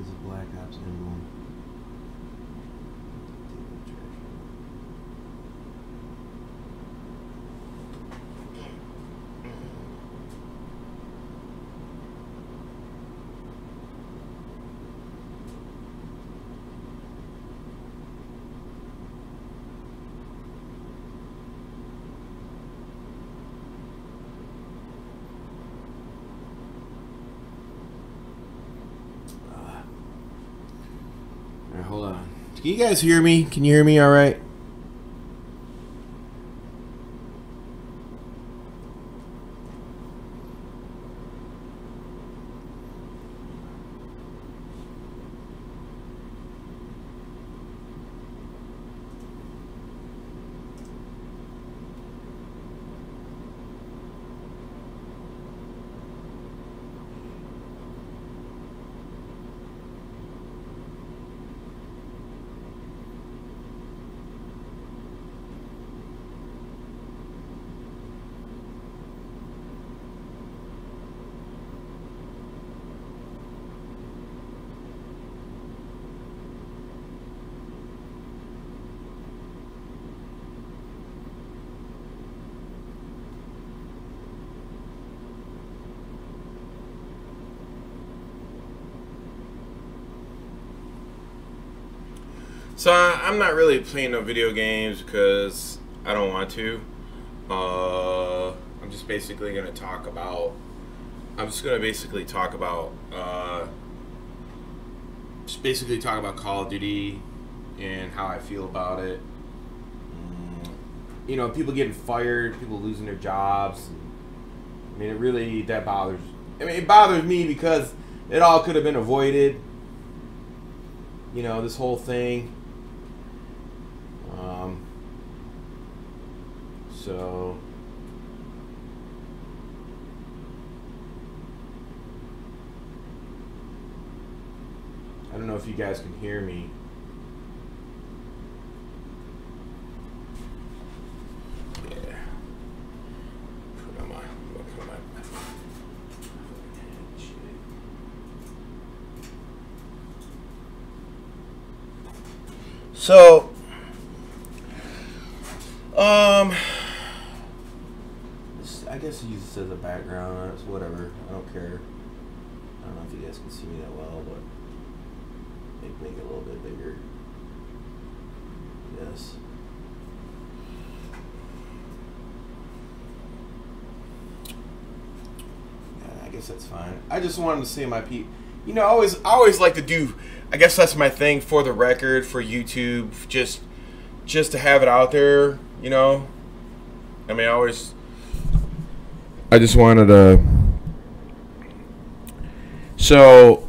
is a Black Ops emblem? Hold on. Can you guys hear me? Can you hear me all right? So I'm not really playing no video games because I don't want to. I'm just basically gonna talk about. Call of Duty and how I feel about it. You know, people getting fired, people losing their jobs. I mean, that bothers. I mean, it bothers me because it all could have been avoided. You know, this whole thing. So I don't know if you guys can hear me. Yeah. Put on my So I guess use this as a background. It's whatever. I don't care. I don't know if you guys can see me that well, but make it a little bit bigger. Yes. Yeah, I guess that's fine. I just wanted to say my piece. You know, I always like to do. I guess that's my thing for the record, for YouTube, just to have it out there. You know. I mean, I just wanted to. So,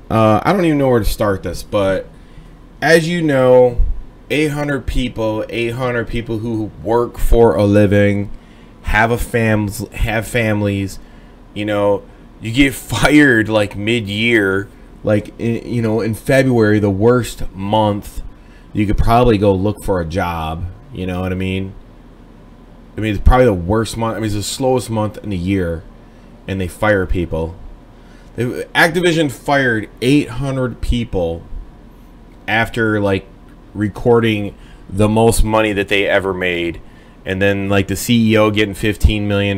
I don't even know where to start this, but as you know, 800 people who work for a living, have families, you know, you get fired like mid-year, like, you know, in February, the worst month, you could probably go look for a job, you know what I mean? I mean, it's probably the worst month. I mean, it's the slowest month in the year, and they fire people. Activision fired 800 people after, like, recording the most money that they ever made, and then, like, the CEO getting $15 million.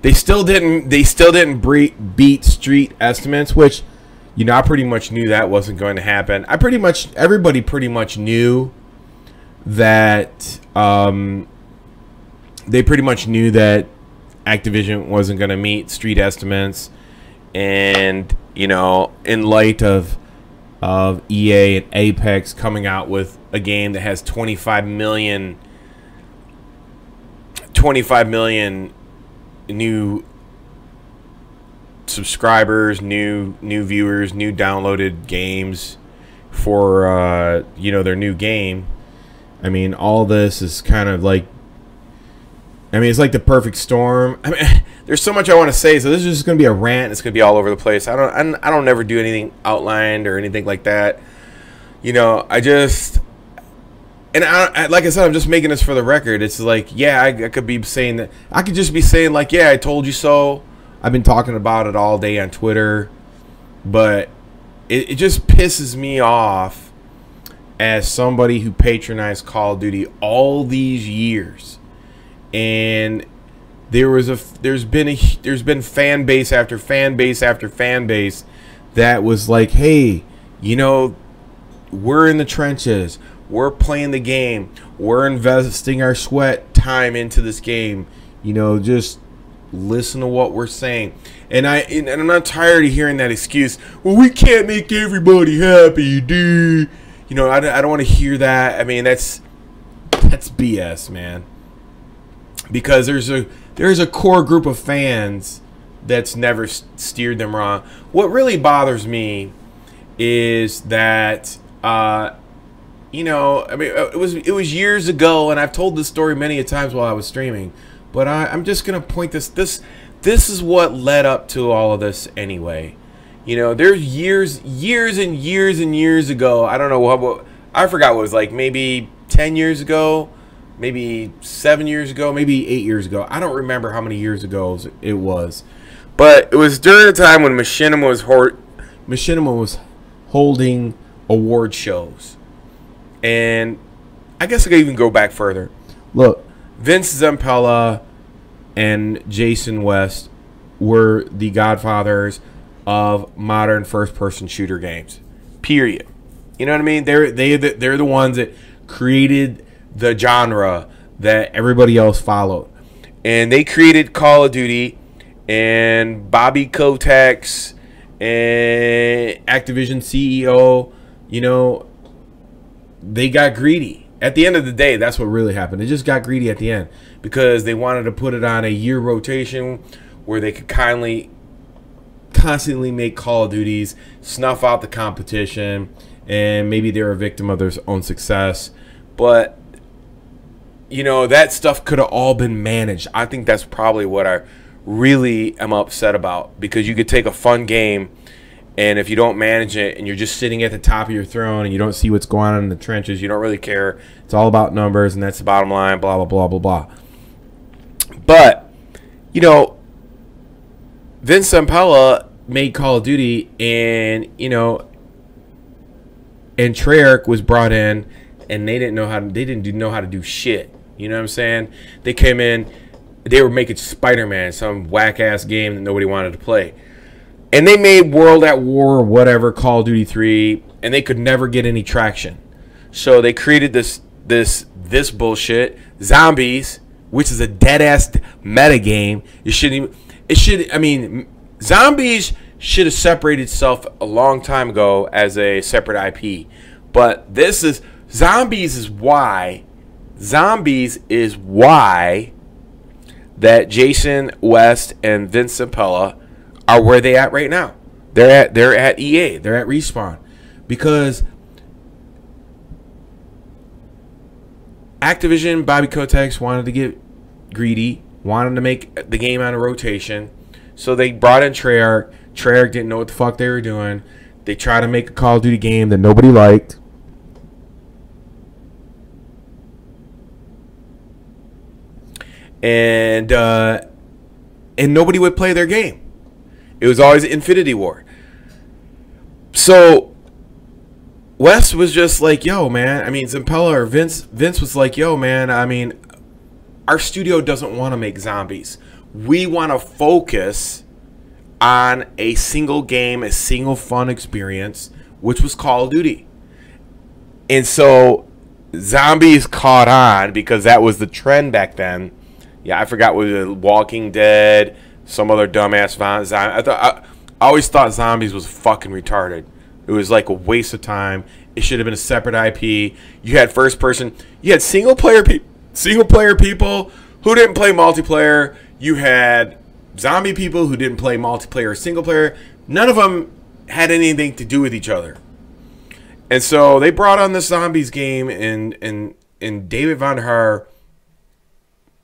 They still didn't beat street estimates, which, you know, I pretty much knew that wasn't going to happen. Everybody pretty much knew that. They pretty much knew that Activision wasn't going to meet street estimates, and, you know, in light of EA and Apex coming out with a game that has 25 million new subscribers, new viewers, new downloaded games for you know, their new game. I mean, all this is kind of like, I mean, it's like the perfect storm. I mean, there's so much I want to say, so this is just going to be a rant. It's going to be all over the place. I don't ever do anything outlined or anything like that. You know, like I said, I'm just making this for the record. It's like, yeah, I could be saying that. I could just be saying, like, yeah, I told you so. I've been talking about it all day on Twitter, but it just pisses me off as somebody who patronized Call of Duty all these years. And there's been fan base after fan base after fan base that was like, hey, you know, we're in the trenches, we're playing the game, we're investing our sweat time into this game, you know, just listen to what we're saying. And I'm not tired of hearing that excuse, well, we can't make everybody happy, dude. You know, I don't want to hear that. I mean, that's BS, man. Because there's a core group of fans that's never steered them wrong. What really bothers me is that, you know, I mean, it was years ago, and I've told this story many a times while I was streaming, but I'm just gonna point this is what led up to all of this anyway. You know, there's years and years ago. I don't know what I forgot what it was, like maybe 10 years ago. Maybe 7 years ago, maybe 8 years ago. I don't remember how many years ago it was. But it was during the time when Machinima was holding award shows. And I guess I could even go back further. Look, Vince Zampella and Jason West were the godfathers of modern first-person shooter games. Period. You know what I mean? They're the ones that created the genre that everybody else followed, and they created Call of Duty, and Bobby Kotick's and Activision CEO, you know, they got greedy. At the end of the day, that's what really happened. They just got greedy at the end because they wanted to put it on a year rotation where they could constantly make Call of Duties, snuff out the competition, and maybe they're a victim of their own success. But you know, that stuff could have all been managed. I think that's probably what I really am upset about, because you could take a fun game, and if you don't manage it and you're just sitting at the top of your throne and you don't see what's going on in the trenches, you don't really care. It's all about numbers, and that's the bottom line, blah, blah, blah, blah, blah. But, you know, Vince Zampella made Call of Duty, and, you know, and Treyarch was brought in, and they didn't know how to do shit. You know what I'm saying? They came in, they were making Spider-Man, some whack-ass game that nobody wanted to play. And they made World at War or whatever, Call of Duty 3, and they could never get any traction. So they created this bullshit, Zombies, which is a dead-ass meta game. Zombies should have separated itself a long time ago as a separate IP. But Zombies is why that Jason West and Vince Zampella are where they at right now. They're at EA. They're at Respawn. Because Activision, Bobby Kotick wanted to get greedy, wanted to make the game on a rotation. So they brought in Treyarch. Treyarch didn't know what the fuck they were doing. They tried to make a Call of Duty game that nobody liked. And nobody would play their game. It was always Infinity War. So Wes was just like, yo, man. I mean, Zampella or Vince was like, yo, man. I mean, our studio doesn't want to make zombies. We want to focus on a single game, a single fun experience, which was Call of Duty. And so zombies caught on because that was the trend back then. Yeah, I forgot what it was, Walking Dead, some other dumbass zombie. I always thought zombies was fucking retarded. It was like a waste of time. It should have been a separate IP. You had first person. You had single player people who didn't play multiplayer. You had zombie people who didn't play multiplayer or single player. None of them had anything to do with each other. And so they brought on the zombies game, and David Von Haar,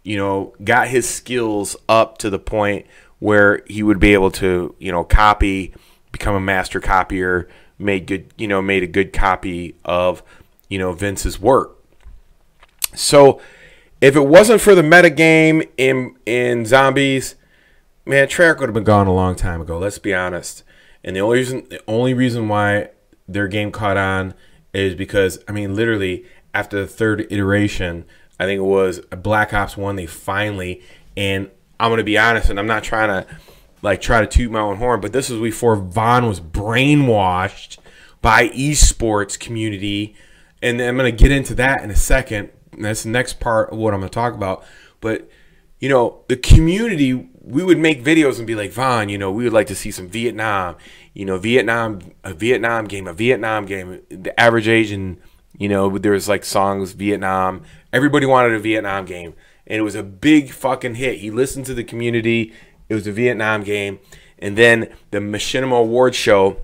you know, got his skills up to the point where he would be able to, you know, copy, become a master copier, made a good copy of, you know, Vince's work. So if it wasn't for the metagame in Zombies, Man, Treyarch would have been gone a long time ago. Let's be honest. And the only reason why their game caught on is because, I mean, literally after the third iteration, I think it was Black Ops 1, they finally, and I'm going to be honest, and I'm not trying to like try to toot my own horn, but this was before Vaughn was brainwashed by eSports community, and I'm going to get into that in a second. And that's the next part of what I'm going to talk about. But, you know, the community, we would make videos and be like, Vaughn, you know, we would like to see some Vietnam, you know, a Vietnam game. The average age, and, you know, there was like songs, Vietnam. Everybody wanted a Vietnam game, and it was a big fucking hit. He listened to the community. It was a Vietnam game. And then the Machinima Award show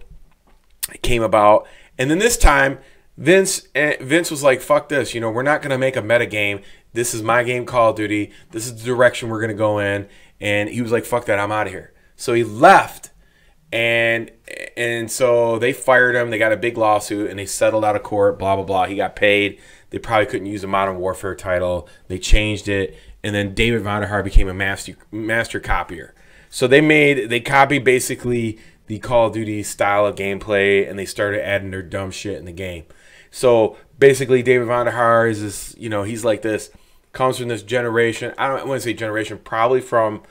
came about. And then this time, Vince was like, fuck this. You know, we're not going to make a meta game. This is my game, Call of Duty. This is the direction we're going to go in. And he was like, fuck that. I'm out of here. So he left. And so they fired him. They got a big lawsuit, and they settled out of court, blah, blah, blah. He got paid. They probably couldn't use a Modern Warfare title. They changed it. And then David Vonderhaar became a master copier. So they copied basically the Call of Duty style of gameplay, and they started adding their dumb shit in the game. So basically David Vonderhaar is this, you know, he's like this, comes from this generation. I want to say generation, probably from,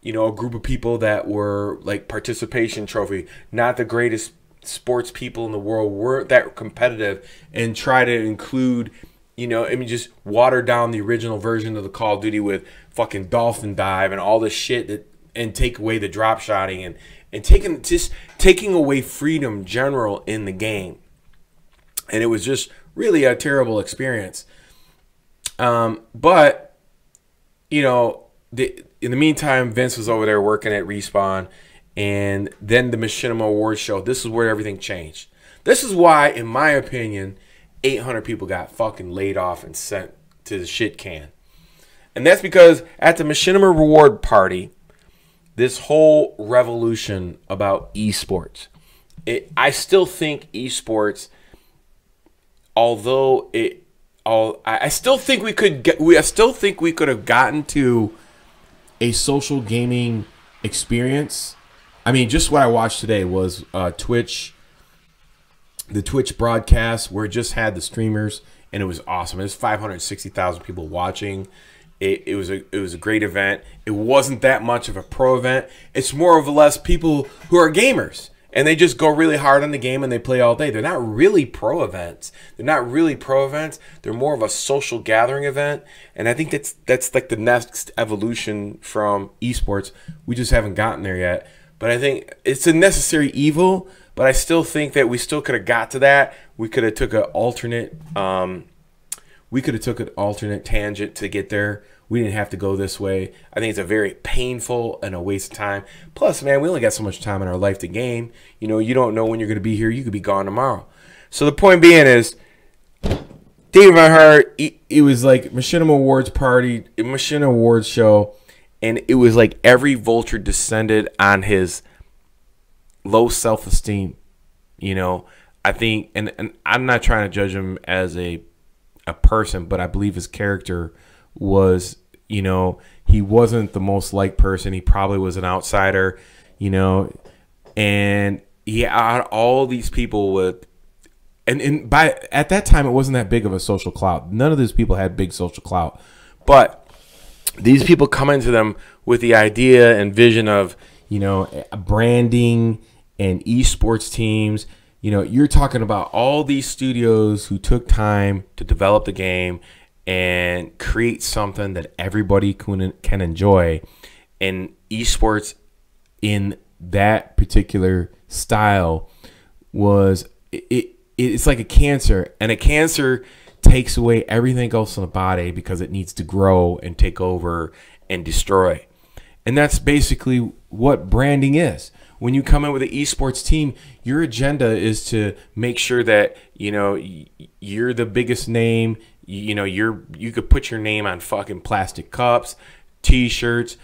you know, a group of people that were like participation trophy, not the greatest sports people in the world, weren't that competitive, and try to include, you know, I mean, just water down the original version of the Call of Duty with fucking dolphin dive and all this shit that, and take away the drop shotting and taking away freedom general in the game. And it was just really a terrible experience. But, you know, in the meantime, Vince was over there working at Respawn. And then the Machinima Awards show, this is where everything changed. This is why, in my opinion, 800 people got fucking laid off and sent to the shit can. And that's because at the Machinima Reward Party, this whole revolution about eSports, I still think eSports, although I still think we could have gotten to a social gaming experience. I mean, just what I watched today was Twitch, the Twitch broadcast where it just had the streamers, and it was awesome. It was 560,000 people watching. It was a great event. It wasn't that much of a pro event. It's more or less people who are gamers, and they just go really hard on the game and they play all day. They're not really pro events. They're more of a social gathering event. And I think that's like the next evolution from esports. We just haven't gotten there yet. But I think it's a necessary evil. But I still think that we still could have got to that. We could have took an alternate. We could have took an alternate tangent to get there. We didn't have to go this way. I think it's a very painful and a waste of time. Plus, man, we only got so much time in our life to game. You know, you don't know when you're going to be here. You could be gone tomorrow. So the point being is, David Vonderhaar, it was like Machinima Awards party, Machinima Awards show, and it was like every vulture descended on his low self-esteem. You know, I think, and I'm not trying to judge him as a person, but I believe his character was, you know, he wasn't the most liked person. He probably was an outsider, you know, and he had all these people with, and by at that time it wasn't that big of a social clout. None of these people had big social clout, but these people come into them with the idea and vision of, you know, branding and esports teams. You know, you're talking about all these studios who took time to develop the game and create something that everybody can enjoy. And esports in that particular style was, it's like a cancer. And a cancer takes away everything else in the body because it needs to grow and take over and destroy. And that's basically what branding is. When you come in with an esports team, your agenda is to make sure that, you know, you're the biggest name. You know, you could put your name on fucking plastic cups, T-shirts,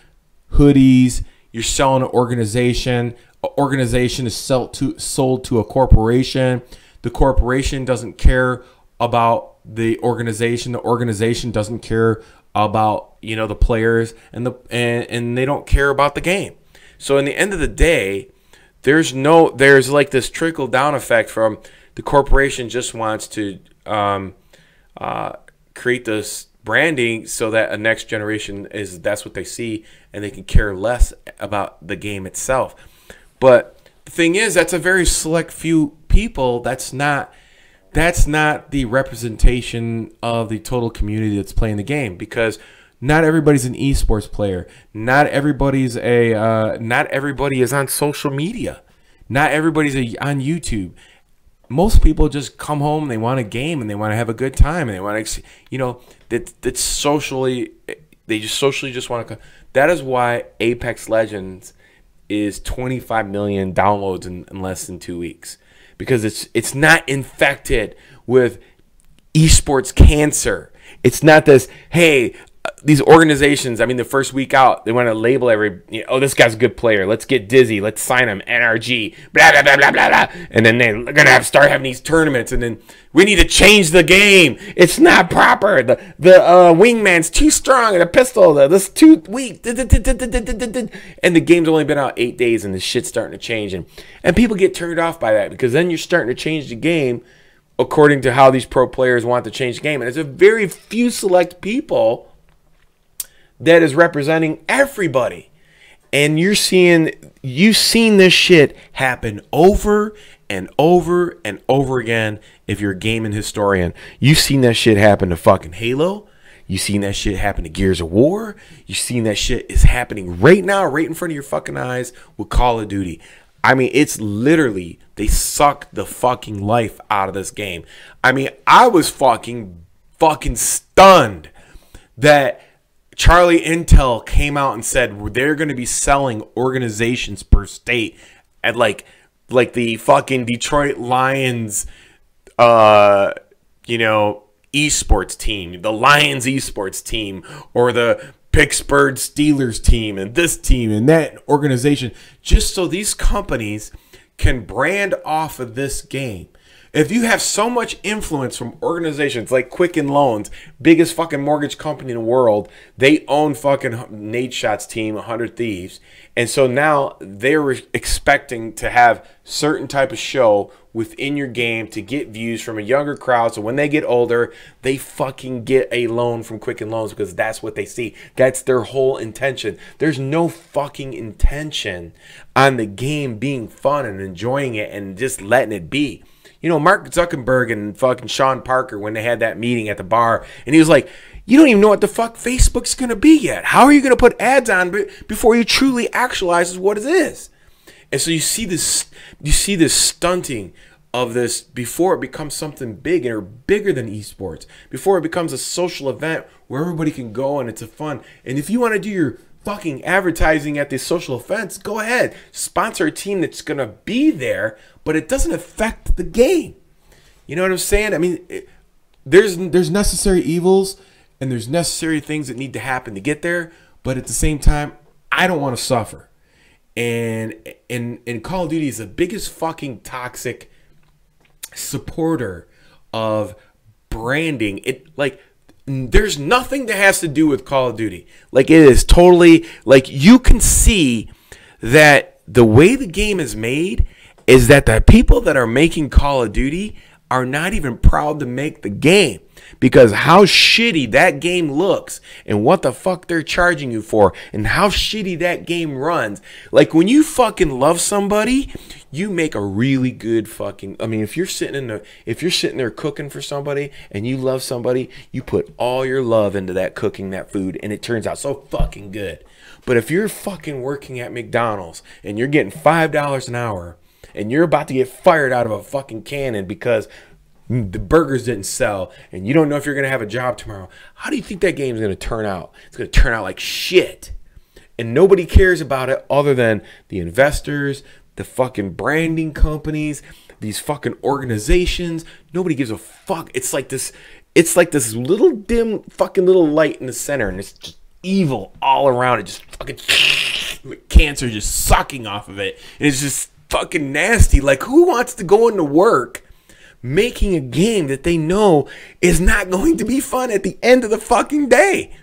hoodies. You're selling an organization. An organization is sold to a corporation. The corporation doesn't care about the organization. The organization doesn't care about you know, the players and and they don't care about the game. So in the end of the day, there's like this trickle down effect from the corporation just wants to create this branding so that a next generation that's what they see, and they can care less about the game itself. But the thing is, that's a very select few people. That's not the representation of the total community that's playing the game, because not everybody's an esports player. Not everybody is on social media. Not everybody's on YouTube. Most people just come home, they want a game, and they want to have a good time, and they want to, you know, they just socially just want to. That is why Apex Legends is 25 million downloads in less than 2 weeks, because it's not infected with esports cancer. It's not this, hey, these organizations, I mean, the first week out, they want to label oh, this guy's a good player. Let's get Dizzy. Let's sign him. NRG. Blah, blah, blah, blah, blah, blah. And then they're going to start having these tournaments. And then we need to change the game. It's not proper. The wingman's too strong. And the pistol, this too weak. And the game's only been out 8 days, and the shit's starting to change. And people get turned off by that, because then you're starting to change the game according to how these pro players want to change the game. And it's a very few select people that is representing everybody. And you've seen this shit happen over and over and over again. If you're a gaming historian, you've seen that shit happen to fucking Halo. You've seen that shit happen to Gears of War. You've seen that shit is happening right now, right in front of your fucking eyes with Call of Duty. I mean, it's literally, they suck the fucking life out of this game. I mean, I was fucking stunned that Charlie Intel came out and said they're going to be selling organizations per state at like the fucking Detroit Lions, you know, esports team, the Lions esports team, or the Pittsburgh Steelers team, and this team and that organization, just so these companies can brand off of this game. If you have so much influence from organizations like Quicken Loans, biggest fucking mortgage company in the world, they own fucking Nadeshot's team, 100 Thieves. And so now they're expecting to have certain type of show within your game to get views from a younger crowd. So when they get older, they fucking get a loan from Quicken Loans, because that's what they see. That's their whole intention. There's no fucking intention on the game being fun and enjoying it and just letting it be. You know, Mark Zuckerberg and fucking Sean Parker, when they had that meeting at the bar, and he was like, you don't even know what the fuck Facebook's going to be yet. How are you going to put ads on before you truly actualizes what it is? And so you see this stunting of this before it becomes something big or bigger than esports, before it becomes a social event where everybody can go and it's a fun. And if you want to do your fucking advertising at these social events, go ahead, sponsor a team that's going to be there, but it doesn't affect the game. You know what I'm saying? I mean, there's necessary evils and there's necessary things that need to happen to get there, but at the same time, I don't want to suffer. And Call of Duty is the biggest fucking toxic supporter of branding. It, like, there's nothing that has to do with Call of Duty. Like, it is totally, like, you can see that the way the game is made is that the people that are making Call of Duty are not even proud to make the game, because how shitty that game looks and what the fuck they're charging you for and how shitty that game runs. Like, when you fucking love somebody, you make a really good fucking, I mean, if you're sitting there cooking for somebody and you love somebody, you put all your love into that cooking that food and it turns out so fucking good. But if you're fucking working at McDonald's and you're getting $5 an hour and you're about to get fired out of a fucking cannon because the burgers didn't sell and you don't know if you're going to have a job tomorrow, how do you think that game is going to turn out? It's going to turn out like shit. And nobody cares about it other than the investors, the fucking branding companies, these fucking organizations. Nobody gives a fuck. It's like this little dim fucking little light in the center, and it's just evil all around it. Just fucking cancer just sucking off of it. And it's just fucking nasty. Like, who wants to go into work making a game that they know is not going to be fun at the end of the fucking day?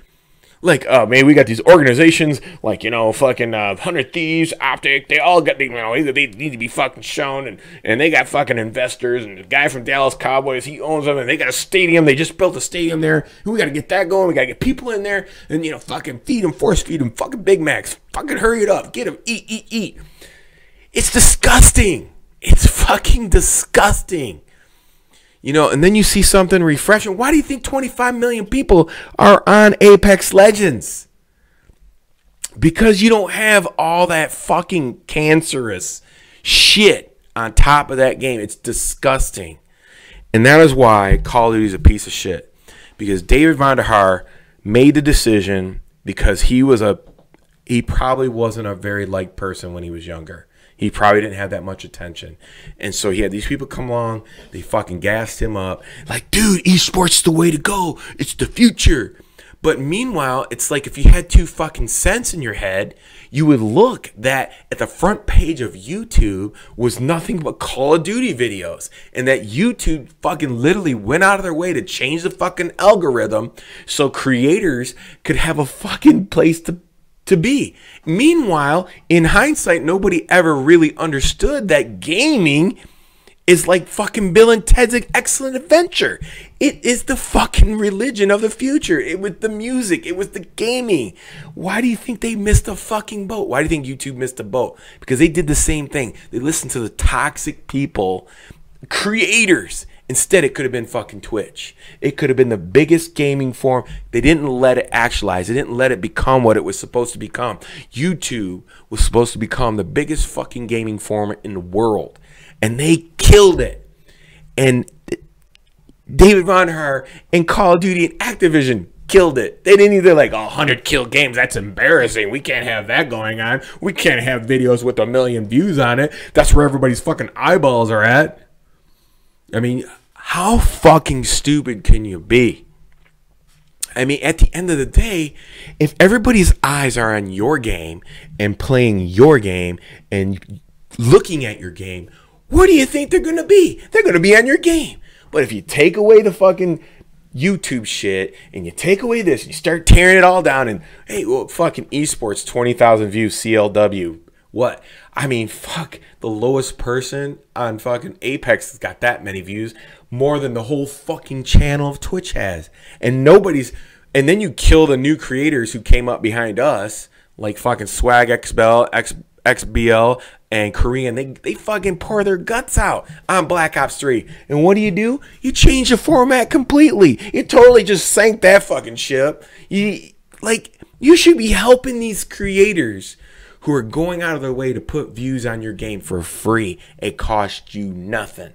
Like, oh man, we got these organizations like, you know, fucking 100 Thieves, Optic. They all got, you know, they need to be fucking shown, and they got fucking investors, and the guy from Dallas Cowboys, he owns them, and they got a stadium. They just built a stadium there. We got to get that going. We got to get people in there, and, you know, fucking feed them, force feed them, fucking Big Macs. Fucking hurry it up. Get them. Eat. It's disgusting. It's fucking disgusting. You know, and then you see something refreshing. Why do you think 25 million people are on Apex Legends? Because you don't have all that fucking cancerous shit on top of that game. It's disgusting. And that is why Call of Duty is a piece of shit. Because David Vonderhaar made the decision because he probably wasn't a very liked person when he was younger. He probably didn't have that much attention. And so he had these people come along. They fucking gassed him up. Like, dude, esports is the way to go. It's the future. But meanwhile, it's like if you had 2 fucking cents in your head, you would look that at the front page of YouTube was nothing but Call of Duty videos. And that YouTube fucking literally went out of their way to change the fucking algorithm so creators could have a fucking place to be. Meanwhile, in hindsight, nobody ever really understood that gaming is like fucking Bill and Ted's Excellent Adventure. It is the fucking religion of the future. It was the music. It was the gaming. Why do you think they missed a fucking boat? Why do you think YouTube missed a boat? Because they did the same thing. They listened to the toxic people, creators. Instead, it could have been fucking Twitch. It could have been the biggest gaming forum. They didn't let it actualize. They didn't let it become what it was supposed to become. YouTube was supposed to become the biggest fucking gaming forum in the world. And they killed it. And David Vonderhaar and Call of Duty and Activision killed it. They didn't either like 100 kill games. That's embarrassing. We can't have that going on. We can't have videos with 1 million views on it. That's where everybody's fucking eyeballs are at. I mean, how fucking stupid can you be? I mean, at the end of the day, if everybody's eyes are on your game and playing your game and looking at your game, where do you think they're going to be? They're going to be on your game. But if you take away the fucking YouTube shit and you take away this, you start tearing it all down and, hey, well, fucking eSports, 20,000 views, CLW. What? I mean, fuck, the lowest person on fucking Apex has got that many views, more than the whole fucking channel of Twitch has. And nobody's, and then you kill the new creators who came up behind us, like fucking Swag XBL and Korean. They fucking pour their guts out on Black Ops 3. And what do? You change the format completely. You totally just sank that fucking ship. You should be helping these creators who are going out of their way to put views on your game for free. It costs you nothing.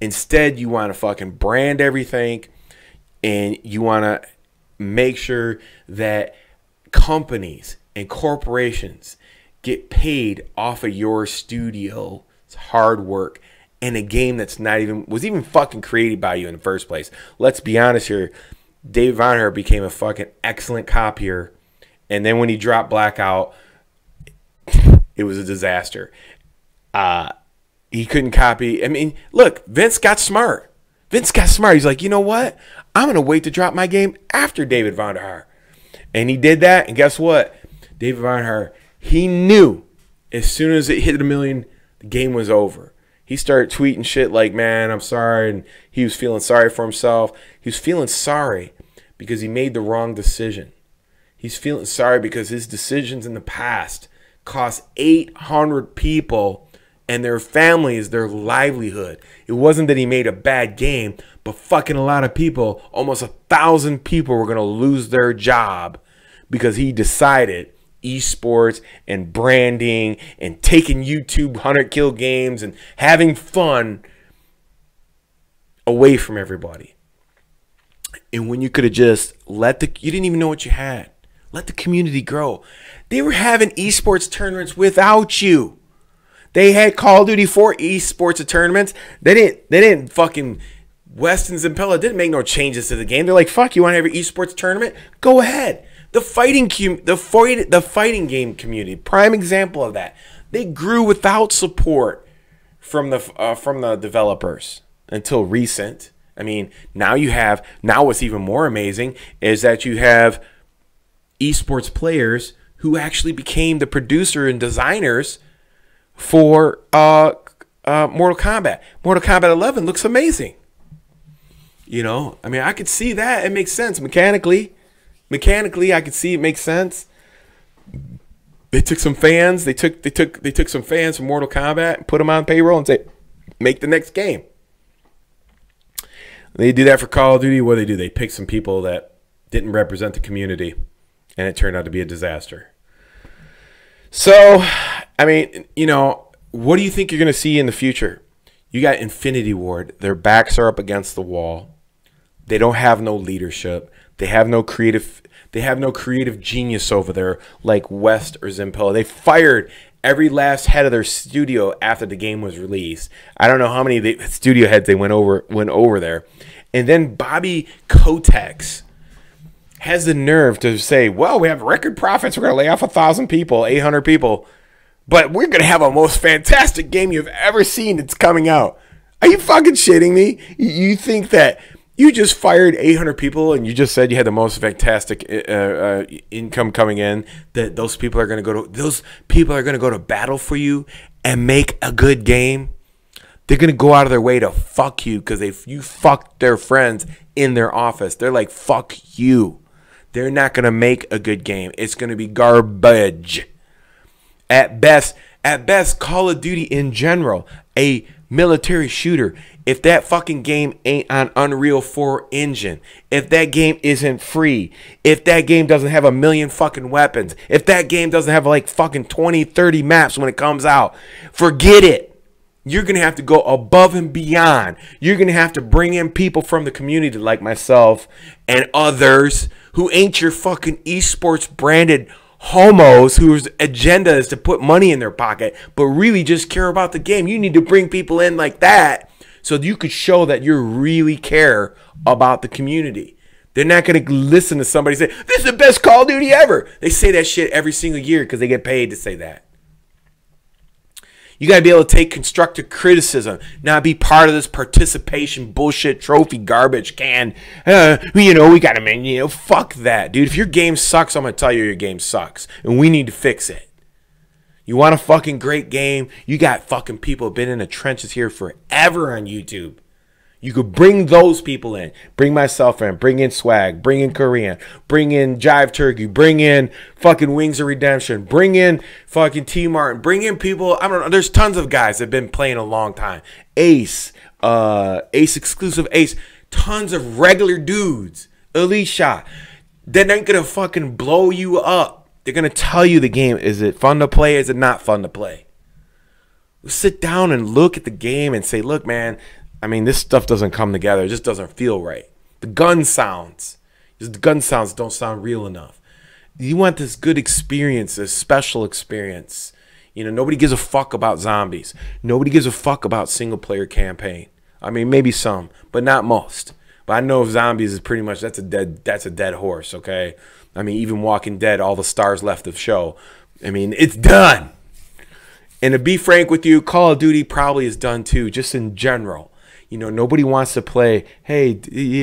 Instead, you want to fucking brand everything, and you want to make sure that companies and corporations get paid off of your studio's hard work in a game that's was even fucking created by you in the first place. Let's be honest here. Dave Vonderhaar became a fucking excellent cop here, and then when he dropped Blackout, it was a disaster. He couldn't copy. I mean, look, Vince got smart. He's like, you know what? I'm going to wait to drop my game after David Vonderhaar. And he did that. And guess what? David Vonderhaar, he knew as soon as it hit 1 million, the game was over. He started tweeting shit like, man, I'm sorry. And he was feeling sorry for himself. He was feeling sorry because he made the wrong decision. He's feeling sorry because his decisions in the past cost 800 people and their families their livelihood. It wasn't that he made a bad game, but fucking a lot of people, almost 1,000 people were going to lose their job because he decided eSports and branding and taking YouTube 100 kill games and having fun away from everybody. And when you could have just you didn't even know what you had. Let the community grow. They were having eSports tournaments without you. They had Call of Duty 4 eSports tournaments. They didn't fucking Weston's and Pella didn't make no changes to the game. They're like, fuck, you want to have your eSports tournament? Go ahead. The fighting game community, prime example of that. They grew without support from the developers until recent. I mean, now what's even more amazing is that you have eSports players who actually became the producer and designers for Mortal Kombat. Mortal Kombat 11 looks amazing. You know, I mean, I could see that. It makes sense mechanically. Mechanically, I could see it makes sense. They took some fans. They took some fans from Mortal Kombat and put them on payroll and say, make the next game. They do that for Call of Duty. What do? They pick some people that didn't represent the community, and it turned out to be a disaster. So, I mean, you know, what do you think you're going to see in the future? You got Infinity Ward. Their backs are up against the wall. They don't have no leadership. They have no creative genius over there like West or Zimpella. They fired every last head of their studio after the game was released. I don't know how many studio heads they went over there. And then Bobby Kotick has the nerve to say, well, we have record profits. We're going to lay off 1,000 people, 800 people. But we're going to have a most fantastic game you've ever seen that's coming out. Are you fucking shitting me? You think that you just fired 800 people and you just said you had the most fantastic income coming in, that those people are going to go to battle for you and make a good game? They're going to go out of their way to fuck you because you fucked their friends in their office. They're like, fuck you. They're not going to make a good game. It's going to be garbage. At best, Call of Duty in general, a military shooter, if that fucking game ain't on Unreal 4 engine, if that game isn't free, if that game doesn't have 1 million fucking weapons, if that game doesn't have like fucking 20, 30 maps when it comes out, forget it. You're going to have to go above and beyond. You're going to have to bring in people from the community like myself and others who ain't your fucking eSports branded homos whose agenda is to put money in their pocket, but really just care about the game. You need to bring people in like that so you could show that you really care about the community. They're not going to listen to somebody say, this is the best Call of Duty ever. They say that shit every single year because they get paid to say that. You got to be able to take constructive criticism, not be part of this participation bullshit trophy garbage can. We got to, fuck that, dude. If your game sucks, I'm going to tell you your game sucks, and we need to fix it. You want a fucking great game? You got fucking people who've been in the trenches here forever on YouTube. You could bring those people in. Bring myself in. Bring in Swag. Bring in Korean. Bring in Jive Turkey. Bring in fucking Wings of Redemption. Bring in fucking T Martin. Bring in people. I don't know. There's tons of guys that have been playing a long time. Ace. Ace Exclusive Ace. Tons of regular dudes. Elite Shot. They're not going to fucking blow you up. They're going to tell you the game. Is it fun to play? Is it not fun to play? Sit down and look at the game and say, look, man, I mean, this stuff doesn't come together. It just doesn't feel right. The gun sounds don't sound real enough. You want this good experience, this special experience. Nobody gives a fuck about zombies. Nobody gives a fuck about single-player campaign. I mean, maybe some, but not most. But I know zombies is pretty much, that's a dead horse, okay? I mean, even Walking Dead, all the stars left of show. I mean, it's done. And to be frank with you, Call of Duty probably is done too, just in general. Nobody wants to play, hey,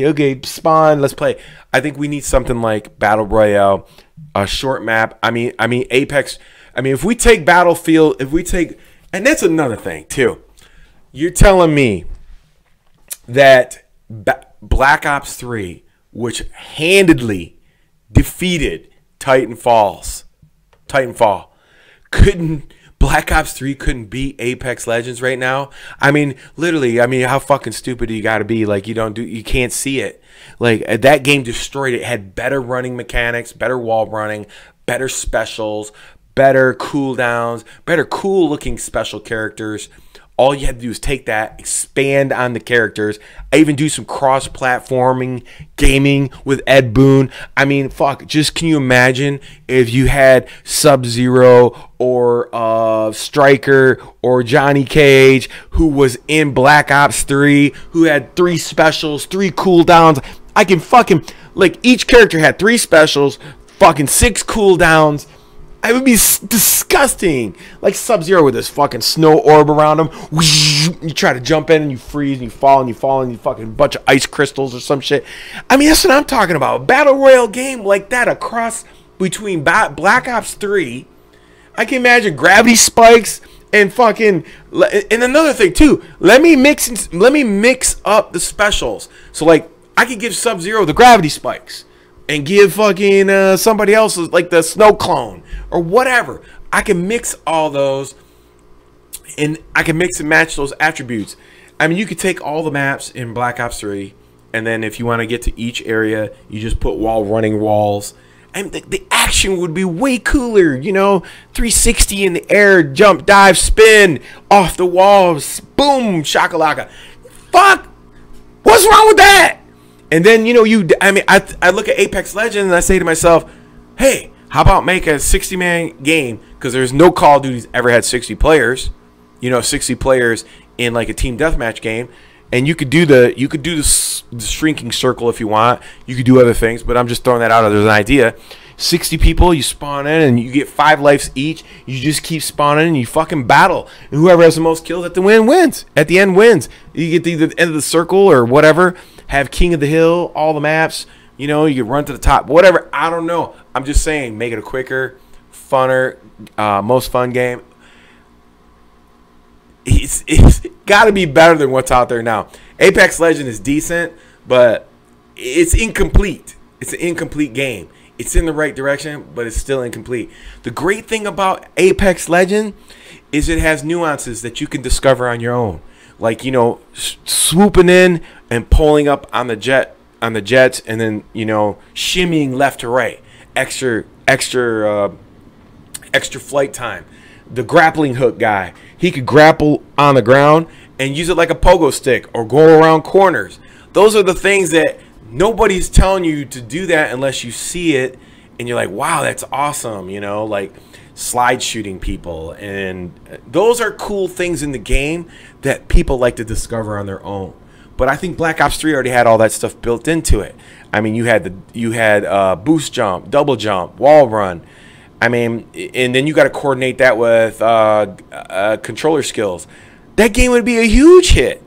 okay, spawn, let's play. I think we need something like Battle Royale, a short map. I mean, Apex. I mean, if we take Battlefield, and that's another thing, too. You're telling me that Black Ops 3, which handedly defeated Titanfall, Black Ops 3 couldn't beat Apex Legends right now? I mean, literally, how fucking stupid do you got to be? Like, you can't see it. Like, that game destroyed it. It had better running mechanics, better wall running, better specials, better cooldowns, better cool-looking special characters. All you had to do is take that, expand on the characters. I even do some cross-platforming gaming with Ed Boon. I mean, fuck, just can you imagine if you had Sub-Zero or Stryker or Johnny Cage who was in Black Ops 3, who had 3 specials, 3 cooldowns. I can fucking, like, each character had 3 specials, fucking 6 cooldowns. It would be disgusting. Like Sub-Zero with this fucking snow orb around him. You try to jump in and you freeze and you fall and you fall and you fucking bunch of ice crystals or some shit. I mean, that's what I'm talking about. A battle royale game like that across between Black Ops 3, I can imagine gravity spikes and fucking. And another thing too, let me mix up the specials. So like, I could give Sub-Zero the gravity spikes, and give fucking somebody else like the snow clone or whatever. I can mix all those, and I can mix and match those attributes. I mean, you could take all the maps in Black Ops 3, and then if you want to get to each area, you just put running walls. And the action would be way cooler, you know, 360 in the air, jump, dive, spin, off the walls, boom, shakalaka. Fuck, what's wrong with that? And then, you know, I look at Apex Legends and I say to myself, hey, how about make a 60-man game? Because there's no Call of Duty's ever had 60 players, you know, 60 players in like a team deathmatch game. And you could do the shrinking circle if you want. You could do other things, but I'm just throwing that out as an idea. 60 people, you spawn in, and you get 5 lives each. You just keep spawning, and you fucking battle. And whoever has the most kills at the wins. At the end wins. You get to the end of the circle or whatever. Have King of the Hill, all the maps. You know, you can run to the top. Whatever. I don't know. I'm just saying, make it a quicker, funner, most fun game. It's got to be better than what's out there now. Apex Legends is decent, but it's incomplete. It's an incomplete game. It's in the right direction, but it's still incomplete. The great thing about Apex Legends is it has nuances that you can discover on your own. Like, you know, swooping in and pulling up on the jets, and then, you know, shimmying left to right. Extra flight time. The grappling hook guy, he could grapple on the ground and use it like a pogo stick or go around corners. Those are the things that nobody's telling you to do that unless you see it and you're like, wow, that's awesome, you know, like slide shooting people. And those are cool things in the game that people like to discover on their own. But I think Black Ops 3 already had all that stuff built into it. I mean, you had boost jump, double jump, wall run. I mean, and then you got to coordinate that with controller skills. That game would be a huge hit.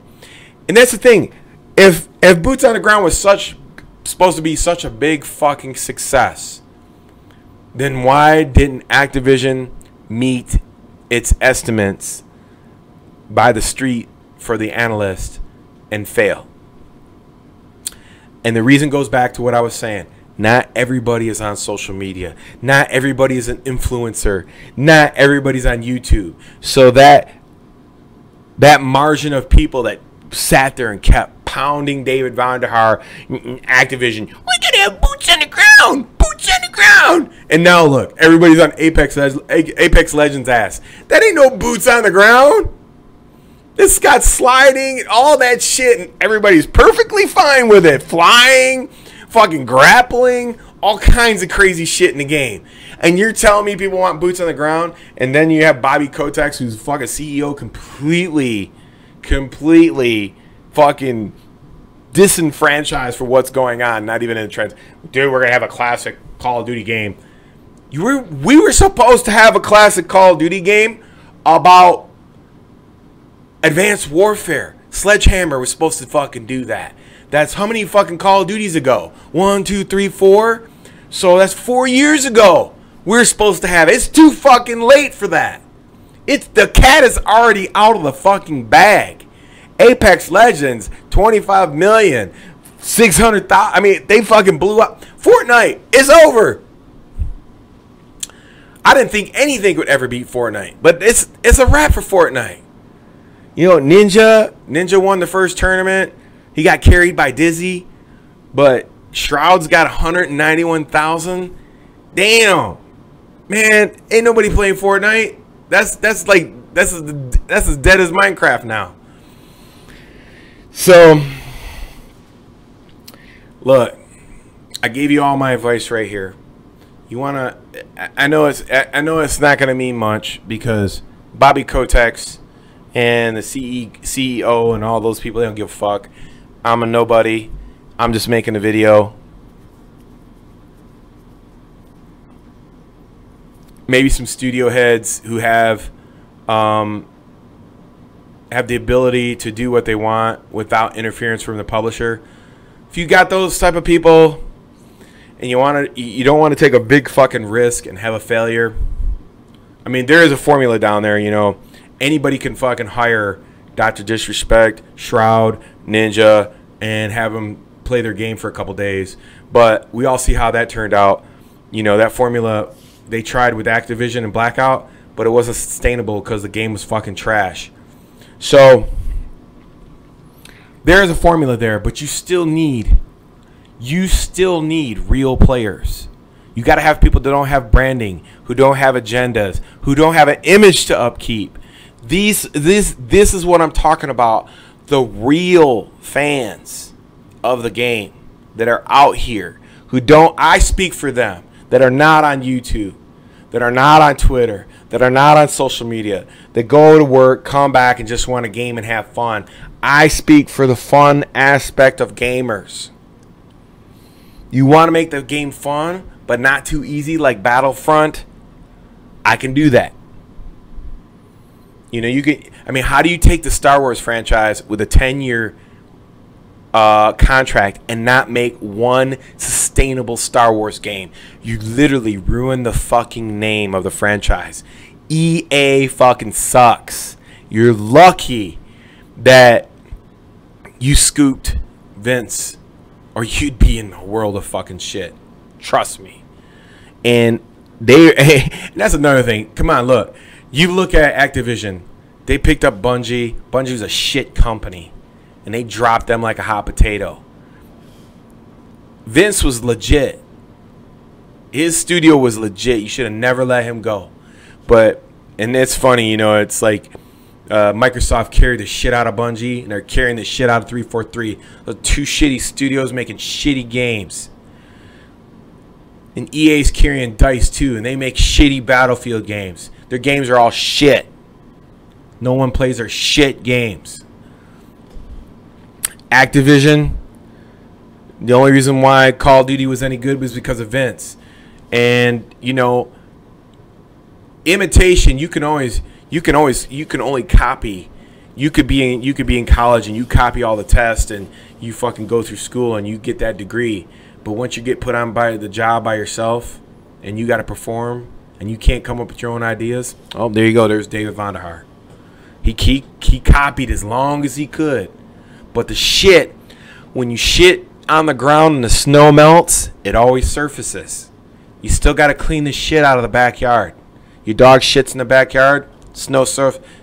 And that's the thing. If Boots on the Ground was supposed to be such a big fucking success, then why didn't Activision meet its estimates by the street for the analyst and fail? And the reason goes back to what I was saying. Not everybody is on social media. Not everybody is an influencer. Not everybody's on YouTube. So that margin of people that sat there and kept pounding David Vonderhaar, Activision, we could have boots on the ground, boots on the ground. And now look, everybody's on Apex Legends ass. That ain't no boots on the ground. This got sliding, all that shit, and everybody's perfectly fine with it. Flying, fucking grappling, all kinds of crazy shit in the game. And you're telling me people want boots on the ground, and then you have Bobby Kotick, who's fucking CEO, completely fucking disenfranchised for what's going on, not even in the trends. Dude, we're going to have a classic Call of Duty game. We were supposed to have a classic Call of Duty game about Advanced Warfare. Sledgehammer was supposed to fucking do that. That's how many fucking Call of Duties ago? 1, 2, 3, 4. So that's 4 years ago. We're supposed to have it. It's too fucking late for that. The cat is already out of the fucking bag. Apex Legends, 25 million, 600,000. I mean, they fucking blew up. Fortnite is over. I didn't think anything would ever beat Fortnite, but it's a wrap for Fortnite. You know, Ninja won the first tournament. He got carried by Dizzy, but Shroud's got 191,000. Damn, man, ain't nobody playing Fortnite. That's as dead as Minecraft now. So, look, I gave you all my advice right here. You wanna? I know it's not gonna mean much because Bobby Kotick and the CEO and all those people, they don't give a fuck. I'm a nobody. I'm just making a video. Maybe some studio heads who have the ability to do what they want without interference from the publisher. If you got those type of people and you don't want to take a big fucking risk and have a failure. I mean, there is a formula down there, you know. Anybody can fucking hire Dr. Disrespect, Shroud, Ninja, and have them play their game for a couple days. But we all see how that turned out. You know, that formula they tried with Activision and Blackout, but it wasn't sustainable because the game was fucking trash. So there is a formula there, but you still need real players. You got to have people that don't have branding, who don't have agendas, who don't have an image to upkeep. This is what I'm talking about. The real fans of the game that are out here, who don't, I speak for them, that are not on YouTube, that are not on Twitter, that are not on social media, that go to work, come back, and just want to game and have fun. I speak for the fun aspect of gamers. You want to make the game fun, but not too easy like Battlefront? I can do that. You know, you can. I mean, how do you take the Star Wars franchise with a 10-year contract and not make one sustainable Star Wars game? You literally ruin the fucking name of the franchise. EA fucking sucks. You're lucky that you scooped Vince, or you'd be in a world of fucking shit. Trust me. And and that's another thing. Come on, look. You look at Activision. They picked up Bungie. Bungie's a shit company. And they dropped them like a hot potato. Vince was legit. His studio was legit. You should have never let him go. But, and it's funny, you know, it's like Microsoft carried the shit out of Bungie, and they're carrying the shit out of 343. The two shitty studios making shitty games. And EA's carrying DICE too, and they make shitty Battlefield games. Their games are all shit. No one plays their shit games. Activision, the only reason why Call of Duty was any good was because of Vince. And, you know, imitation, you can only copy. You could be in college and you copy all the tests and you fucking go through school and you get that degree. But once you get put on by the job by yourself and you got to perform and you can't come up with your own ideas, oh, there you go. There's David Vonderhaar. He copied as long as he could. But the shit, when you shit on the ground and the snow melts, it always surfaces. You still got to clean the shit out of the backyard. Your dog shits in the backyard,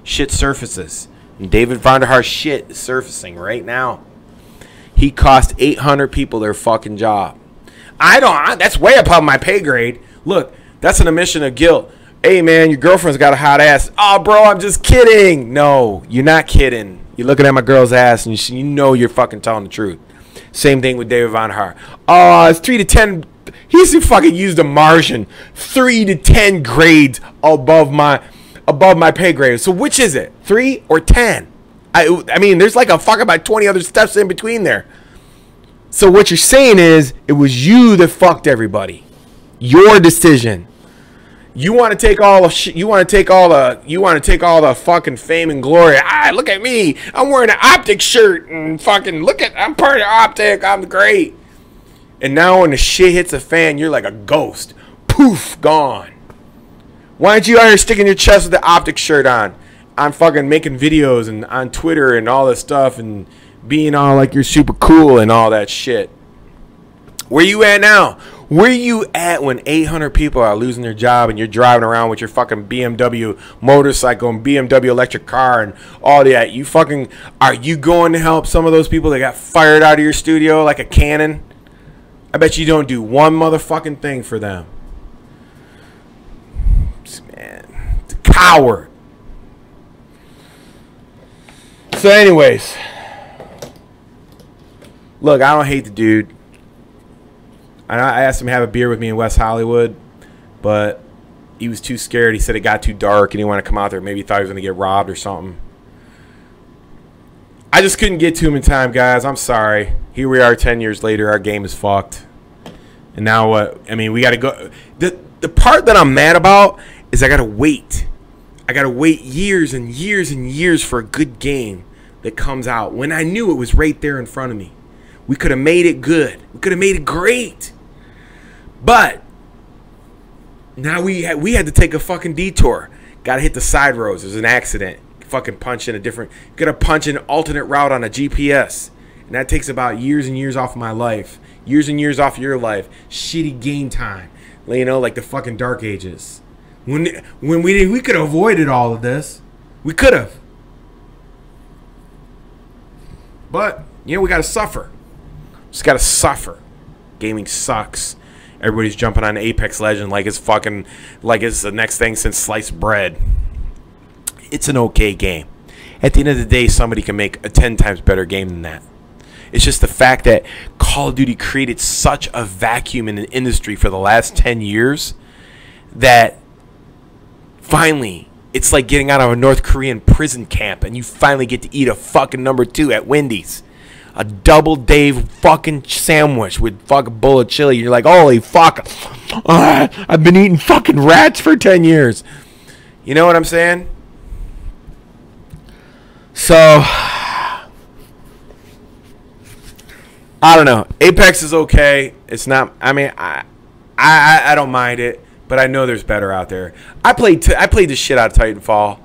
shit surfaces. And David Vonderhaar's shit is surfacing right now. He cost 800 people their fucking job. That's way above my pay grade. Look, that's an admission of guilt. Hey, man, your girlfriend's got a hot ass. Oh, bro, I'm just kidding. No, you're not kidding. You're looking at my girl's ass, and you know you're fucking telling the truth. Same thing with David Vonderhaar. Oh, it's 3 to 10. He's fucking used a margin. 3 to 10 grades above my pay grade. So which is it? 3 or 10? I mean, there's like a fucking about 20 other steps in between there. So what you're saying is it was you that fucked everybody. Your decision. You want to take all the you want to take all the fucking fame and glory. Look at me. I'm wearing an Optic shirt and fucking I'm part of Optic. I'm great. And now when the shit hits the fan, you're like a ghost. Poof, gone. Why aren't you out here sticking your chest with the Optic shirt on? I'm fucking making videos and on Twitter and all this stuff and being all like you're super cool and all that shit. Where you at now? Where you at when 800 people are losing their job and you're driving around with your fucking BMW motorcycle and BMW electric car and all that? Are you going to help some of those people that got fired out of your studio like a cannon? I bet you don't do one motherfucking thing for them. Man, it's a coward. So anyways, look, I don't hate the dude. I asked him to have a beer with me in West Hollywood, but he was too scared. He said it got too dark and he didn't want to come out there. Maybe he thought he was going to get robbed or something. I just couldn't get to him in time, guys. I'm sorry. Here we are 10 years later. Our game is fucked. And now what? I mean, we got to go. The part that I'm mad about is I got to wait. I got to wait years and years and years for a good game that comes out when I knew it was right there in front of me. We could have made it good. We could have made it great. But now we had to take a fucking detour. Got to hit the side roads. There's an accident. Fucking punch in a different. Gotta punch an alternate route on a GPS, and that takes about years and years off of my life. Years and years off your life. Shitty game time. You know, like the fucking Dark Ages. When we could have avoided all of this. We could have. But, you know, we gotta suffer. Just gotta suffer. Gaming sucks. Everybody's jumping on Apex Legends like it's fucking, like it's the next thing since sliced bread. It's an okay game. At the end of the day, somebody can make a 10 times better game than that. It's just the fact that Call of Duty created such a vacuum in the industry for the last 10 years that finally, it's like getting out of a North Korean prison camp and you finally get to eat a fucking #2 at Wendy's. A double Dave fucking sandwich with fucking bowl of chili. You're like, holy fuck. I've been eating fucking rats for 10 years. You know what I'm saying? So, I don't know. Apex is okay. It's not. I mean, I don't mind it, but I know there's better out there. I played the shit out of Titanfall.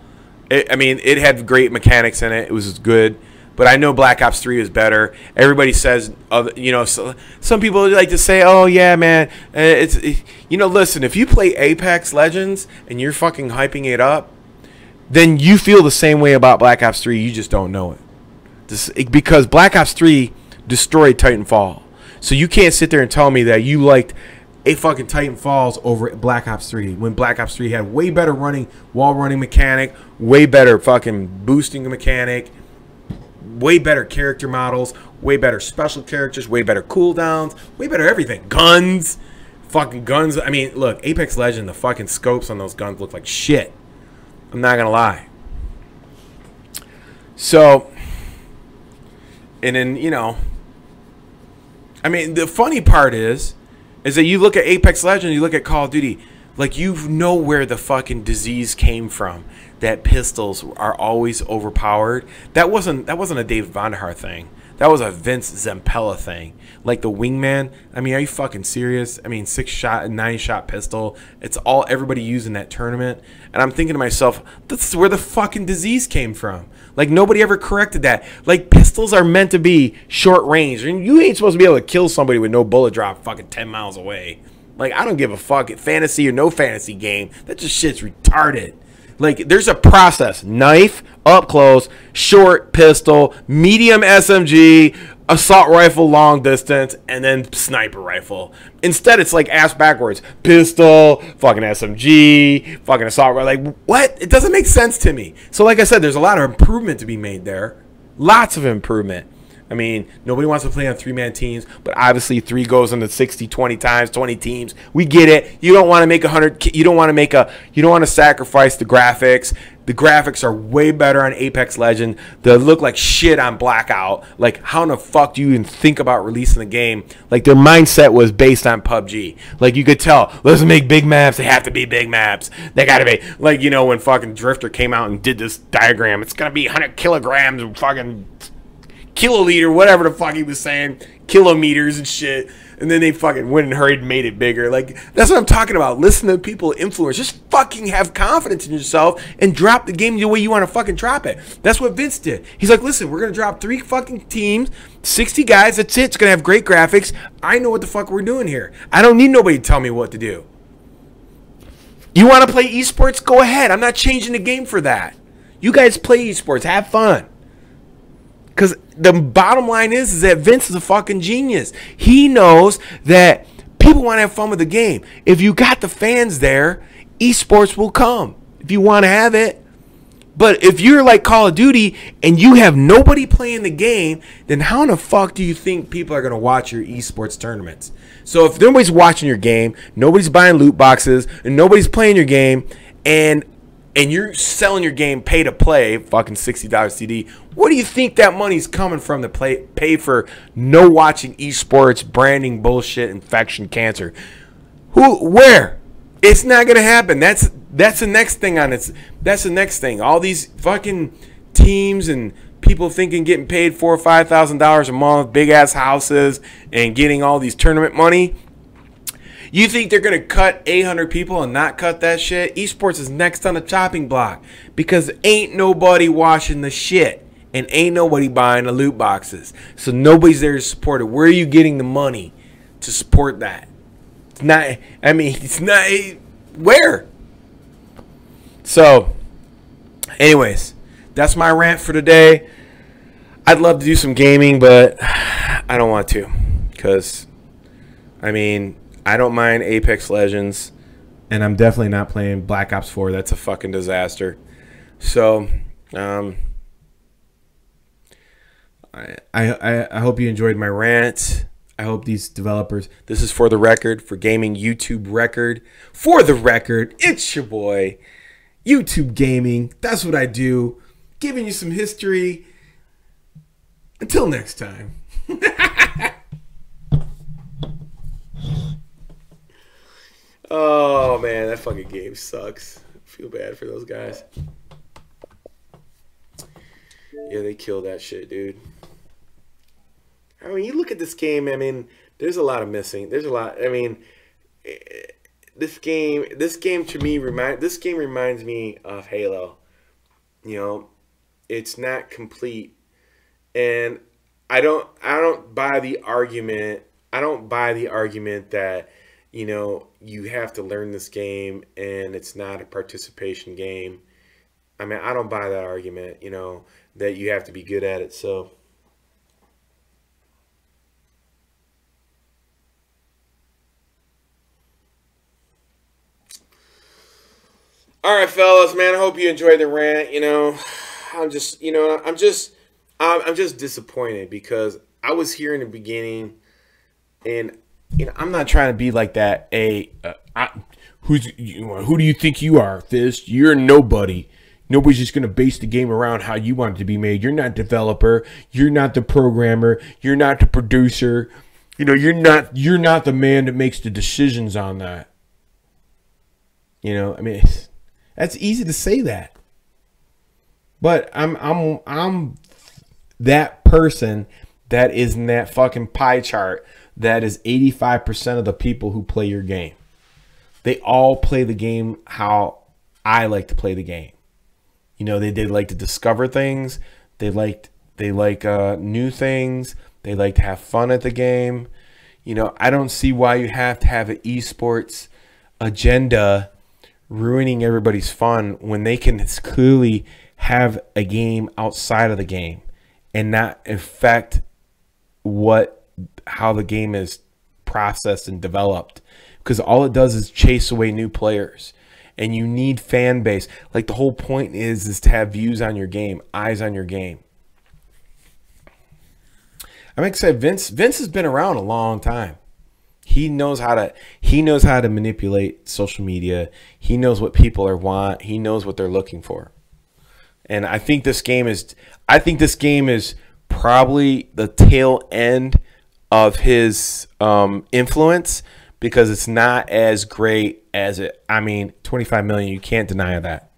I mean, it had great mechanics in it. It was good, but I know Black Ops 3 is better. Everybody says, you know, some people like to say, "Oh yeah, man, you know." Listen, if you play Apex Legends and you're fucking hyping it up, then you feel the same way about Black Ops 3. You just don't know it, because Black Ops 3 destroyed Titanfall. So you can't sit there and tell me that you liked a fucking Titanfalls over Black Ops 3 when Black Ops 3 had way better wall running mechanic, way better fucking boosting mechanic, way better character models, way better special characters, way better cooldowns, way better everything. Guns, fucking guns. I mean, look, Apex Legends, the fucking scopes on those guns look like shit. I'm not gonna lie. So, and then, you know, I mean, the funny part is that you look at Apex Legends, you look at Call of Duty, like, you know where the fucking disease came from. That pistols are always overpowered. That wasn't a Dave Vonderhaar thing. That was a Vince Zampella thing. Like the Wingman. I mean, are you fucking serious? I mean, 6-shot and 9-shot pistol. It's all everybody used in that tournament. And I'm thinking to myself, this is where the fucking disease came from. Like, nobody ever corrected that. Like, pistols are meant to be short range. And you ain't supposed to be able to kill somebody with no bullet drop fucking 10 miles away. Like, I don't give a fuck. Fantasy or no fantasy game. That just shit's retarded. Like, there's a process. Knife, up close, short pistol, medium SMG, assault rifle long distance, and then sniper rifle. Instead, it's like ass backwards. Pistol, fucking SMG, fucking assault rifle. Like, what? It doesn't make sense to me. So like I said, there's a lot of improvement to be made there. Lots of improvement. I mean, nobody wants to play on 3-man teams, but obviously 3 goes into 60, 20 times, 20 teams. We get it. You don't want to make 100. You don't want to sacrifice the graphics. The graphics are way better on Apex Legends. They look like shit on Blackout. Like, how in the fuck do you even think about releasing the game? Like, their mindset was based on PUBG. Like, you could tell, let's make big maps. They have to be big maps. They got to be. Like, you know, when fucking Drifter came out and did this diagram, it's going to be 100 kilograms of fucking kiloliter, whatever the fuck he was saying, kilometers and shit, and then they fucking went and hurried and made it bigger. Like, that's what I'm talking about. Listen to people influence. Just fucking have confidence in yourself and drop the game the way you want to fucking drop it. That's what Vince did. He's like, listen, we're gonna drop 3 fucking teams, 60 guys, that's it. It's gonna have great graphics. I know what the fuck we're doing here. I don't need nobody to tell me what to do. You want to play eSports? Go ahead. I'm not changing the game for that. You guys play eSports. Have fun. Because the bottom line is that Vince is a fucking genius. He knows that people want to have fun with the game. If you got the fans there, esports will come if you want to have it. But if you're like Call of Duty and you have nobody playing the game, then how in the fuck do you think people are going to watch your esports tournaments? So if nobody's watching your game, nobody's buying loot boxes, and nobody's playing your game, and you're selling your game pay to play, fucking $60 CD, what do you think that money's coming from to pay for no watching esports, branding bullshit, infection, cancer? Where? It's not gonna happen. That's the next thing on it. That's the next thing. All these fucking teams and people thinking getting paid $4,000 or $5,000 a month, big ass houses, and getting all these tournament money. You think they're going to cut 800 people and not cut that shit? Esports is next on the chopping block because ain't nobody watching the shit and ain't nobody buying the loot boxes. So nobody's there to support it. Where are you getting the money to support that? It's not, I mean, it's not, where? So, anyways, that's my rant for today. I'd love to do some gaming, but I don't want to because, I mean, I don't mind Apex Legends, and I'm definitely not playing Black Ops 4. That's a fucking disaster. So, I hope you enjoyed my rant. I hope these developers, this is for the record, for gaming YouTube record. For the record, it's your boy, YouTube Gaming. That's what I do. Giving you some history. Until next time. Oh, man, that fucking game sucks. I feel bad for those guys. Yeah, they killed that shit, dude. I mean, you look at this game, I mean, there's a lot of missing. There's a lot, I mean, this game to me reminds me of Halo. You know, it's not complete. And I don't buy the argument. I don't buy the argument that, you know, you have to learn this game and it's not a participation game. I mean, I don't buy that argument, you know, that you have to be good at it. So, all right, fellas, man, I hope you enjoyed the rant. You know, I'm just disappointed because I was here in the beginning, and you know, I'm not trying to be like that. Who do you think you are, Fist? You're nobody. Nobody's just gonna base the game around how you want it to be made. You're not developer. You're not the programmer. You're not the producer. You know, you're not the man that makes the decisions on that. You know, I mean, that's easy to say that, but I'm that person that is in that fucking pie chart that is 85% of the people who play your game. They all play the game how I like to play the game. You know, they like to discover things. They like new things. They like to have fun at the game. You know, I don't see why you have to have an esports agenda ruining everybody's fun when they can clearly have a game outside of the game and not affect how the game is processed and developed, because all it does is chase away new players. And you need fan base. Like, the whole point is to have views on your game, eyes on your game. I'm excited. Vince has been around a long time. He knows how to manipulate social media. He knows what people want. He knows what they're looking for. And I think this game is probably the tail end of his influence, because it's not as great as it. I mean, 25 million, you can't deny that.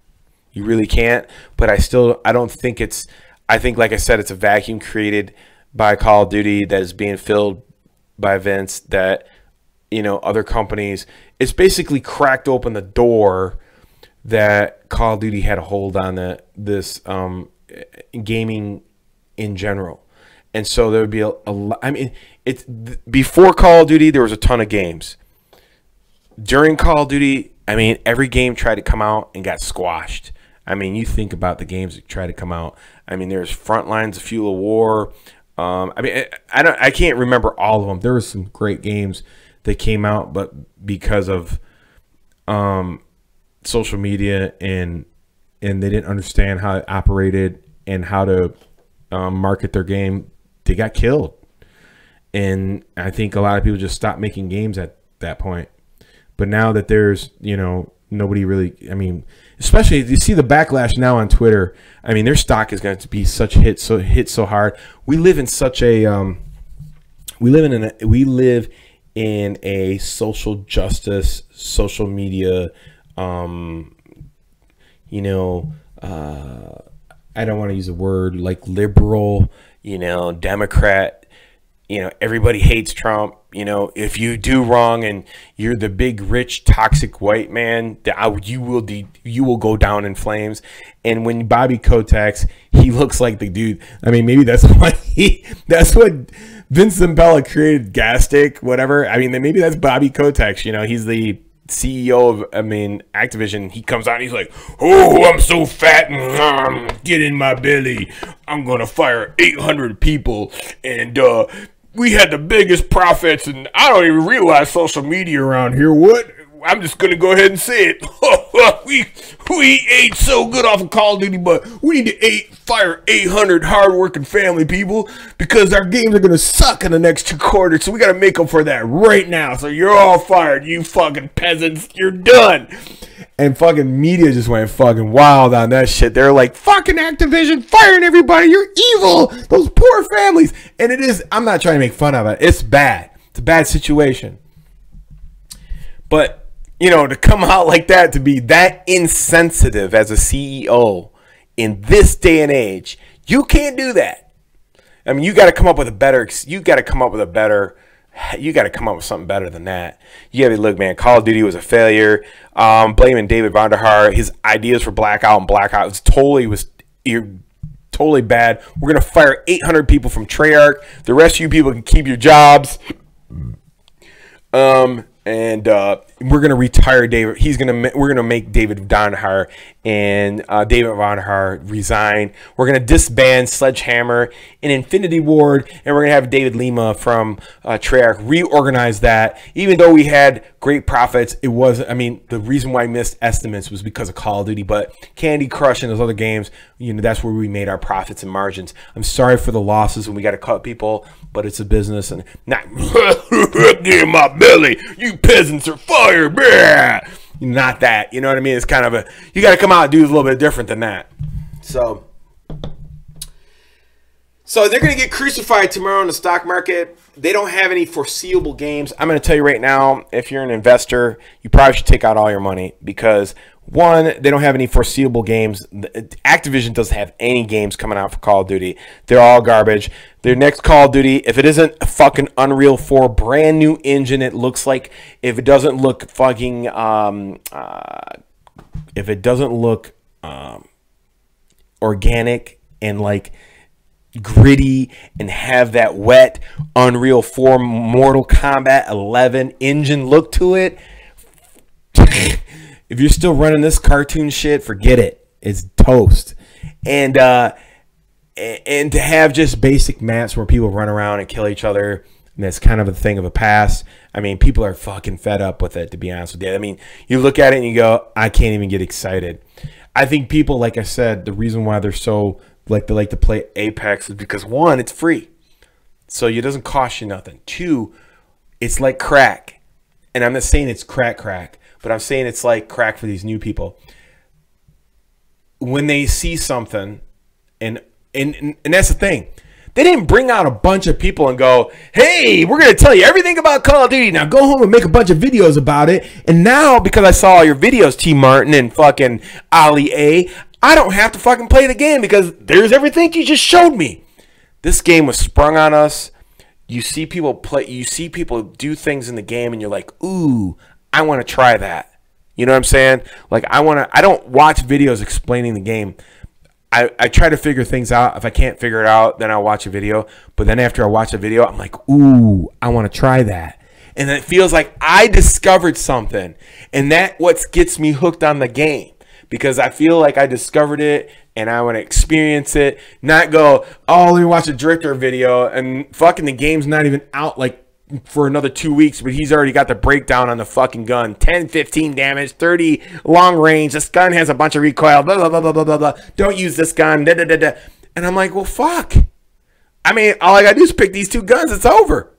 You really can't. But I don't think it's. I think, like I said, it's a vacuum created by Call of Duty that is being filled by Vince, that, you know, other companies. It's basically cracked open the door that Call of Duty had a hold on this gaming in general. And so there would be a lot. I mean, before Call of Duty, there was a ton of games. During Call of Duty, I mean, every game tried to come out and got squashed. I mean, you think about the games that tried to come out. I mean, there's Frontlines, Fuel of War. I mean, I can't remember all of them. There were some great games that came out, but because of social media and they didn't understand how it operated and how to market their game, they got killed. And I think a lot of people just stopped making games at that point. But now that there's, you know, nobody really, I mean, especially if you see the backlash now on Twitter, I mean, their stock is going to be hit so hard. We live in such a we live in a social justice, social media, you know, I don't want to use a word like liberal, you know, Democrat, you know, everybody hates Trump. You know, if you do wrong and you're the big, rich, toxic white man, you will go down in flames. And when Bobby Kotick's, he looks like the dude. I mean, maybe that's why that's what Vincent Bella created Gastic, whatever. I mean, maybe that's Bobby Kotick's. You know, he's the CEO of, Activision. He comes out and he's like, oh, I'm so fat and get in my belly. I'm going to fire 800 people. And we had the biggest profits. And I don't even realize social media around here. What? I'm just going to go ahead and say it. we ate so good off of Call of Duty, but we need to fire 800 hardworking family people because our games are going to suck in the next 2 quarters. So we got to make up for that right now. So you're all fired, you fucking peasants. You're done. And fucking media just went fucking wild on that shit. They're like, fucking Activision firing everybody. You're evil. Those poor families. And it is, I'm not trying to make fun of it. It's bad. It's a bad situation. But, you know, to come out like that, to be that insensitive as a CEO in this day and age, you can't do that. I mean, you got to come up with a better, you got to come up with something better than that. You got to look, man, Call of Duty was a failure. Blaming David Vonderhaar, his ideas for Blackout and Blackout was totally bad. We're going to fire 800 people from Treyarch. The rest of you people can keep your jobs. And we're gonna retire David. We're gonna make David Vonderhaar and David Vonderhaar resign. We're gonna disband Sledgehammer and Infinity Ward, and we're gonna have David Lima from Treyarch reorganize that. Even though we had great profits, it wasn't. I mean, the reason why I missed estimates was because of Call of Duty, but Candy Crush and those other games, you know, that's where we made our profits and margins. I'm sorry for the losses when we got to cut people, but it's a business and not get in my belly. You peasants are fired. Blah. Not that. You know what I mean? It's kind of you got to come out and do a little bit different than that. So they're going to get crucified tomorrow in the stock market. They don't have any foreseeable games. I'm going to tell you right now, if you're an investor, you probably should take out all your money because, one, they don't have any foreseeable games. Activision doesn't have any games coming out for Call of Duty. They're all garbage. Their next Call of Duty, if it isn't a fucking Unreal 4 brand new engine, it looks like, if it doesn't look fucking, if it doesn't look organic and like gritty and have that wet Unreal 4 Mortal Kombat 11 engine look to it, if you're still running this cartoon shit, forget it. It's toast. And to have just basic maps where people run around and kill each other, and that's kind of a thing of a past. I mean, people are fucking fed up with it, to be honest with you. I mean, you look at it and you go, I can't even get excited. I think people, like I said, the reason why they're so they like to play Apex is because, one, it's free, so it doesn't cost you nothing. Two, it's like crack, and I'm not saying it's crack, but I'm saying it's like crack for these new people. When they see something, and that's the thing, they didn't bring out a bunch of people and go, hey, we're going to tell you everything about Call of Duty. Now go home and make a bunch of videos about it. And now, because I saw all your videos, T. Martin and fucking Ali A, I don't have to fucking play the game because there's everything you just showed me. This game was sprung on us. You see people play, you see people do things in the game and you're like, ooh, I want to try that. You know what I'm saying? Like, I don't watch videos explaining the game. I try to figure things out. If I can't figure it out, then I'll watch a video. But then after I watch a video, I'm like, ooh, I want to try that. And then it feels like I discovered something. And that's what gets me hooked on the game. Because I feel like I discovered it and I want to experience it. Not go, oh, let me watch a Drifter video. And fucking the game's not even out like for another 2 weeks, but he's already got the breakdown on the fucking gun. 10, 15 damage, 30 long range. This gun has a bunch of recoil. Blah, blah, blah, blah, blah, blah, blah. Don't use this gun. Da, da, da, da. And I'm like, well, fuck. I mean, all I got to do is pick these two guns. It's over.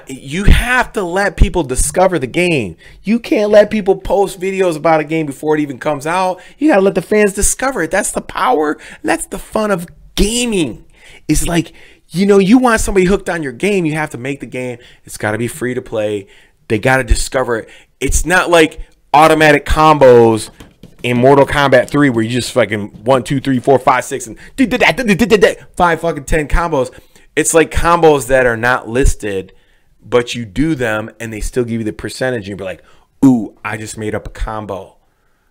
You have to let people discover the game. You can't let people post videos about a game before it even comes out. You got to let the fans discover it. That's the power. That's the fun of gaming. It's like, you know, you want somebody hooked on your game, you have to make the game. It's got to be free to play. They got to discover it. It's not like automatic combos in Mortal Kombat 3 where you just fucking 1, 2, 3, 4, 5, 6 and 5 fucking 10 combos. It's like combos that are not listed, but you do them and they still give you the percentage. And you're like, ooh, I just made up a combo.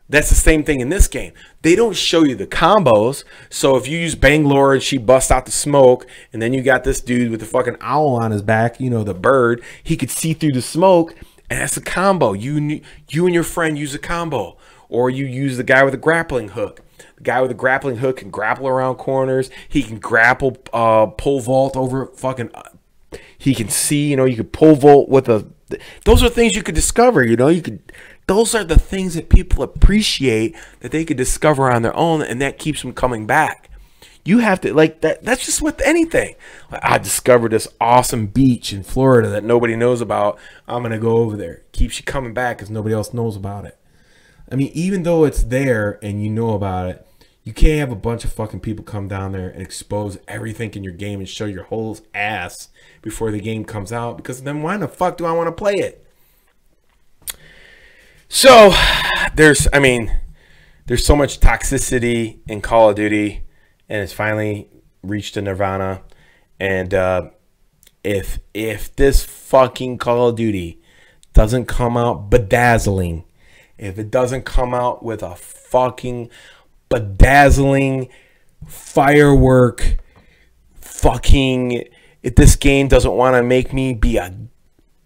That's the same thing in this game. They don't show you the combos. So if you use Bangalore and she busts out the smoke, and then you got this dude with the fucking owl on his back, you know, the bird, he could see through the smoke, and that's a combo. You and your friend use a combo. Or you use the guy with a grappling hook. The guy with a grappling hook can grapple around corners. He can grapple, pole vault over fucking... he can see, you know, you could pole vault with a... Those are things you could discover, you know. Those are the things that people appreciate that they could discover on their own, and that keeps them coming back. You have to, like, that's just with anything. Like, I discovered this awesome beach in Florida that nobody knows about. I'm going to go over there. Keeps you coming back because nobody else knows about it. I mean, even though it's there and you know about it, you can't have a bunch of fucking people come down there and expose everything in your game and show your whole ass before the game comes out, because then why the fuck do I want to play it? So there's so much toxicity in Call of Duty, and it's finally reached a nirvana. And if this fucking Call of Duty doesn't come out bedazzling, if it doesn't come out with a fucking bedazzling firework fucking, if this game doesn't want to make me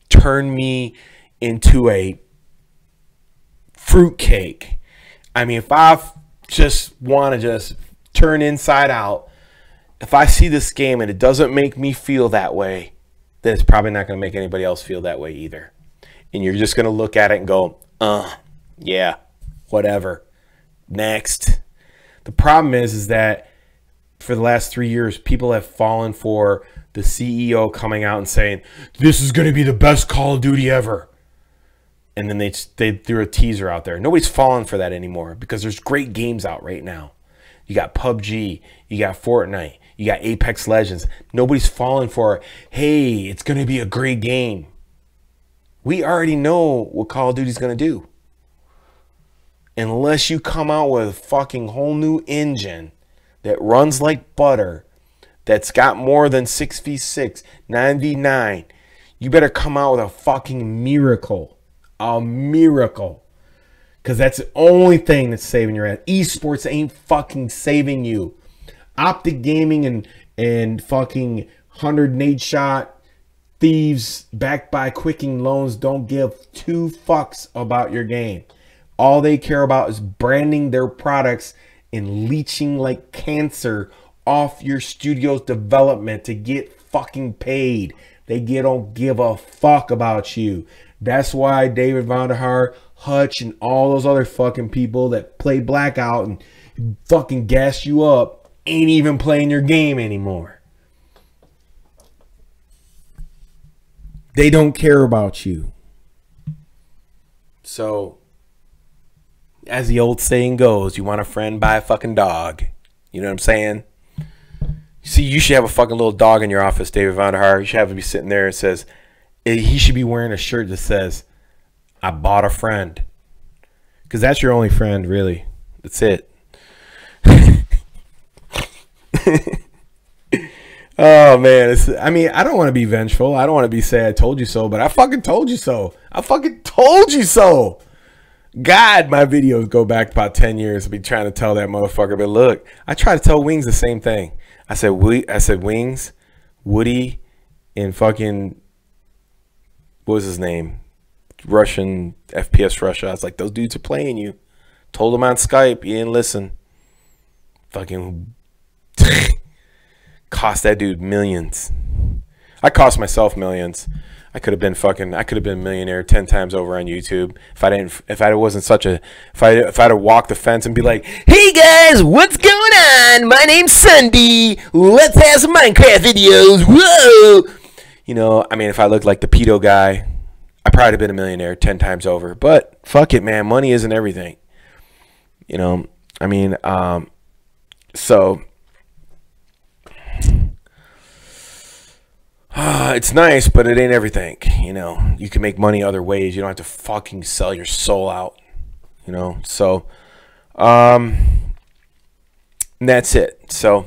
turn me into a fruitcake. I mean, if I just want to just turn inside out, if I see this game and it doesn't make me feel that way, then it's probably not going to make anybody else feel that way either. And you're just going to look at it and go, yeah, whatever. Next. The problem is that for the last 3 years, people have fallen for the CEO coming out and saying, this is going to be the best Call of Duty ever. And then they threw a teaser out there. Nobody's falling for that anymore because there's great games out right now. You got PUBG, you got Fortnite, you got Apex Legends. Nobody's falling for, hey, it's going to be a great game. We already know what Call of Duty's going to do. Unless you come out with a fucking whole new engine that runs like butter, that's got more than 6v6, 9v9, you better come out with a fucking miracle. A miracle. Because that's the only thing that's saving your ass. Esports ain't fucking saving you. Optic Gaming and fucking 108 shot thieves backed by quicking loans don't give two fucks about your game. All they care about is branding their products and leeching like cancer off your studio's development to get fucking paid. They don't give a fuck about you. That's why David Vonderhaar, Hutch, and all those other fucking people that play Blackout and fucking gas you up ain't even playing your game anymore. They don't care about you. So, as the old saying goes, you want a friend, buy a fucking dog. You know what I'm saying? See, you should have a fucking little dog in your office, David Vonderhaar. You should have him be sitting there and says, he should be wearing a shirt that says, I bought a friend. Because that's your only friend, really. That's it. Oh, man. I mean, I don't want to be vengeful. I don't want to be say I told you so, but I fucking told you so. I fucking told you so. God, my videos go back about 10 years. I'll be trying to tell that motherfucker. But look, I try to tell Wings the same thing. I said, Wings, Woody, and fucking... what was his name? Russian, FPS Russia. I was like, those dudes are playing you. Told him on Skype. He didn't listen. Fucking cost that dude millions. I cost myself millions. I could have been a millionaire 10 times over on YouTube if I wasn't such a, if I'd have walked the fence and be like, hey guys, what's going on? My name's Sunday. Let's have some Minecraft videos. Whoa. You know, I mean, if I looked like the pedo guy, I probably have been a millionaire 10 times over. But fuck it, man. Money isn't everything. You know, I mean, so it's nice, but it ain't everything. You know, you can make money other ways. You don't have to fucking sell your soul out. You know, so and that's it. So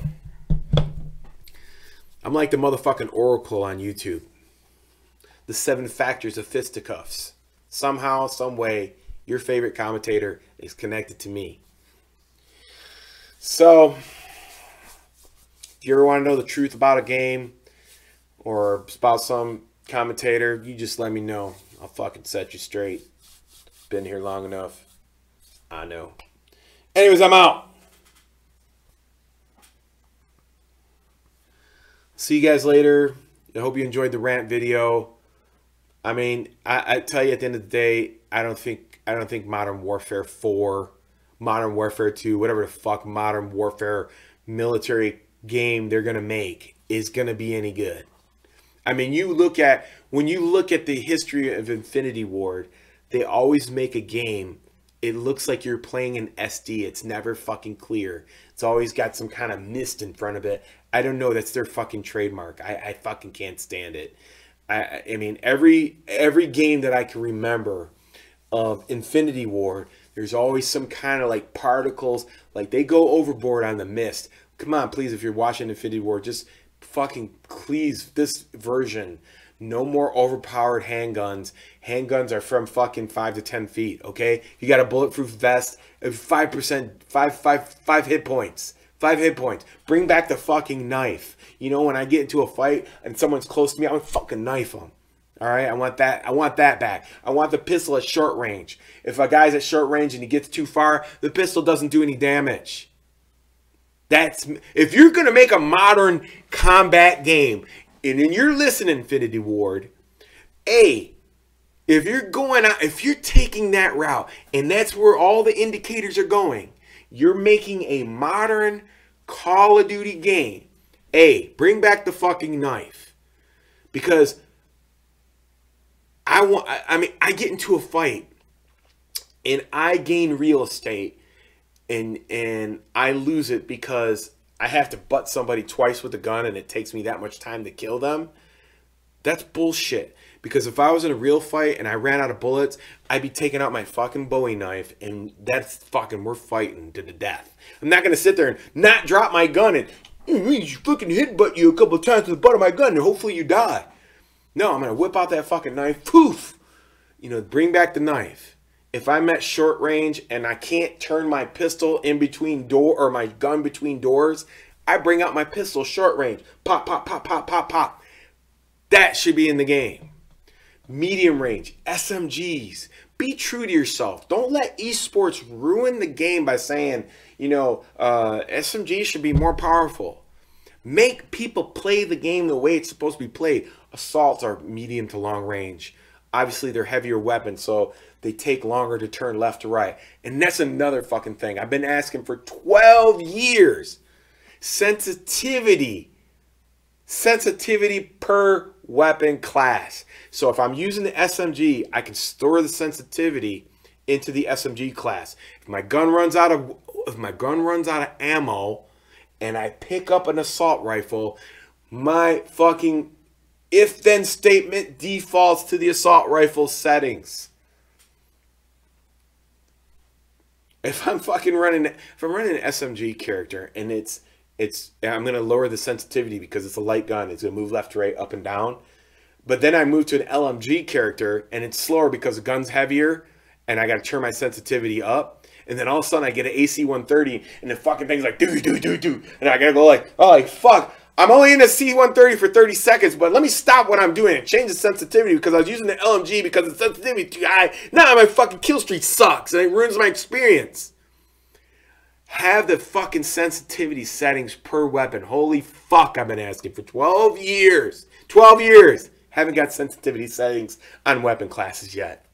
I'm like the motherfucking Oracle on YouTube. The 7 factors of fisticuffs. Somehow, some way, your favorite commentator is connected to me. So, if you ever want to know the truth about a game or about some commentator, you just let me know. I'll fucking set you straight. Been here long enough. I know. Anyways, I'm out. See you guys later. I hope you enjoyed the rant video. I mean, I tell you, at the end of the day, I don't think Modern Warfare 4, Modern Warfare 2, whatever the fuck Modern Warfare military game they're gonna make is gonna be any good. I mean, when you look at the history of Infinity Ward, they always make a game. It looks like you're playing an SD. It's never fucking clear. It's always got some kind of mist in front of it. I don't know. That's their fucking trademark. I fucking can't stand it. I mean, every game that I can remember of Infinity Ward, there's always some kind of like particles. Like they go overboard on the mist. Come on, please, if you're watching Infinity Ward, just fucking please, this version. No more overpowered handguns. Handguns are from fucking 5 to 10 feet, okay? You got a bulletproof vest, 5%, 5 hit points. 5 hit points. Bring back the fucking knife. You know, when I get into a fight and someone's close to me, I want to fucking knife them. All right? I want that back. I want the pistol at short range. If a guy's at short range and he gets too far, the pistol doesn't do any damage. If you're going to make a modern combat game, and then you're listening, Infinity Ward, if you're taking that route, and that's where all the indicators are going, you're making a modern Call of Duty game. Bring back the fucking knife. Because I get into a fight and I gain real estate and I lose it because I have to butt somebody twice with a gun and it takes me that much time to kill them. That's bullshit. Because if I was in a real fight and I ran out of bullets, I'd be taking out my fucking Bowie knife and that's fucking, we're fighting to the death. I'm not going to sit there and not drop my gun and fucking headbutt you a couple of times with the butt of my gun and hopefully you die. No, I'm going to whip out that fucking knife. Poof! You know, bring back the knife. If I'm at short range and I can't turn my pistol in between or my gun between doors, I bring out my pistol short range. Pop, pop, pop, pop, pop, pop. That should be in the game. Medium range, SMGs. Be true to yourself. Don't let eSports ruin the game by saying, you know, SMGs should be more powerful. Make people play the game the way it's supposed to be played. Assaults are medium to long range. Obviously, they're heavier weapons, so they take longer to turn left to right. And that's another fucking thing. I've been asking for 12 years. Sensitivity per weapon class. So if I'm using the SMG, I can store the sensitivity into the SMG class. If my gun runs out of ammo and I pick up an assault rifle, my fucking if-then statement defaults to the assault rifle settings. If I'm running an SMG character and I'm going to lower the sensitivity because it's a light gun. It's going to move left to right, up and down. But then I move to an LMG character and it's slower because the gun's heavier and I got to turn my sensitivity up. And then all of a sudden I get an AC-130 and the fucking thing's like, do. And I got to go like, oh, like, fuck. I'm only in a C-130 for 30 seconds, but let me stop what I'm doing and change the sensitivity because I was using the LMG because the sensitivity too high. Now my fucking kill streak sucks and it ruins my experience. Have the fucking sensitivity settings per weapon. Holy fuck, I've been asking for 12 years. 12 years. Haven't got sensitivity settings on weapon classes yet.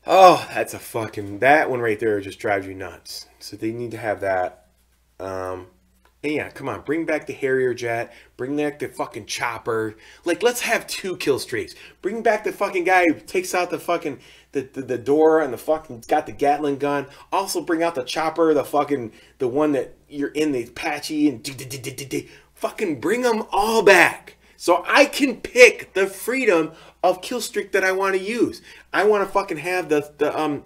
Oh, that's a fucking... That one right there just drives you nuts. So they need to have that. And yeah, come on, bring back the Harrier jet, bring back the fucking chopper. Like, let's have 2 kill streaks. Bring back the fucking guy who takes out the fucking the door and the fucking got the Gatling gun. Also bring out the chopper, the one that you're in the Apache and fucking bring them all back. So I can pick the freedom of kill streak that I want to use. I want to fucking have the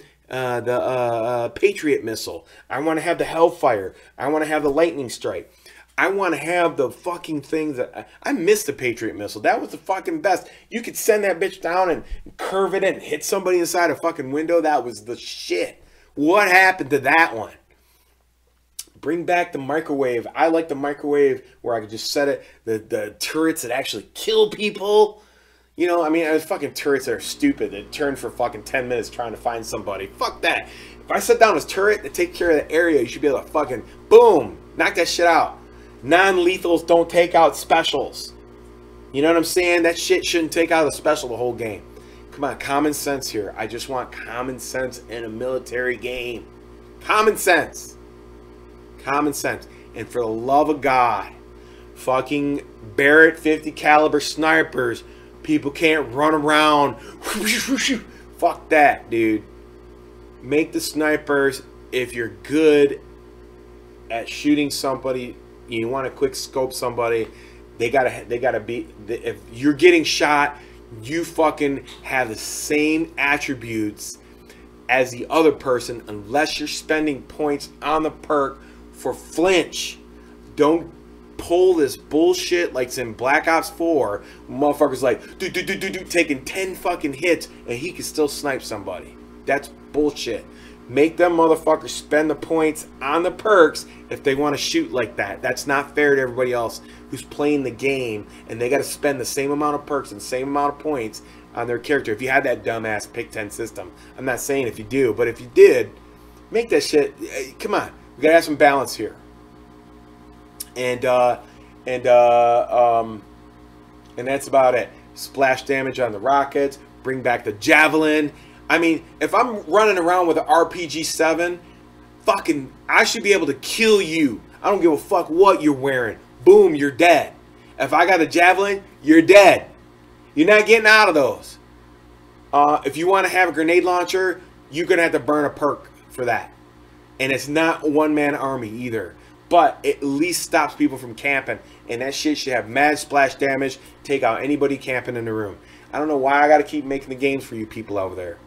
Patriot missile. I want to have the Hellfire. I want to have the Lightning Strike. I want to have the fucking things that I miss the Patriot missile. That was the fucking best. You could send that bitch down and curve it and hit somebody inside a fucking window. That was the shit. What happened to that one? Bring back the microwave. I like the microwave where I could just set it. The turrets that actually kill people. You know, I mean, there's fucking turrets that are stupid that turn for fucking 10 minutes trying to find somebody. Fuck that. If I set down this turret to take care of the area, you should be able to fucking boom, knock that shit out. Non-lethals don't take out specials. You know what I'm saying? That shit shouldn't take out a special the whole game. Come on, common sense here. I just want common sense in a military game. Common sense. Common sense. And for the love of God, fucking Barrett 50 caliber snipers. People can't run around. Fuck that, dude. Make the snipers, if you're good at shooting somebody, you want to quick scope somebody, they gotta be, if you're getting shot, you fucking have the same attributes as the other person unless you're spending points on the perk for flinch. Don't pull this bullshit like it's in Black Ops 4. Motherfuckers like taking 10 fucking hits and he can still snipe somebody. That's bullshit. Make them motherfuckers spend the points on the perks if they want to shoot like that. That's not fair to everybody else who's playing the game, and they got to spend the same amount of perks and the same amount of points on their character. If you had that dumbass pick 10 system, I'm not saying if you do, but if you did, make that shit. Come on, we gotta have some balance here. And that's about it. Splash damage on the rockets. Bring back the javelin. I mean, if I'm running around with an RPG-7, fucking, I should be able to kill you. I don't give a fuck what you're wearing. Boom, you're dead. If I got a javelin, you're dead. You're not getting out of those. If you want to have a grenade launcher, you're going to have to burn a perk for that. And it's not a one-man army either. But it at least stops people from camping. And that shit should have mad splash damage. Take out anybody camping in the room. I don't know why I got to keep making the games for you people over there.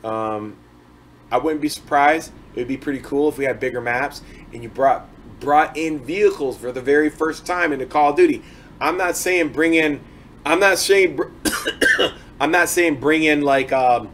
I wouldn't be surprised. It would be pretty cool if we had bigger maps and you brought in vehicles for the very first time into Call of Duty. I'm not saying bring in. I'm not saying bring in like. I'm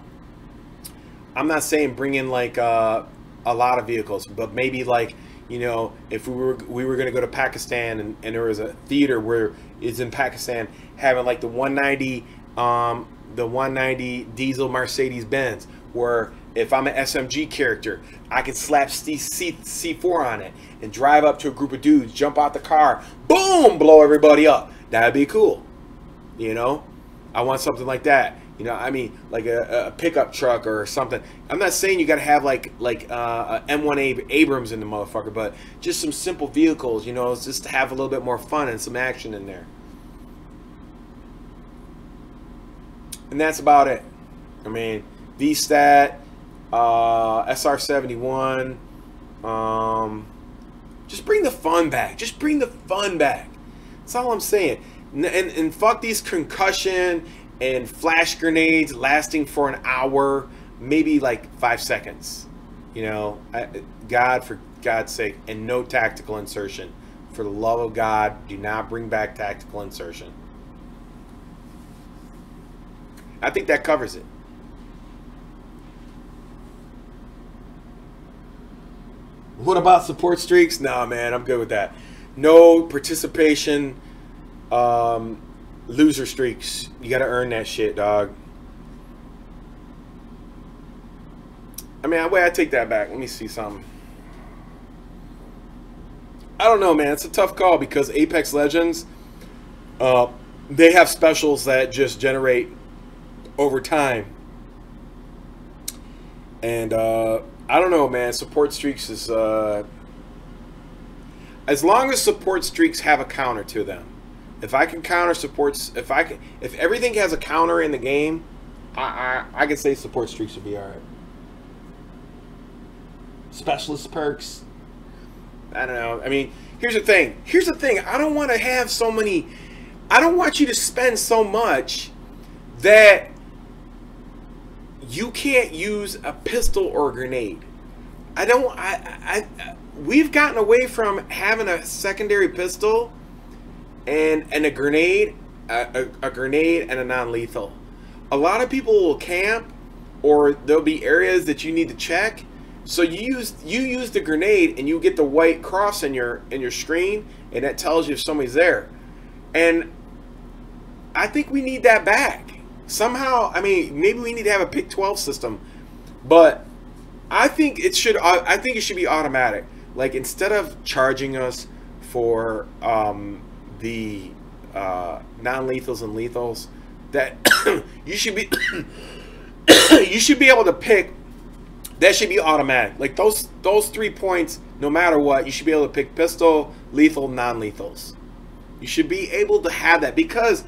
not saying bring in like a lot of vehicles, but maybe like, you know, if we were going to go to Pakistan and there was a theater where it's in Pakistan having like the 190 diesel Mercedes Benz, where if I'm an SMG character, I can slap C4 on it and drive up to a group of dudes, jump out the car, boom, blow everybody up. That'd be cool. You know, I want something like that. You know, I mean, like a pickup truck or something. I'm not saying you got to have like a M1 Abrams in the motherfucker, but just some simple vehicles, you know, just to have a little bit more fun and some action in there. And that's about it. I mean, VStat, SR71, just bring the fun back. Just bring the fun back. That's all I'm saying. And fuck these concussion and flash grenades lasting for an hour, maybe like 5 seconds. You know, for God's sake, and no tactical insertion. For the love of God, do not bring back tactical insertion. I think that covers it. What about support streaks? Nah, man, I'm good with that. No participation, loser streaks. You got to earn that shit, dog. I mean, wait, I take that back. Let me see something. I don't know, man. It's a tough call because Apex Legends, they have specials that just generate over time. And I don't know, man. Support streaks is as long as support streaks have a counter to them. If I can counter supports, if everything has a counter in the game, I can say support streaks would be alright. Specialist perks, I don't know. I mean, here's the thing. I don't want to have so many. I don't want you to spend so much that you can't use a pistol or a grenade. we've gotten away from having a secondary pistol and a grenade, a grenade and a non-lethal. A lot of people will camp, or there'll be areas that you need to check. So you use the grenade and you get the white cross in your screen, and that tells you if somebody's there. And I think we need that back somehow. I mean, maybe we need to have a pick 12 system, but I think it should be automatic. Like, instead of charging us for the non-lethals and lethals, that you should be you should be able to pick. That should be automatic. Like, those 3 points, no matter what, you should be able to pick pistol, lethal, non-lethals. You should be able to have that because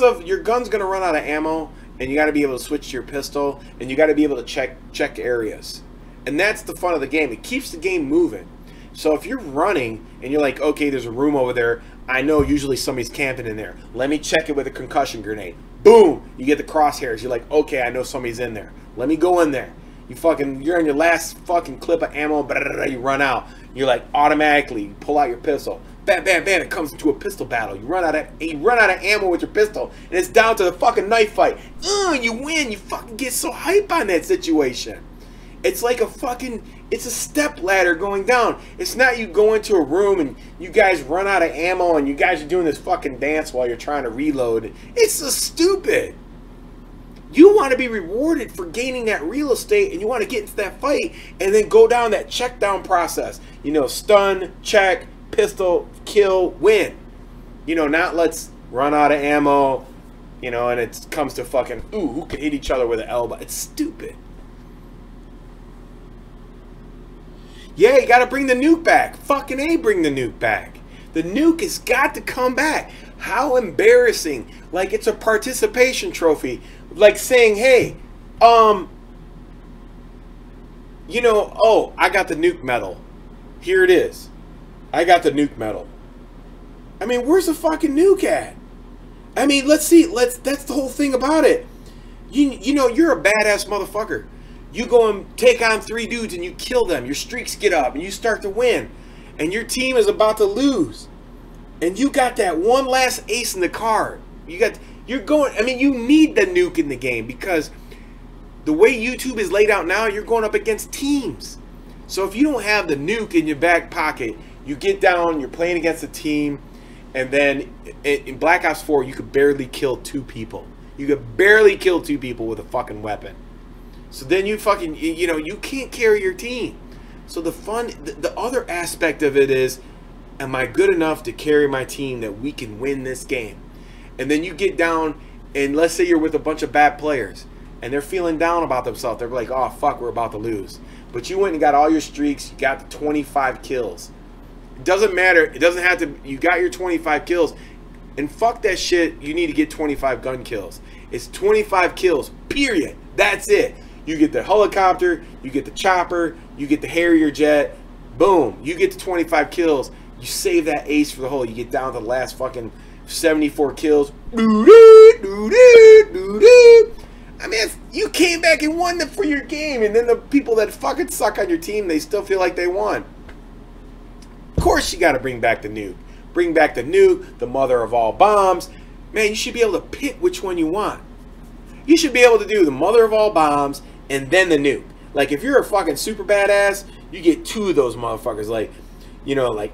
of your gun's gonna run out of ammo, and you got to be able to switch to your pistol, and you got to be able to check areas. And that's the fun of the game. It keeps the game moving. So if you're running and you're like, okay, there's a room over there, I know usually somebody's camping in there. Let me check it with a concussion grenade. Boom! You get the crosshairs. You're like, okay, I know somebody's in there. Let me go in there. You're on your last fucking clip of ammo, blah, blah, blah, you run out. You're like, automatically pull out your pistol. Bam, bam, bam, it comes into a pistol battle. You run out of ammo with your pistol, and it's down to the fucking knife fight. You win. You fucking get so hype on that situation. It's like it's a step ladder going down. It's not you go into a room and you guys run out of ammo and you guys are doing this fucking dance while you're trying to reload. It's so stupid. You want to be rewarded for gaining that real estate, and you want to get into that fight and then go down that check down process. You know, stun, check, pistol, kill, win. You know, not let's run out of ammo, you know, and it comes to fucking, ooh, who can hit each other with an elbow. It's stupid. Yeah, you got to bring the nuke back. Fucking A, bring the nuke back. The nuke has got to come back. How embarrassing. Like, it's a participation trophy. Like saying, hey, you know, oh, I got the nuke medal. Here it is. I got the nuke medal. I mean, where's the fucking nuke at? I mean, let's see. That's the whole thing about it. You know, you're a badass motherfucker. You go and take on 3 dudes and you kill them. Your streaks get up and you start to win. And your team is about to lose. And you got that one last ace in the card. I mean, you need the nuke in the game, because the way YouTube is laid out now, you're going up against teams. So if you don't have the nuke in your back pocket, you get down, you're playing against a team, and then in Black Ops 4, you could barely kill 2 people. You could barely kill 2 people with a fucking weapon. So then you fucking, you know, you can't carry your team. So the other aspect of it is, am I good enough to carry my team that we can win this game? And then you get down, and let's say you're with a bunch of bad players, and they're feeling down about themselves. They're like, oh, fuck, we're about to lose. But you went and got all your streaks. You got the 25 kills. It doesn't matter. It doesn't have to. You got your 25 kills. And fuck that shit. You need to get 25 gun kills. It's 25 kills, period. That's it. You get the helicopter. You get the chopper. You get the Harrier jet. Boom. You get the 25 kills. You save that ace for the hole. You get down to the last fucking 74 kills. I mean, you came back and won for your game, and then the people that fucking suck on your team, they still feel like they won. Of course you got to bring back the nuke. Bring back the nuke, the mother of all bombs. Man, you should be able to pick which one you want. You should be able to do the mother of all bombs and then the nuke. Like, if you're a fucking super badass, you get 2 of those motherfuckers. Like, you know, like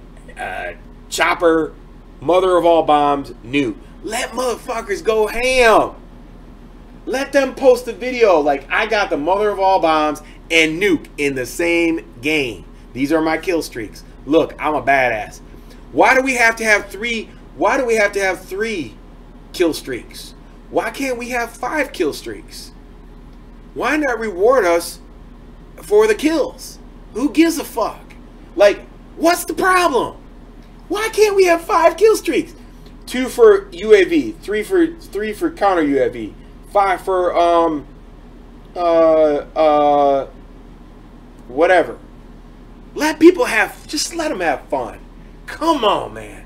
chopper, mother of all bombs, nuke. Let motherfuckers go ham. Let them post a video like, I got the mother of all bombs and nuke in the same game. These are my kill streaks. Look, I'm a badass. Why do we have to have 3? Why do we have to have 3 kill streaks? Why can't we have 5 kill streaks? Why not reward us for the kills? Who gives a fuck? Like, what's the problem? Why can't we have 5 kill streaks? 2 for UAV, 3 for counter UAV, 5 for whatever. Let people have, just let them have fun. Come on, man.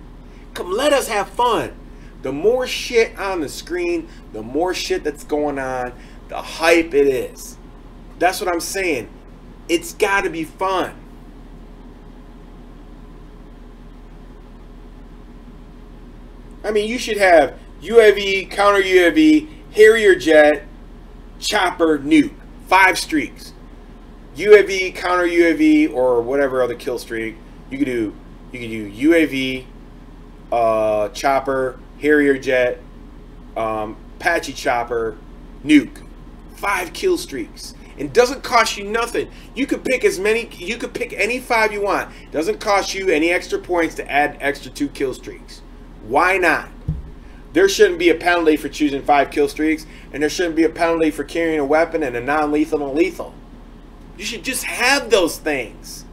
Come, let us have fun. The more shit on the screen, the more shit that's going on, the hype it is. That's what I'm saying. It's got to be fun. I mean, you should have UAV, counter UAV, Harrier jet, chopper, nuke. 5 streaks. UAV, counter UAV, or whatever other kill streak. You could do UAV, chopper, Harrier jet, Apache chopper, nuke. 5 kill streaks. It doesn't cost you nothing. You could pick any 5 you want. It doesn't cost you any extra points to add extra 2 kill streaks. Why not? There shouldn't be a penalty for choosing 5 kill streaks, and there shouldn't be a penalty for carrying a weapon and a non-lethal and a lethal. You should just have those things.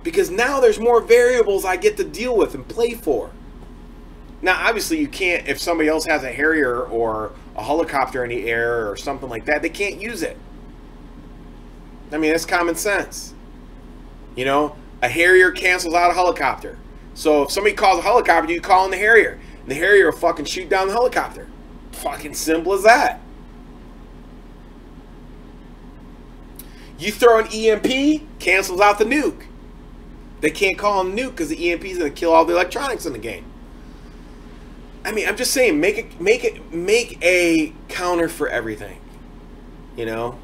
Because now there's more variables I get to deal with and play for. Now, obviously, you can't, if somebody else has a Harrier or a helicopter in the air or something like that, they can't use it. I mean, that's common sense. You know, a Harrier cancels out a helicopter. So if somebody calls a helicopter, you call in the Harrier. And the Harrier will fucking shoot down the helicopter. Fucking simple as that. You throw an EMP, cancels out the nuke. They can't call on the nuke because the EMP is going to kill all the electronics in the game. I mean, I'm just saying, make a counter for everything. You know?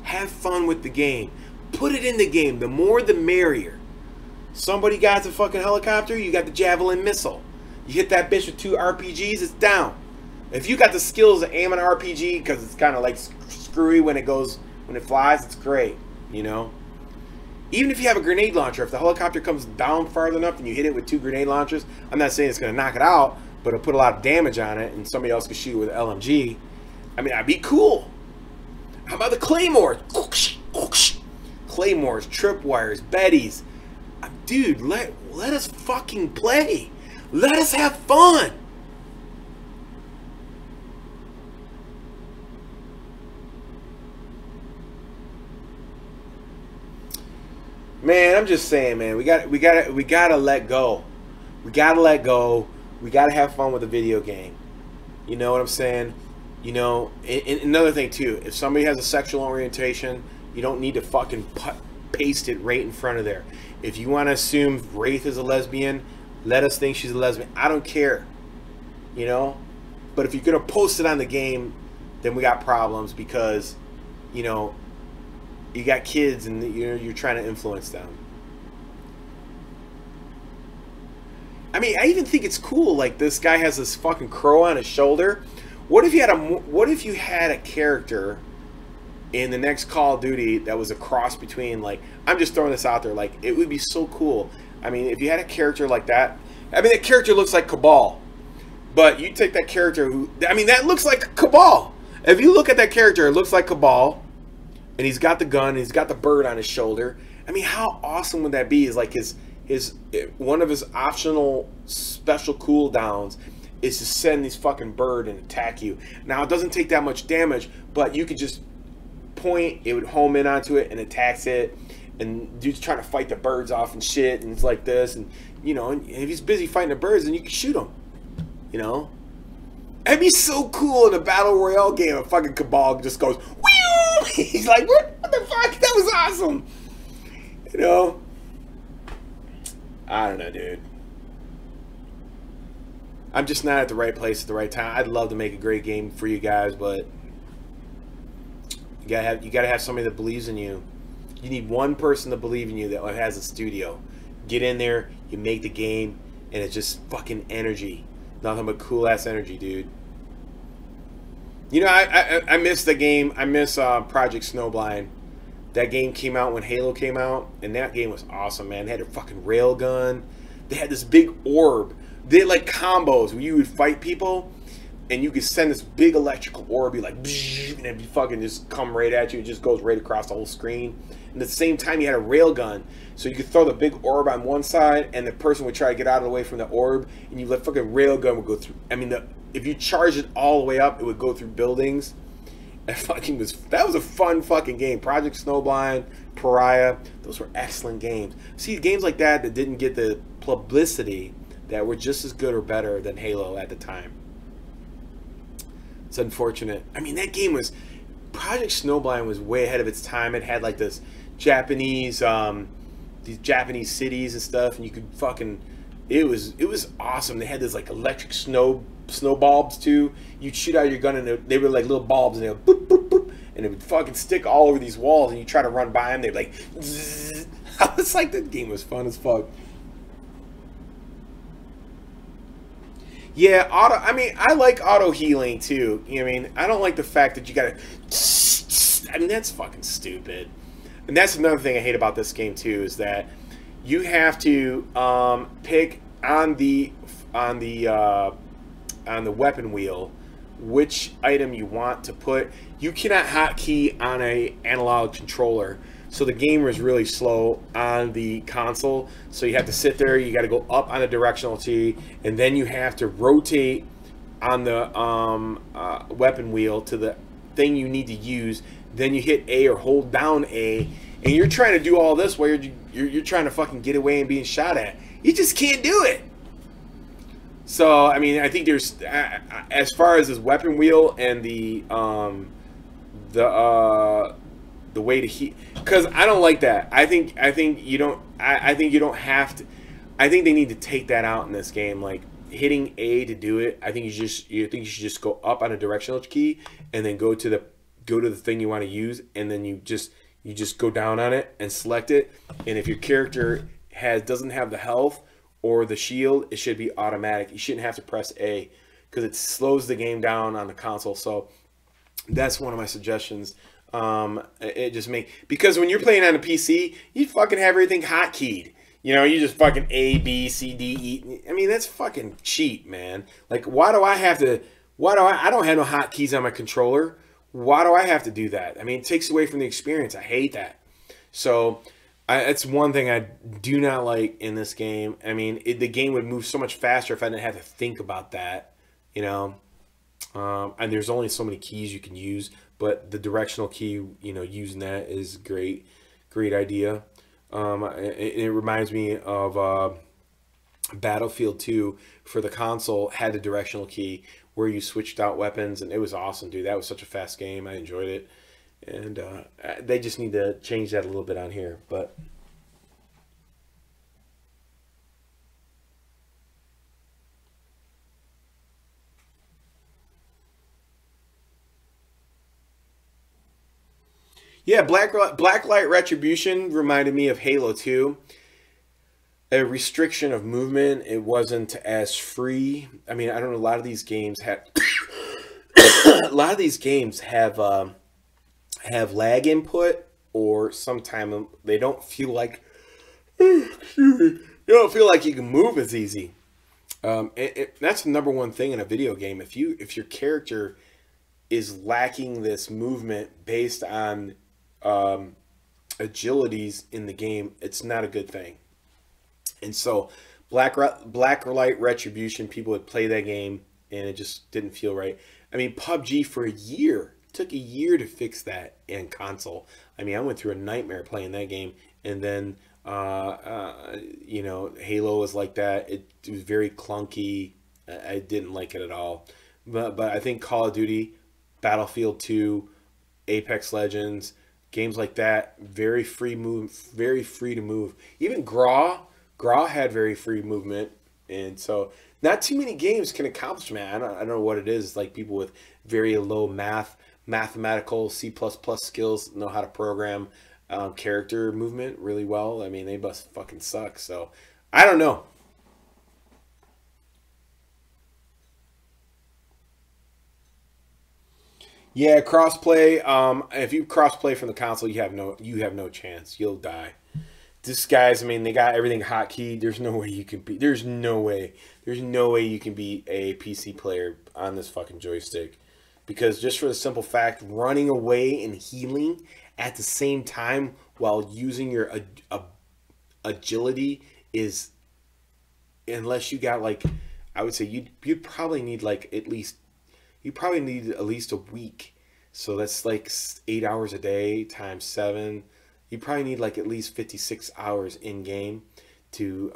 Have fun with the game. Put it in the game. The more the merrier. Somebody got the fucking helicopter, you got the javelin missile. You hit that bitch with 2 RPGs, it's down. If you got the skills to aim an RPG, because it's kind of like screwy when it flies, it's great, you know? Even if you have a grenade launcher, if the helicopter comes down far enough and you hit it with 2 grenade launchers, I'm not saying it's going to knock it out, but it'll put a lot of damage on it, and somebody else can shoot with an LMG. I mean, that'd be cool. How about the claymores? Claymores, tripwires, betties. Dude, let us fucking play. Let us have fun. Man, I'm just saying, man, we gotta let go. We gotta let go. We gotta have fun with the video game. You know what I'm saying? You know, and another thing too, if somebody has a sexual orientation, you don't need to fucking paste it right in front of there. If you want to assume Wraith is a lesbian, let us think she's a lesbian. I don't care. You know? But if you're going to post it on the game, then we got problems because, you know, you got kids and you're trying to influence them. I mean, I even think it's cool. Like, this guy has this fucking crow on his shoulder. What if you had a character in the next Call of Duty that was a cross between, like, I'm just throwing this out there, like, it would be so cool. I mean, if you had a character like that, I mean, that character looks like Cabal, but you take that character who, I mean, that looks like Cabal. If you look at that character, it looks like Cabal, and he's got the gun, and he's got the bird on his shoulder. I mean, how awesome would that be? Is like one of his optional special cooldowns is to send this fucking bird and attack you. Now, it doesn't take that much damage, but you could just point, it would home in onto it and attacks it, and dude's trying to fight the birds off and shit, and it's like this, and you know, and if he's busy fighting the birds, then you can shoot him. You know, that'd be so cool in a battle royale game. A fucking Cabal just goes, whew! He's like, what the fuck? That was awesome. You know, I don't know, dude. I'm just not at the right place at the right time. I'd love to make a great game for you guys, but you gotta have somebody that believes in you. You need one person to believe in you that has a studio. Get in there, you make the game, and it's just fucking energy. Nothing but cool ass energy, dude. You know, I miss the game. I miss Project Snowblind. That game came out when Halo came out, and that game was awesome, man. They had a fucking railgun. They had this big orb. They had like combos where you would fight people, and you could send this big electrical orb, be like, and it'd be fucking just come right at you. It just goes right across the whole screen. And at the same time, you had a railgun, so you could throw the big orb on one side, and the person would try to get out of the way from the orb, and you let fucking railgun would go through. I mean, if you charge it all the way up, it would go through buildings. That was a fun fucking game. Project Snowblind, Pariah, those were excellent games. See, games like that didn't get the publicity that were just as good or better than Halo at the time. It's unfortunate. I mean, that game was Project Snowblind was way ahead of its time. It had like this Japanese, these Japanese cities and stuff, and you could fucking, it was awesome. They had this like electric snow bulbs too. You'd shoot out your gun and they were like little bulbs, and they would boop boop boop, and it would fucking stick all over these walls, and you try to run by them, they'd like zzz. I was like, that game was fun as fuck. Yeah, I mean, I like auto healing too. You know what I mean? I don't like the fact that you gotta. I mean, that's fucking stupid. And that's another thing I hate about this game too, is that you have to pick on the weapon wheel which item you want to put. You cannot hotkey on a analog controller. So the game was really slow on the console. So you have to sit there, you got to go up on the directional key, and then you have to rotate on the weapon wheel to the thing you need to use. Then you hit A or hold down A, and you're trying to do all this while you're trying to fucking get away and being shot at. You just can't do it. So I mean, I think there's as far as this weapon wheel and the way to heat, because I don't like that. I think you don't. I think you don't have to. I think they need to take that out in this game. Like hitting A to do it. I think you should just go up on a directional key and then go to the thing you want to use, and then you just go down on it and select it. And if your character doesn't have the health or the shield, it should be automatic. You shouldn't have to press A because it slows the game down on the console. So that's one of my suggestions. It just because when you're playing on a PC, you fucking have everything hotkeyed. You know, you just fucking A, B, C, D, E. I mean, that's fucking cheap, man. Like, why do I have to? I don't have no hotkeys on my controller. Why do I have to do that? I mean, it takes away from the experience. I hate that. So it's one thing I do not like in this game. I mean, the game would move so much faster if I didn't have to think about that. You know, and there's only so many keys you can use. But the directional key, you know, using that is great idea. It reminds me of Battlefield 2 for the console had a directional key where you switched out weapons, and it was awesome, dude. That was such a fast game. I enjoyed it, and they just need to change that a little bit on here, but. Yeah, Blacklight Retribution reminded me of Halo 2. A restriction of movement. It wasn't as free. I mean, I don't know. A lot of these games have have lag input, or sometimes they don't feel like you don't feel like you can move as easy. That's the number one thing in a video game. If your character is lacking this movement based on agilities in the game, it's not a good thing. And so Blacklight Retribution, people would play that game and it just didn't feel right. I mean, PUBG for a year, took a year to fix that in console. I mean, I went through a nightmare playing that game. And then you know, Halo was like that. It was very clunky. I didn't like it at all. But I think Call of Duty, Battlefield 2, Apex Legends, games like that, very free to move. Even Graw had very free movement, and so not too many games can accomplish that. I don't know what it is. It's like people with very low mathematical C++ skills know how to program character movement really well. I mean, they must fucking suck. So I don't know. Yeah, crossplay. If you crossplay from the console, you have no chance. You'll die. This guys, I mean, they got everything hotkeyed. There's no way you can be. There's no way you can be a PC player on this fucking joystick, because just for the simple fact, running away and healing at the same time while using your agility is, unless you got like, I would say you'd probably need like at least. You probably need at least a week. So that's like 8 hours a day times 7. You probably need like at least 56 hours in game to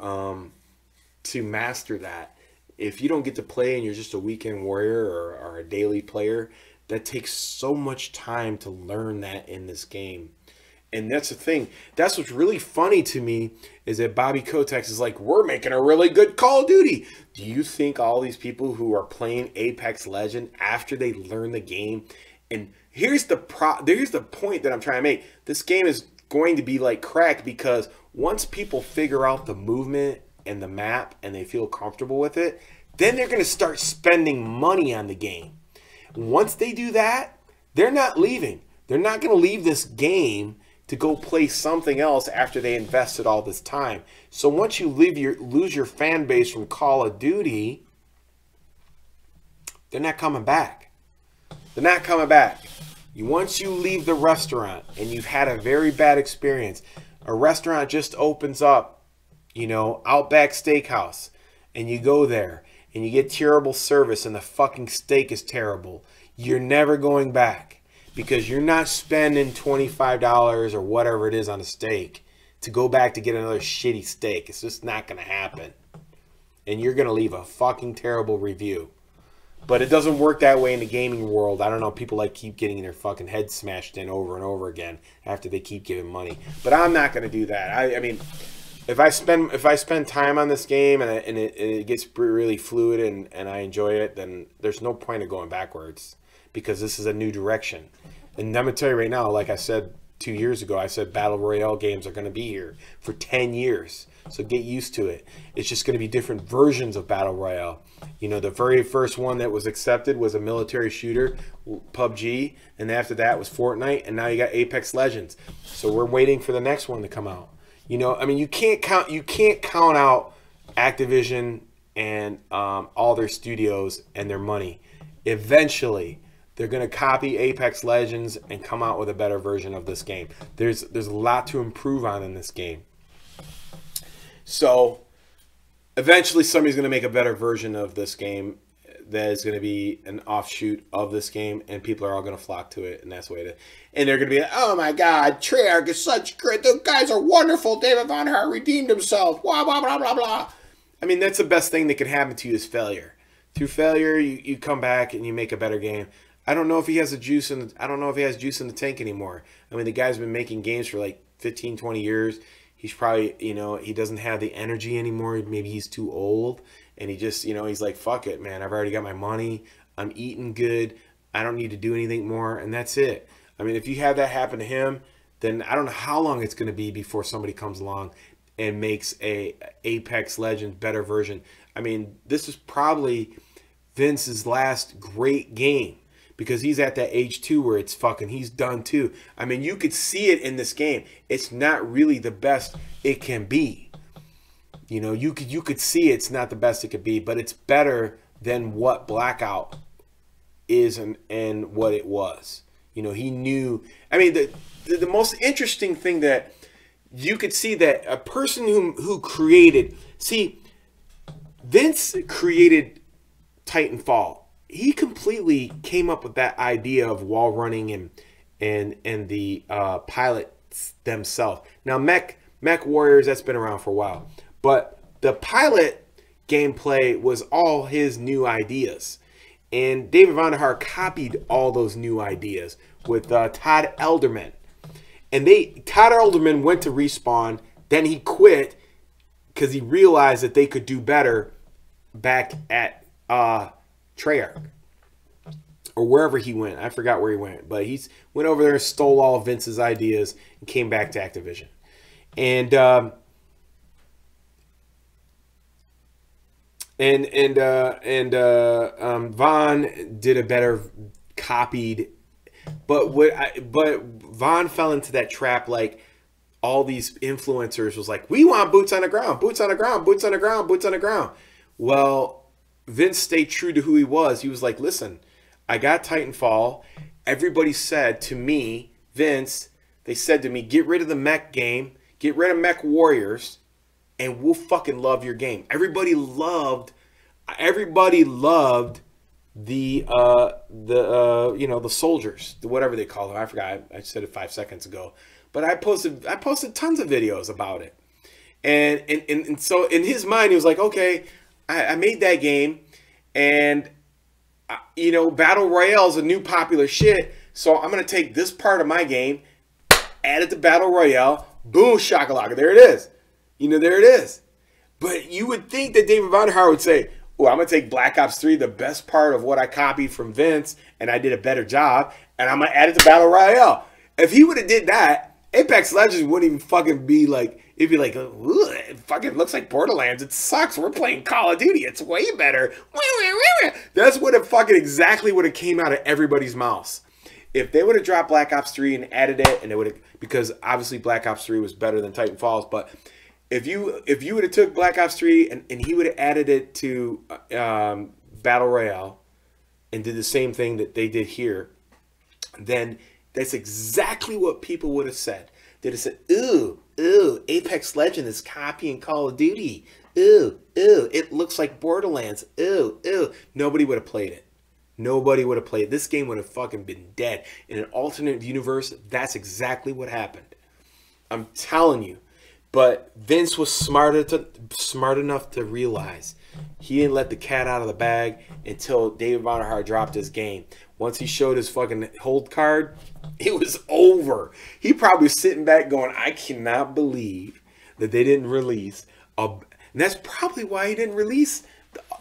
master that. If you don't get to play and you're just a weekend warrior or a daily player, that takes so much time to learn that in this game. And that's the thing. That's what's really funny to me is that Bobby Kotick is like, we're making a really good Call of Duty. Do you think all these people who are playing Apex Legend after they learn the game, and here's the point that I'm trying to make. This game is going to be like crack because once people figure out the movement and the map and they feel comfortable with it, then they're going to start spending money on the game. Once they do that, they're not leaving. They're not going to leave this game to go play something else after they invested all this time. So once you lose your fan base from Call of Duty, they're not coming back. They're not coming back. Once you leave the restaurant and you've had a very bad experience, a restaurant just opens up, you know, Outback Steakhouse, and you go there and you get terrible service and the fucking steak is terrible, you're never going back. Because you're not spending $25 or whatever it is on a steak to go back to get another shitty steak. It's just not going to happen. And you're going to leave a fucking terrible review. But it doesn't work that way in the gaming world. I don't know. People like keep getting their fucking heads smashed in over and over again after they keep giving money. But I'm not going to do that. I mean, if I spend time on this game and it gets really fluid and I enjoy it, then there's no point of going backwards. Because this is a new direction. And I'm going to tell you right now, like I said 2 years ago, I said Battle Royale games are going to be here for 10 years. So get used to it. It's just going to be different versions of Battle Royale. You know, the very first one that was accepted was a military shooter, PUBG. And after that was Fortnite. And now you got Apex Legends. So we're waiting for the next one to come out. You know, I mean, you can't count out Activision and all their studios and their money. Eventually, they're going to copy Apex Legends and come out with a better version of this game. There's a lot to improve on in this game. So eventually somebody's going to make a better version of this game that is going to be an offshoot of this game, and people are all going to flock to it, and that's the way to. And they're going to be like, oh my God, Treyarch is such great. The guys are wonderful. David Von Hart redeemed himself. Blah, blah, blah, blah, blah. I mean, that's the best thing that can happen to you is failure. Through failure, you come back and you make a better game. I don't know if he has juice in the tank anymore. I mean, the guy's been making games for like 15, 20 years. He's probably, you know, he doesn't have the energy anymore. Maybe he's too old. And he just, you know, he's like, fuck it, man. I've already got my money. I'm eating good. I don't need to do anything more. And that's it. I mean, if you have that happen to him, then I don't know how long it's going to be before somebody comes along and makes a Apex Legends better version. I mean, this is probably Vince's last great game. Because he's at that age too where it's fucking, he's done too. I mean, you could see it in this game. It's not really the best it can be. You know, you could see it's not the best it could be, but it's better than what Blackout is and what it was. You know, he knew. I mean, the most interesting thing that you could see that a person who created, see, Vince created Titanfall. He completely came up with that idea of wall running and the pilots themselves. Now, Mech Warriors, that's been around for a while. But the pilot gameplay was all his new ideas. And David Von Hart copied all those new ideas with Todd Elderman. And Todd Elderman went to Respawn. Then he quit because he realized that they could do better back at Treyarch, or wherever he went. I forgot where he went, but he went over there and stole all of Vince's ideas and came back to Activision. And Vaughn did a better copied, but Vaughn fell into that trap like all these influencers was like, we want boots on the ground, boots on the ground, boots on the ground, boots on the ground. Well, Vince stayed true to who he was. He was like, listen, I got Titanfall. Everybody said to me, Vince, they said to me, get rid of the mech game, get rid of Mech Warriors, and we'll fucking love your game. Everybody loved the the soldiers, whatever they call them. I forgot. I said it 5 seconds ago. But I posted tons of videos about it. And so in his mind, he was like, okay, I made that game, and You know, Battle Royale is a new popular shit, so I'm going to take this part of my game, add it to Battle Royale, boom, shakalaka, there it is. You know, there it is. But you would think that David Vonderhaar would say, oh, I'm going to take Black Ops 3, the best part of what I copied from Vince, and I did a better job, and I'm going to add it to Battle Royale. If he would have did that, Apex Legends wouldn't even fucking be like, it'd be like, it fucking looks like Borderlands. It sucks. We're playing Call of Duty. It's way better. That's what it fucking exactly would have came out of everybody's mouths. If they would have dropped Black Ops 3 and added it, and it would have, because obviously Black Ops 3 was better than Titanfalls, but if you would have took Black Ops 3 and he would have added it to Battle Royale and did the same thing that they did here, then that's exactly what people would have said. They'd have said, ooh, Apex Legends is copying Call of Duty. Ooh, it looks like Borderlands. Ooh. Nobody would have played it. Nobody would have played it. This game would have fucking been dead. In an alternate universe, that's exactly what happened. I'm telling you. But Vince was smart enough to realize he didn't let the cat out of the bag until David Vonderhaar dropped his game. Once he showed his fucking hold card, it was over. He probably was sitting back going, I cannot believe that they didn't release and that's probably why he didn't release.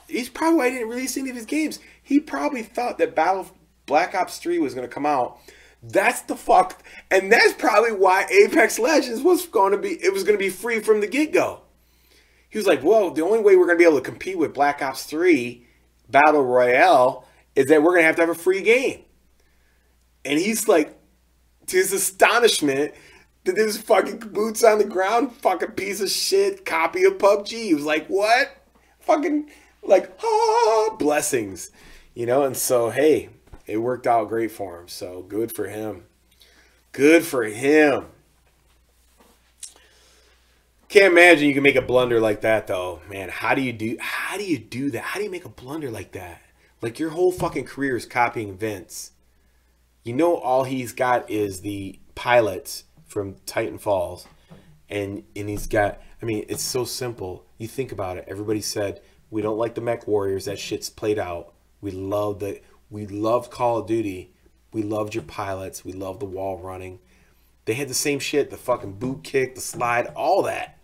He's probably why he didn't release any of his games. He probably thought that Black Ops 3 was going to come out. That's the fuck, and that's probably why Apex Legends was going to be. It was going to be free from the get-go. He was like, "Well, the only way we're going to be able to compete with Black Ops 3 Battle Royale is that we're going to have a free game." And he's like, to his astonishment, that this fucking boots on the ground, fucking piece of shit copy of PUBG. He was like, "What?" Fucking like, blessings, you know. And so, hey, it worked out great for him. So good for him. Good for him. Can't imagine you can make a blunder like that, though, man. How do you do that? How do you make a blunder like that? Like, your whole fucking career is copying Vince. You know, all he's got is the pilots from Titanfalls, and he's got. I mean, it's so simple. You think about it. Everybody said we don't like the Mech Warriors. That shit's played out. We loved Call of Duty. We loved your pilots. We loved the wall running. They had the same shit. The fucking boot kick, the slide, all that.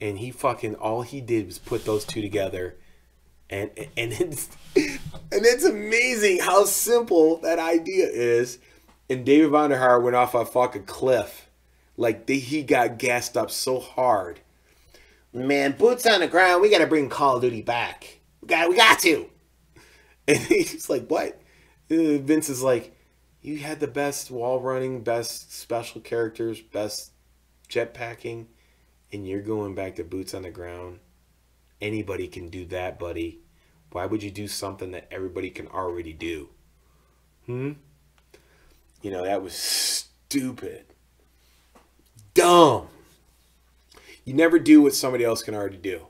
And he fucking, all he did was put those two together. And it's amazing how simple that idea is. And David Vonderhaar went off a fucking cliff. Like, he got gassed up so hard. Man, boots on the ground. We got to bring Call of Duty back. We got to. And he's like, what? Vince is like, you had the best wall running, best special characters, best jetpacking, and you're going back to boots on the ground. Anybody can do that, buddy. Why would you do something that everybody can already do? You know, that was stupid. Dumb. You never do what somebody else can already do.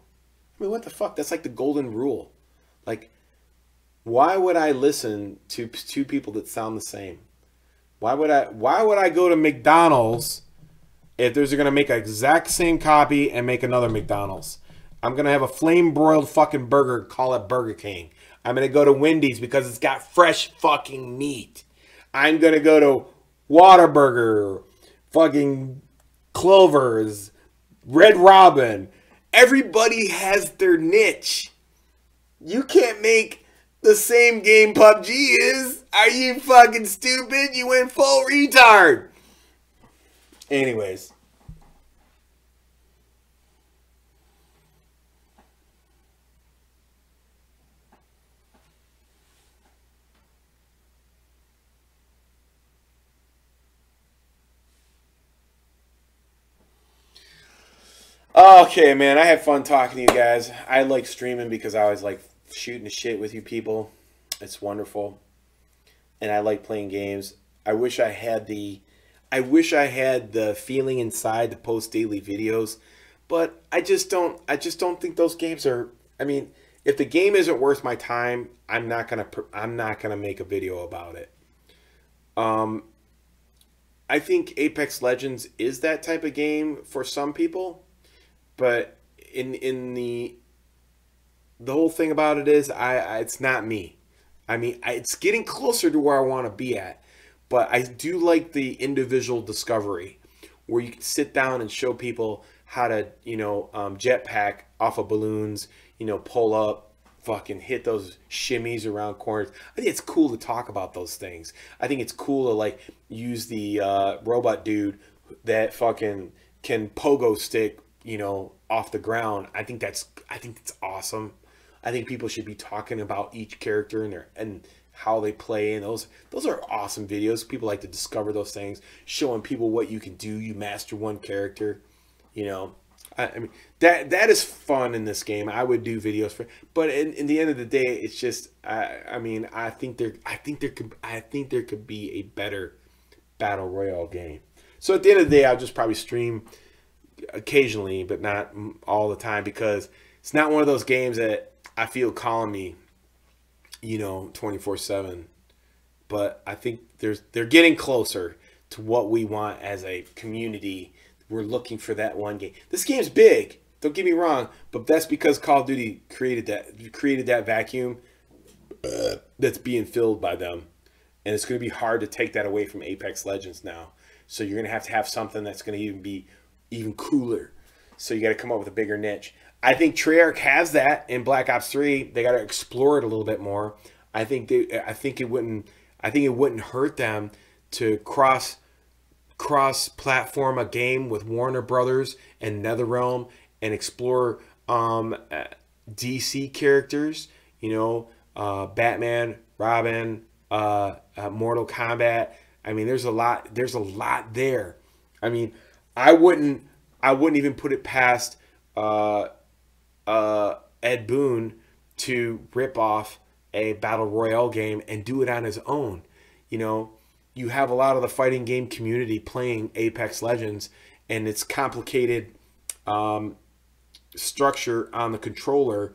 I mean, what the fuck? That's like the golden rule. Like, why would I listen to two people that sound the same? Why would I go to McDonald's if they're going to make an exact same copy and make another McDonald's? I'm going to have a flame broiled fucking burger, call it Burger King. I'm going to go to Wendy's because it's got fresh fucking meat. I'm going to go to Whataburger, fucking Clover's, Red Robin. Everybody has their niche. You can't make the same game PUBG is. Are you fucking stupid? You went full retard. Anyways. Okay, man, I had fun talking to you guys. I like streaming because I always like shooting the shit with you people. It's wonderful. And I like playing games. I wish I had the feeling inside to post daily videos, but I just don't think those games are. I mean, if the game isn't worth my time, I'm not gonna make a video about it. I think Apex Legends is that type of game for some people. But in the whole thing about it is, it's not me. I mean, it's getting closer to where I want to be at. But I do like the individual discovery where you can sit down and show people how to, jetpack off of balloons, pull up, fucking hit those shimmies around corners. I think it's cool to talk about those things. I think it's cool to like use the robot dude that fucking can pogo stick, off the ground. I think that's awesome. I think people should be talking about each character and how they play, and those are awesome videos. People like to discover those things, showing people what you can do. You master one character, I mean that is fun in this game. I would do videos for, but in the end of the day, it's just I think there could be a better battle royale game. So at the end of the day, I'll just probably stream occasionally, but not all the time, because it's not one of those games that I feel calling me 24/7. But I think they're getting closer to what we want as a community. We're looking for that one game. This game's big, don't get me wrong, but that's because Call of Duty created that vacuum that's being filled by them. And it's going to be hard to take that away from Apex Legends now. So you're going to have something that's going to even be even cooler. So you got to come up with a bigger niche. I think Treyarch has that in Black Ops 3. They got to explore it a little bit more. I think it wouldn't hurt them to cross-platform a game with Warner Brothers and NetherRealm and explore DC characters. Batman, Robin, Mortal Kombat. I mean, there's a lot there. I mean, I wouldn't even put it past Ed Boon to rip off a battle royale game and do it on his own. You have a lot of the fighting game community playing Apex Legends, and its complicated structure on the controller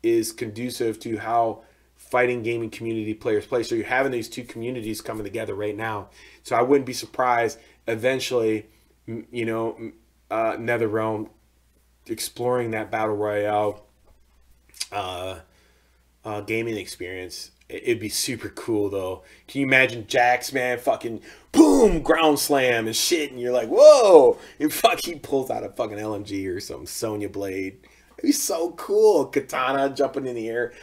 is conducive to how fighting gaming community players play. So you're having these two communities coming together right now. So I wouldn't be surprised eventually, NetherRealm exploring that battle royale gaming experience. It'd be super cool though. Can you imagine Jax, man, fucking boom, ground slam and shit, and you're like, whoa, and he pulls out a fucking LMG or some Sonya Blade. It'd be so cool. Katana jumping in the air,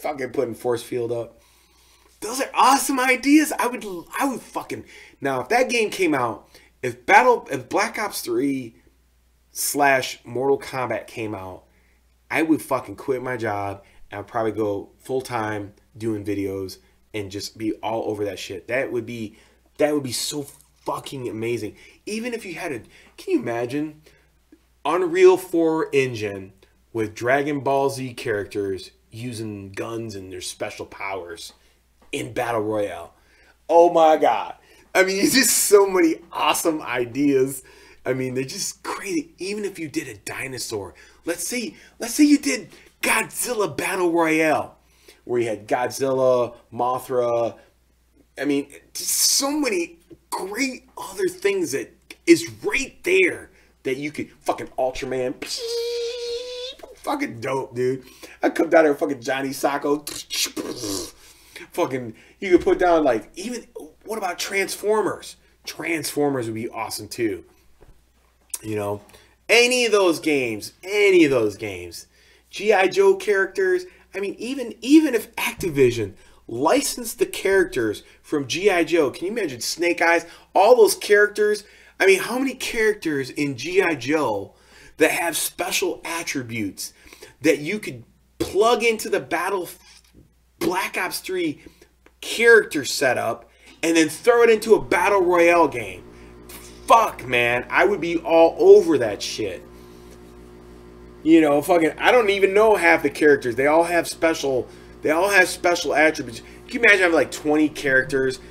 fucking putting force field up. Those are awesome ideas. I would fucking, now if that game came out, if Black Ops 3 / Mortal Kombat came out, I would fucking quit my job and I'd probably go full time doing videos and just be all over that shit. That would be so fucking amazing. Even if you had can you imagine Unreal 4 engine with Dragon Ball Z characters using guns and their special powers in Battle Royale? Oh my God. I mean, it's just so many awesome ideas. I mean, they're just crazy. Even if you did a dinosaur, let's say you did Godzilla Battle Royale, where you had Godzilla, Mothra. I mean, just so many great other things that is right there that you could fucking Ultraman. Fucking dope, dude. I come down there, fucking Johnny Sacco. Fucking, you could put down like, even, what about Transformers? Transformers would be awesome too. Any of those games. G.I. Joe characters. I mean, even if Activision licensed the characters from G.I. Joe, can you imagine Snake Eyes? All those characters. I mean, how many characters in G.I. Joe that have special attributes that you could plug into the Black Ops 3 character setup and then throw it into a battle royale game? Fuck, man, I would be all over that shit. Fucking, I don't even know half the characters. They all have special attributes. Can you imagine having like 20 characters?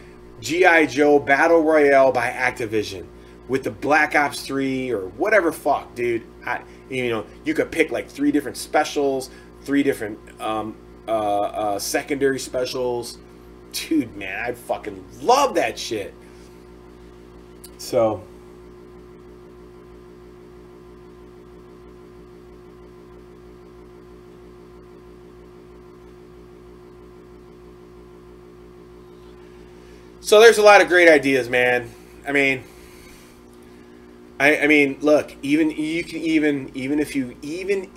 G.I. Joe Battle Royale by Activision with the Black Ops 3 or whatever. Fuck, dude. You could pick like 3 different specials, 3 different secondary specials. Dude, man, I fucking love that shit. So So there's a lot of great ideas, man. I mean, I mean, look, even if you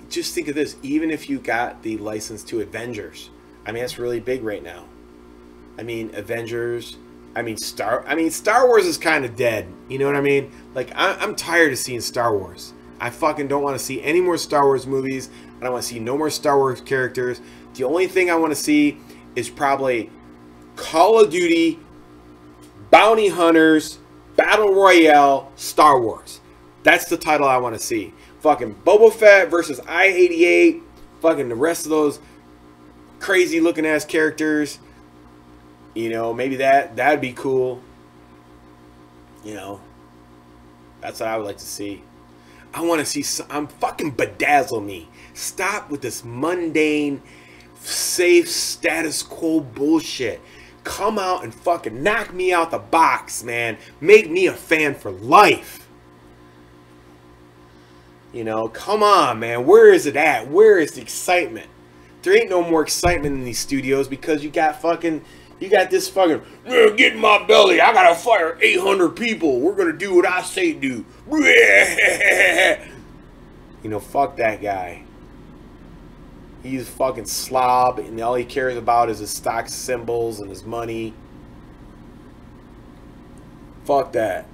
just think of this, even if you got the license to Avengers, I mean, that's really big right now. I mean, Avengers. I mean, Star Wars is kind of dead. You know what I mean? Like, I'm tired of seeing Star Wars. I fucking don't want to see any more Star Wars movies. I don't want to see no more Star Wars characters. The only thing I want to see is probably Call of Duty, Bounty Hunters, Battle Royale, Star Wars. That's the title I want to see. Fucking Boba Fett versus I-88. Fucking the rest of those crazy looking ass characters. You know, maybe that'd be cool. You know, that's what I would like to see. I want to see some, fucking bedazzle me. Stop with this mundane, safe, status quo bullshit. Come out and fucking knock me out the box, man. Make me a fan for life. You know, come on, man. Where is it at? Where is the excitement? There ain't no more excitement in these studios because you got this fucking, get in my belly. I gotta fire 800 people. We're gonna do what I say do. You know, fuck that guy. He's a fucking slob, and all he cares about is his stock symbols and his money. Fuck that.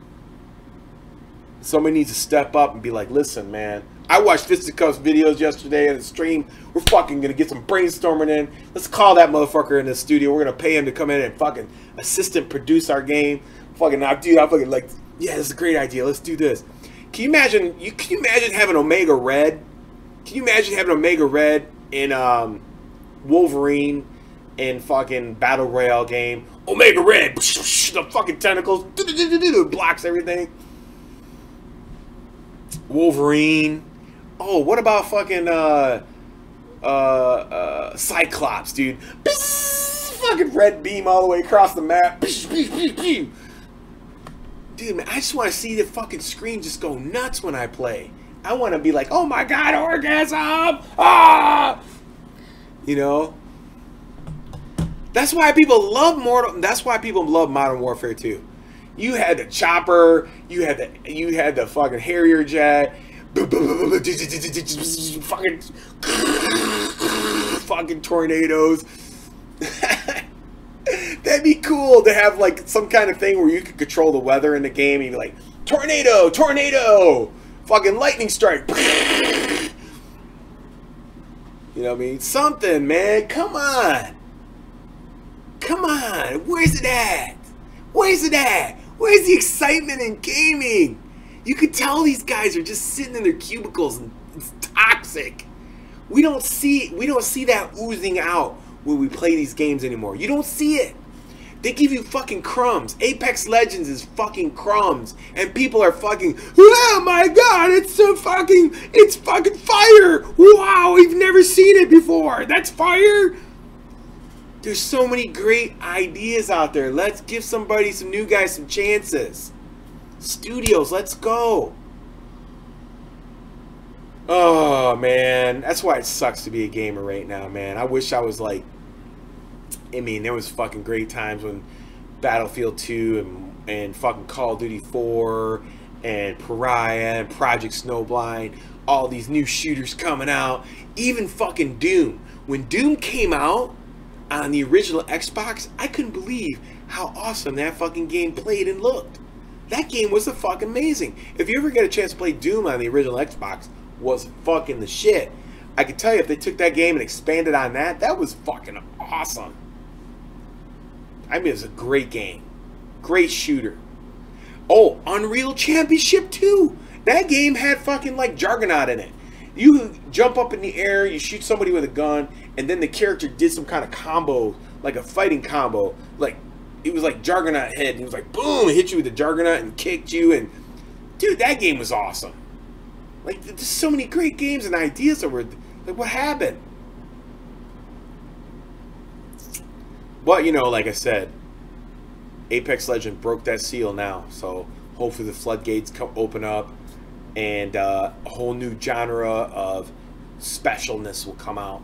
Somebody needs to step up and be like, listen, man. I watched Fisticuffs videos yesterday in the stream. We're fucking gonna get some brainstorming in. Let's call that motherfucker in the studio. We're gonna pay him to come in and fucking assistant produce our game. Fucking, dude, I'm fucking like, yeah, this is a great idea. Let's do this. Can you imagine? Can you imagine having Omega Red? Can you imagine having Omega Red in Wolverine in fucking Battle Royale game? Omega Red, the fucking tentacles, blocks everything. Wolverine. Oh, what about fucking Cyclops, dude? Fucking red beam all the way across the map. Dude, man, I just want to see the fucking screen just go nuts when I play. I want to be like, oh my god, orgasm! Ah! You know? That's why people love Modern Warfare 2. You had the chopper, you had the fucking Harrier jet, fucking tornadoes. That'd be cool to have like some kind of thing where you could control the weather in the game and be like, tornado, tornado, fucking lightning strike. You know what I mean? Something, man. Come on. Come on. Where's it at? Where's it at? Where's the excitement in gaming? You could tell these guys are just sitting in their cubicles and it's toxic. We don't see that oozing out when we play these games anymore. You don't see it. They give you fucking crumbs. Apex Legends is fucking crumbs. And people are fucking, oh my god, it's fucking fire. Wow, we've never seen it before. That's fire. There's so many great ideas out there. Let's give some new guys some chances. Studios, let's go. Oh, man. That's why it sucks to be a gamer right now, man. I wish I was like, I mean, there was fucking great times when Battlefield 2 and fucking Call of Duty 4 and Pariah and Project Snowblind, all these new shooters coming out. Even fucking Doom. When Doom came out on the original Xbox, I couldn't believe how awesome that fucking game played and looked. That game was fucking amazing. If you ever get a chance to play Doom on the original Xbox, was fucking the shit. I can tell you, if they took that game and expanded on that, that was fucking awesome. I mean, it was a great game. Great shooter. Oh, Unreal Championship 2. That game had fucking like Juggernaut in it. You jump up in the air, you shoot somebody with a gun, and then the character did some kind of combo, like a fighting combo. Like, it was like Juggernaut head. He was like, boom, hit you with the Juggernaut and kicked you. And, dude, that game was awesome. Like, there's so many great games and ideas that were, like, what happened? But, you know, like I said, Apex Legends broke that seal now. So, hopefully the floodgates open up and a whole new genre of specialness will come out.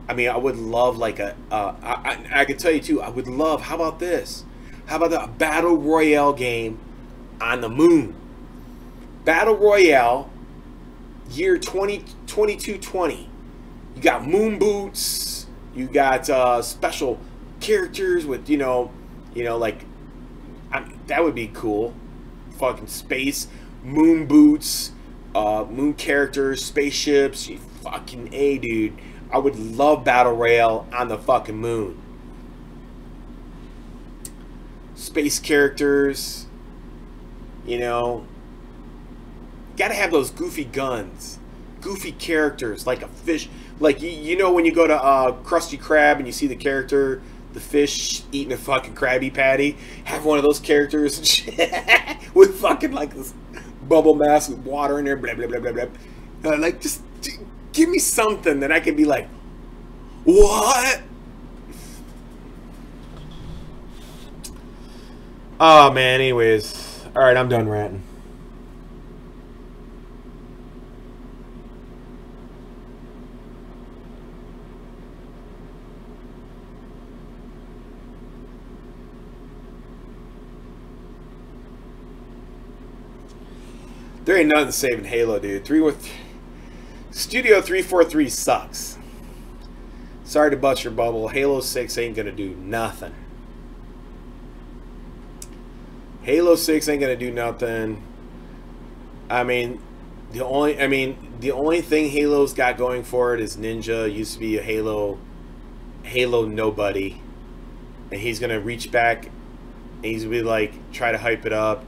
I mean, I would love like I could tell you too, I would love, how about this? How about the Battle Royale game on the moon? Battle Royale, year 2220. You got moon boots. You got special characters with, like, that would be cool. Fucking space, moon boots, moon characters, spaceships. You fucking A, dude. I would love Battle Royale on the fucking moon. Space characters, gotta have those goofy guns, goofy characters, like a fish, like when you go to Krusty Krab and you see the character, the fish eating a fucking Krabby Patty, have one of those characters and shit with fucking like this bubble mask with water in there, blah blah blah blah blah. Like just give me something that I can be like, what? Oh man, anyways. Alright, I'm done ranting. There ain't nothing saving Halo, dude. Studio 343 sucks. Sorry to bust your bubble. Halo 6 ain't gonna do nothing. Halo 6 ain't gonna do nothing. The only thing Halo's got going for it is Ninja used to be a Halo nobody, and he's gonna reach back and he's gonna be like try to hype it up.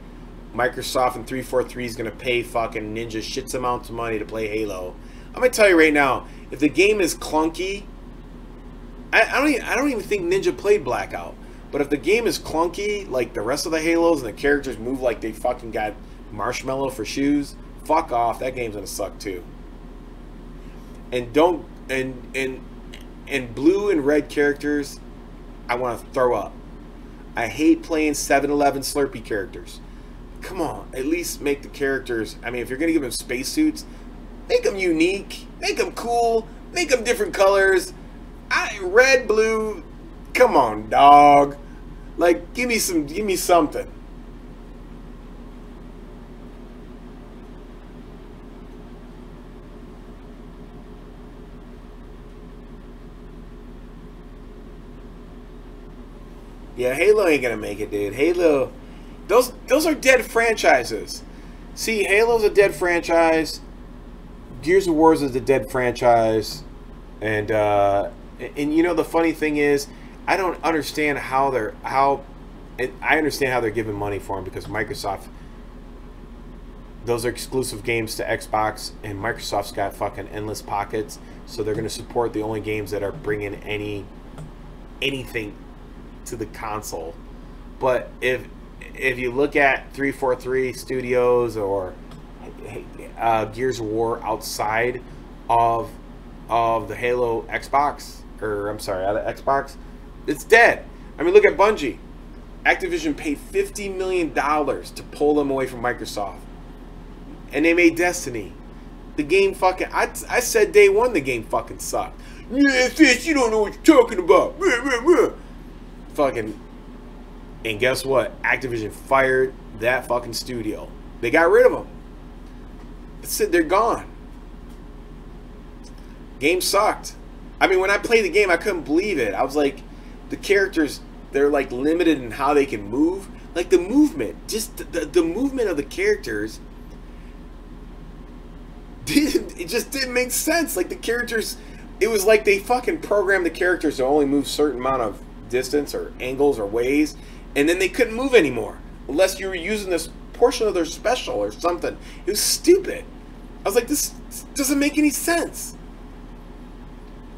Microsoft and 343 is gonna pay fucking Ninja shits amounts of money to play Halo. I'm gonna tell you right now, if the game is clunky, I don't even think Ninja played Blackout. But if the game is clunky, like the rest of the Halos, and the characters move like they fucking got marshmallow for shoes, fuck off. That game's gonna suck too. And blue and red characters, I want to throw up. I hate playing 7-Eleven Slurpee characters. Come on, at least make the characters. If you're gonna give them spacesuits, make them unique, make them cool, make them different colors. Red, blue. Come on, dog. Like, give me something. Yeah, Halo ain't gonna make it, dude. Halo, those are dead franchises. See, Halo's a dead franchise. Gears of War is a dead franchise, and the funny thing is, I don't understand I understand how they're giving money for them, because Microsoft, those are exclusive games to Xbox, and Microsoft's got fucking endless pockets, so they're going to support the only games that are bringing anything to the console. But if you look at 343 Studios or Gears of War outside of the Halo Xbox, or I'm sorry, out of Xbox, it's dead. Look at Bungie. Activision paid $50 million to pull them away from Microsoft, and they made Destiny. The game fucking, I said day one the game fucking sucked. Yeah, fish, you don't know what you're talking about. Fucking, and guess what? Activision fired that fucking studio. They got rid of them. That's it, they're gone. Game sucked. When I played the game, I couldn't believe it. I was like, the characters, they're like limited in how they can move. Like the movement, just the movement of the characters, it just didn't make sense. Like the characters, it was like they fucking programmed the characters to only move certain amount of distance or angles or ways, and then they couldn't move anymore unless you were using this portion of their special or something. It was stupid. I was like, this doesn't make any sense.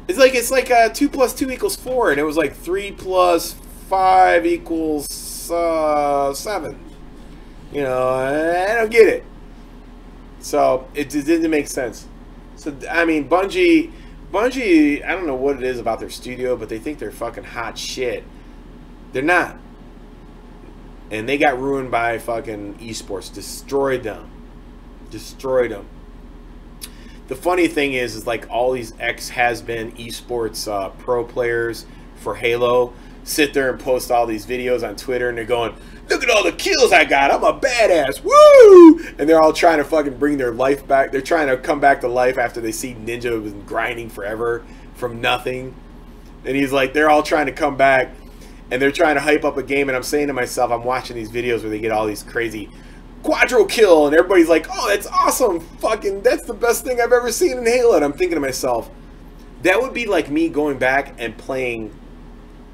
It's like 2 + 2 = 4, and it was like 3 + 5 = 7. I don't get it. So it didn't make sense. So Bungie, I don't know what it is about their studio, but they think they're fucking hot shit. They're not. And they got ruined by fucking eSports. Destroyed them. The funny thing is like all these has-been eSports pro players for Halo sit there and post all these videos on Twitter, and they're going, look at all the kills I got, I'm a badass, woo! And they're all trying to fucking bring their life back. They're trying to come back to life after they see Ninja was grinding forever from nothing. And he's like, they're all trying to come back, and they're trying to hype up a game, and I'm saying to myself, I'm watching these videos where they get all these crazy quadro kill, and everybody's like, oh, that's awesome, fucking, that's the best thing I've ever seen in Halo. And I'm thinking to myself, that would be like me going back and playing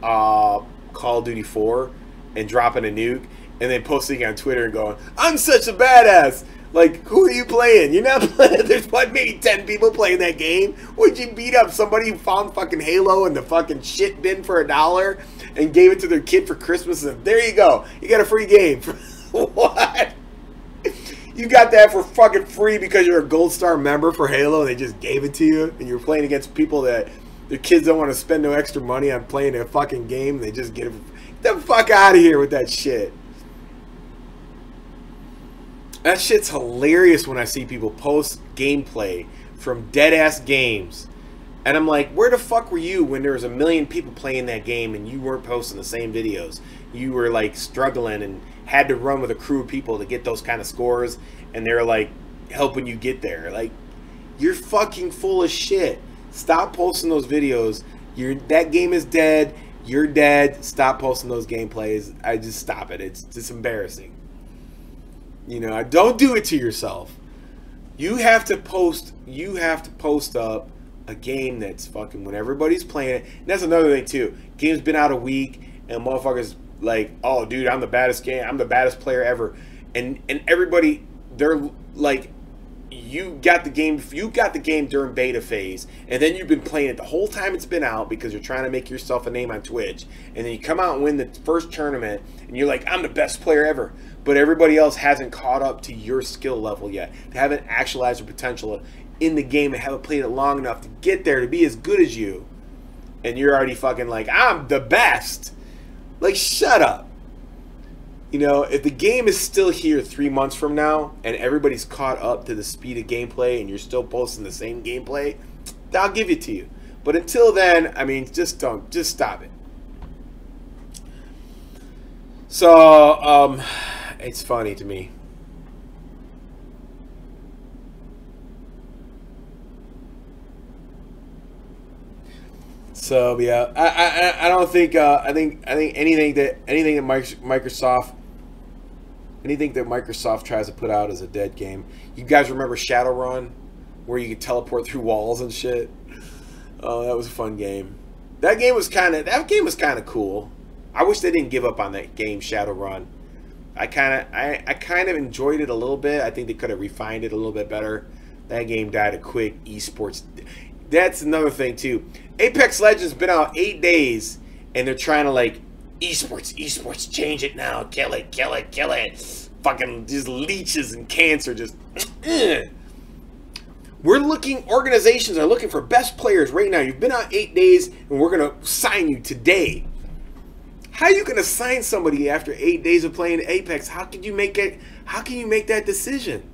Call of Duty 4 and dropping a nuke and then posting on Twitter and going, I'm such a badass. Like, who are you playing? You're not playing. There's what, maybe 10 people playing that game. Would you beat up somebody who found fucking Halo in the fucking shit bin for $1 and gave it to their kid for Christmas? And there you go. You got a free game. What? You got that for fucking free because you're a Gold Star member for Halo and they just gave it to you, and you're playing against people that their kids don't want to spend no extra money on playing a fucking game, and they just get it. Get the fuck out of here with that shit. That shit's hilarious when I see people post gameplay from dead-ass games. And I'm like, where the fuck were you when there was a million people playing that game and you weren't posting the same videos? You were like struggling and had to run with a crew of people to get those kind of scores, and they're like helping you get there. Like, you're fucking full of shit. Stop posting those videos. That game is dead. You're dead. Stop posting those gameplays. I just stop it. It's just embarrassing. You know, don't do it to yourself. You have to post up a game that's fucking when everybody's playing it. And that's another thing too. Game's been out a week and motherfuckers like, oh dude, I'm the baddest player ever. And everybody, they're like, you got the game during beta phase, and then you've been playing it the whole time it's been out because you're trying to make yourself a name on Twitch, and then you come out and win the first tournament and you're like, I'm the best player ever, but everybody else hasn't caught up to your skill level yet. They haven't actualized their potential in the game and haven't played it long enough to get there to be as good as you, and you're already fucking like, I'm the best. Like, shut up. You know, if the game is still here 3 months from now and everybody's caught up to the speed of gameplay and you're still posting the same gameplay, I'll give it to you. But until then, I mean, just stop it. So, it's funny to me. So yeah, I don't think I think anything that Microsoft tries to put out is a dead game. You guys remember Shadowrun, where you could teleport through walls and shit? Oh, that was a fun game. That game was kind of cool. I wish they didn't give up on that game, Shadowrun. I kind of enjoyed it a little bit. I think they could have refined it a little bit better. That game died a quick. Esports. That's another thing too. Apex Legends been out 8 days, and they're trying to like esports, change it now, kill it. Fucking just leeches and cancer, just. Organizations are looking for best players right now. You've been out 8 days, and we're gonna sign you today. How are you gonna sign somebody after 8 days of playing Apex? How can you make it? How can you make that decision?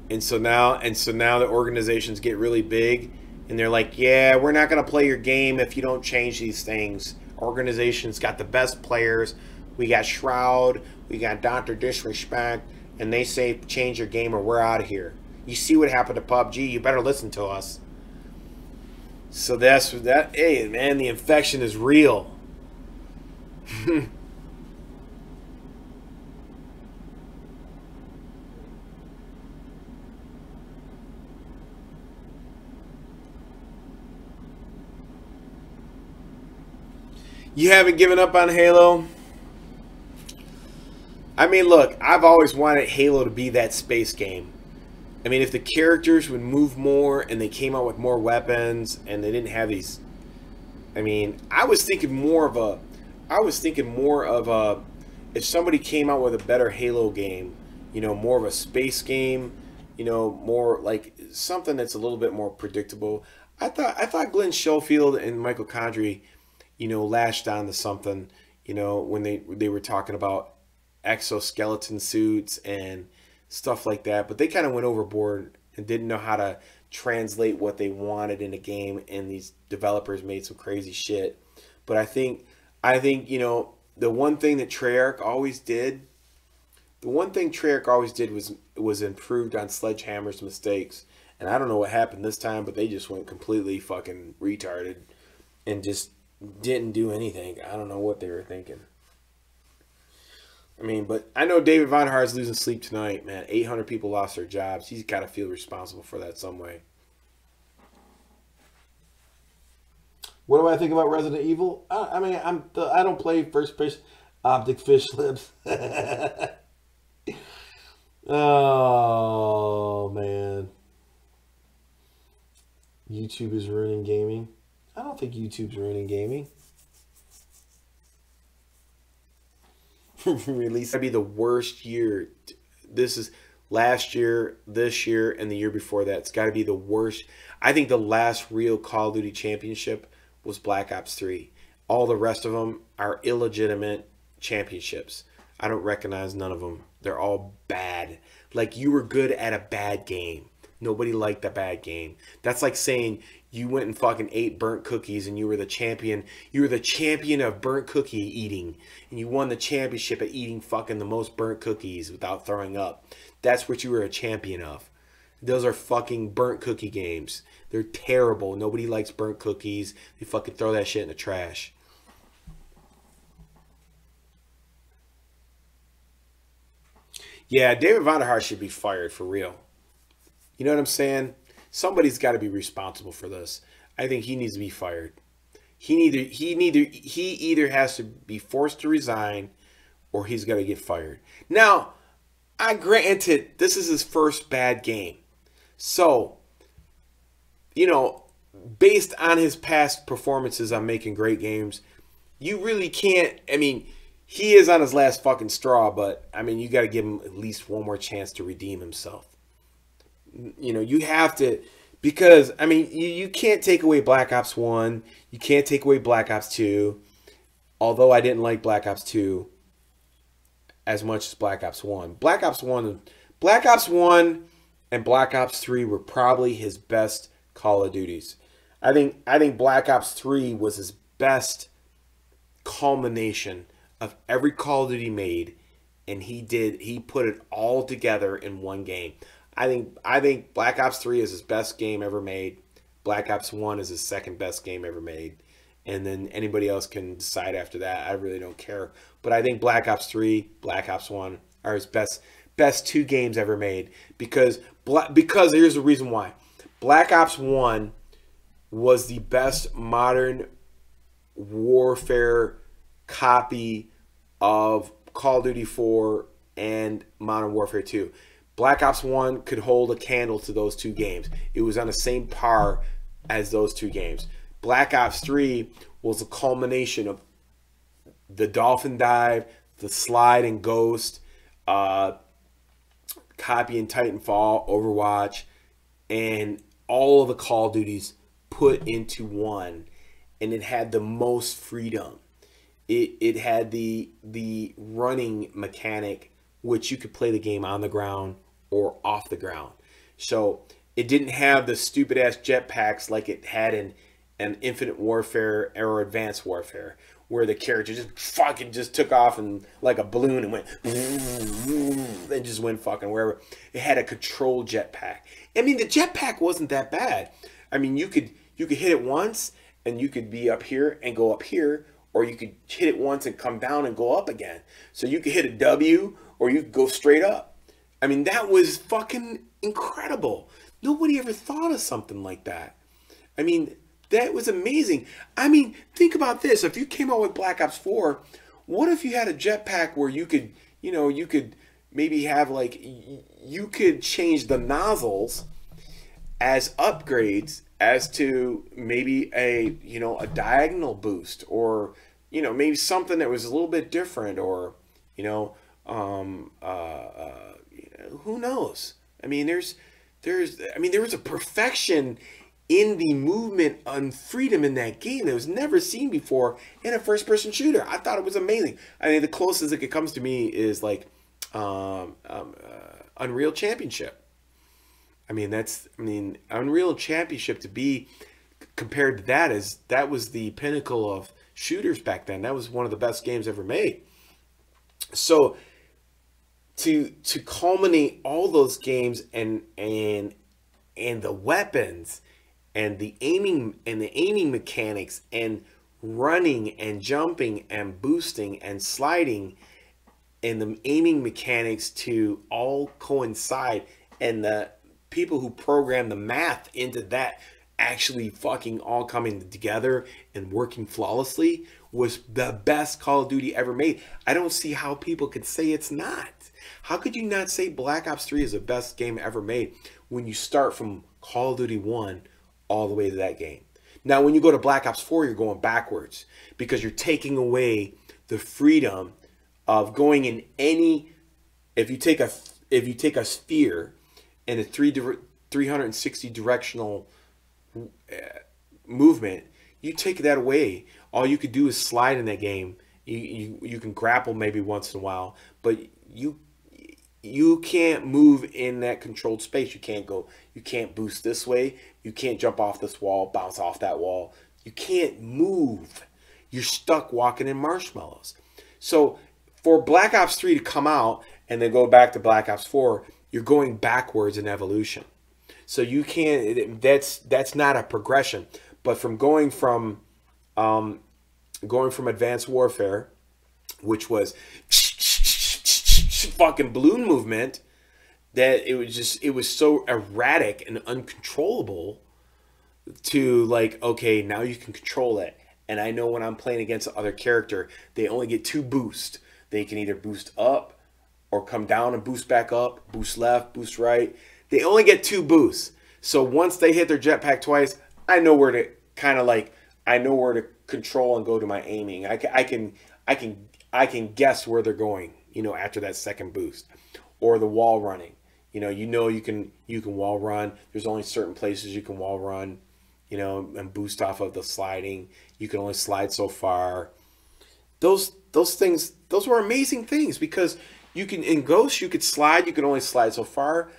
And so now the organizations get really big, and they're like, yeah, we're not going to play your game if you don't change these things. Organizations got the best players. We got Shroud, we got Dr. Disrespect, and they say change your game or we're out of here. You see what happened to PUBG, you better listen to us. So that's that. Hey, man, the infection is real. You haven't given up on Halo? I mean, look, I've always wanted Halo to be that space game. I mean, if the characters would move more and they came out with more weapons and they didn't have these... I mean, I was thinking more of a... If somebody came out with a better Halo game, you know, more of a space game, you know, more like something that's a little bit more predictable. I thought Glenn Schofield and Michael Condrey, you know, latched on to something, you know, when they were talking about exoskeleton suits and stuff like that, but they kind of went overboard and didn't know how to translate what they wanted in a game, and these developers made some crazy shit. But I think you know, the one thing that Treyarch always did was improved on Sledgehammer's mistakes. And I don't know what happened this time, but they just went completely fucking retarded and just didn't do anything. I don't know what they were thinking. I mean, but I know David Vonhar is losing sleep tonight, man. 800 people lost their jobs. He's got to feel responsible for that some way. What do I think about Resident Evil? I mean, I don't play first person optic fish lips. Oh man, YouTube is ruining gaming. I don't think YouTube's ruining gaming. Release to be the worst year. This is last year, this year, and the year before that. It's got to be the worst. I think the last real Call of Duty championship was Black Ops 3. All the rest of them are illegitimate championships. I don't recognize none of them. They're all bad. Like, you were good at a bad game. Nobody liked the bad game. That's like saying you went and fucking ate burnt cookies and you were the champion. You were the champion of burnt cookie eating. And you won the championship at eating fucking the most burnt cookies without throwing up. That's what you were a champion of. Those are fucking burnt cookie games. They're terrible. Nobody likes burnt cookies. They fucking throw that shit in the trash. Yeah, David Vonderhaar should be fired for real. You know what I'm saying? Somebody's got to be responsible for this. I think he needs to be fired. He either has to be forced to resign or he's got to get fired. Now, I granted this is his first bad game. So, you know, based on his past performances on making great games, you really can't, I mean, he is on his last fucking straw, but, I mean, you got to give him at least one more chance to redeem himself. You know, you have to, because, I mean, you can't take away Black Ops 1. You can't take away Black Ops 2. Although I didn't like Black Ops 2 as much as Black Ops 1. Black Ops 1 and Black Ops 3 were probably his best Call of Duties. I think Black Ops 3 was his best culmination of every Call of Duty made, and he put it all together in one game. I think Black Ops 3 is his best game ever made. Black Ops 1 is his second best game ever made. And then anybody else can decide after that. I really don't care. But I think Black Ops 3, Black Ops 1 are his best two games ever made. Because here's the reason why. Black Ops 1 was the best modern warfare copy of Call of Duty 4 and Modern Warfare 2. Black Ops 1 could hold a candle to those two games. It was on the same par as those two games. Black Ops 3 was a culmination of the Dolphin Dive, the Slide and Ghost, Copy and Titanfall, Overwatch, and all of the Call of Duties put into one. And it had the most freedom. It had the running mechanic, which you could play the game on the ground or off the ground. So it didn't have the stupid ass jetpacks like it had in an Infinite Warfare or Advanced Warfare, where the character just took off and like a balloon and went and just went fucking wherever. It had a controlled jetpack. I mean, the jetpack wasn't that bad. I mean, you could hit it once and you could be up here and go up here, or you could hit it once and come down and go up again. So you could hit a W or you could go straight up. I mean, that was fucking incredible. Nobody ever thought of something like that. I mean, that was amazing. I mean, think about this. If you came out with Black Ops 4, what if you had a jetpack where you could, you know, you could maybe have like, you could change the nozzles as upgrades as to maybe a, you know, a diagonal boost, or, you know, maybe something that was a little bit different, or, you know, who knows? I mean, there was a perfection in the movement and freedom in that game that was never seen before in a first-person shooter. I thought it was amazing. I mean, the closest it comes to me is like Unreal Championship. I mean, Unreal Championship to be compared to that was the pinnacle of shooters back then. That was one of the best games ever made. So to culminate all those games and the weapons and the aiming mechanics and running and jumping and boosting and sliding and the aiming mechanics to all coincide, and the people who program the math into that actually fucking all coming together and working flawlessly was the best Call of Duty ever made. I don't see how people could say it's not. How could you not say Black Ops 3 is the best game ever made when you start from Call of Duty 1 all the way to that game? Now, when you go to Black Ops 4, you're going backwards because you're taking away the freedom of going in any. If you take a sphere and a 360 directional movement, you take that away. All you could do is slide in that game. You can grapple maybe once in a while, but you can't move in that controlled space. You can't boost this way. You can't jump off this wall, bounce off that wall. You can't move. You're stuck walking in marshmallows. So for Black Ops 3 to come out and then go back to Black Ops 4, you're going backwards in evolution. So you can't, that's not a progression. But from going from Advanced Warfare, which was fucking balloon movement, that it was so erratic and uncontrollable, to like, okay, now you can control it. And I know when I'm playing against the other character, they only get 2 boosts. They can either boost up or come down and boost back up, boost left, boost right. They only get 2 boosts. So once they hit their jetpack twice, I know where to control and go to my aiming. I can guess where they're going, after that second boost. Or the wall running. You can wall run. There's only certain places you can wall run, and boost off of the sliding. You can only slide so far. Those things, those were amazing things, because in Ghost you could slide, you could only slide so far.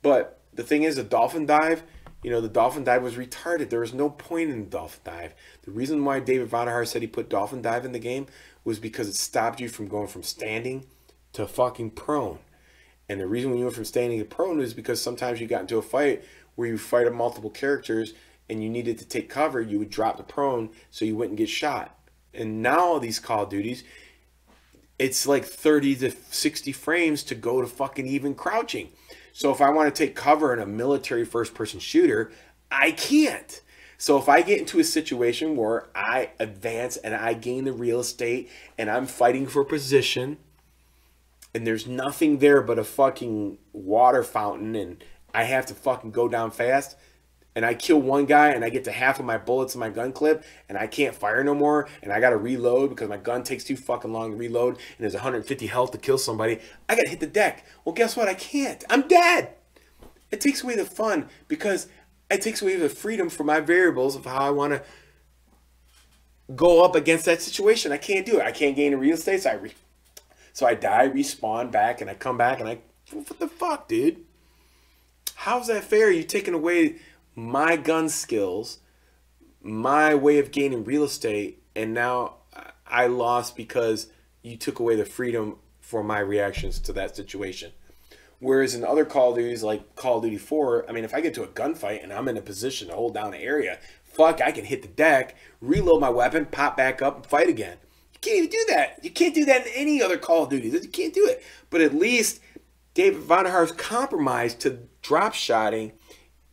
But the thing is, the dolphin dive, the dolphin dive was retarded. There was no point in the dolphin dive. The reason why David Vonderhaar said he put dolphin dive in the game was because it stopped you from going from standing to fucking prone. And the reason when you went from standing to prone is because sometimes you got into a fight where you fight multiple characters and you needed to take cover, you would drop the prone so you wouldn't get shot. And now these Call of Duties, it's like 30 to 60 frames to go to fucking even crouching. So if I want to take cover in a military first-person shooter, I can't. So if I get into a situation where I advance and I gain the real estate and I'm fighting for position and there's nothing there but a fucking water fountain and I have to fucking go down fast, and I kill one guy and I get to half of my bullets in my gun clip and I can't fire no more and I got to reload because my gun takes too fucking long to reload and there's 150 health to kill somebody, I got to hit the deck. Well, guess what? I can't. I'm dead. It takes away the fun, because it takes away the freedom for my variables of how I want to go up against that situation. I can't do it. I can't gain a real estate, so I die, respawn back, and I come back and what the fuck, dude? How's that fair? You're taking away my gun skills, my way of gaining real estate, and now I lost because you took away the freedom for my reactions to that situation. Whereas in other Call of Duties, like Call of Duty 4, I mean, if I get to a gunfight and I'm in a position to hold down an area, fuck, I can hit the deck, reload my weapon, pop back up, and fight again. You can't even do that. You can't do that in any other Call of Duty. You can't do it. But at least David Vonderhaar's compromise to drop shotting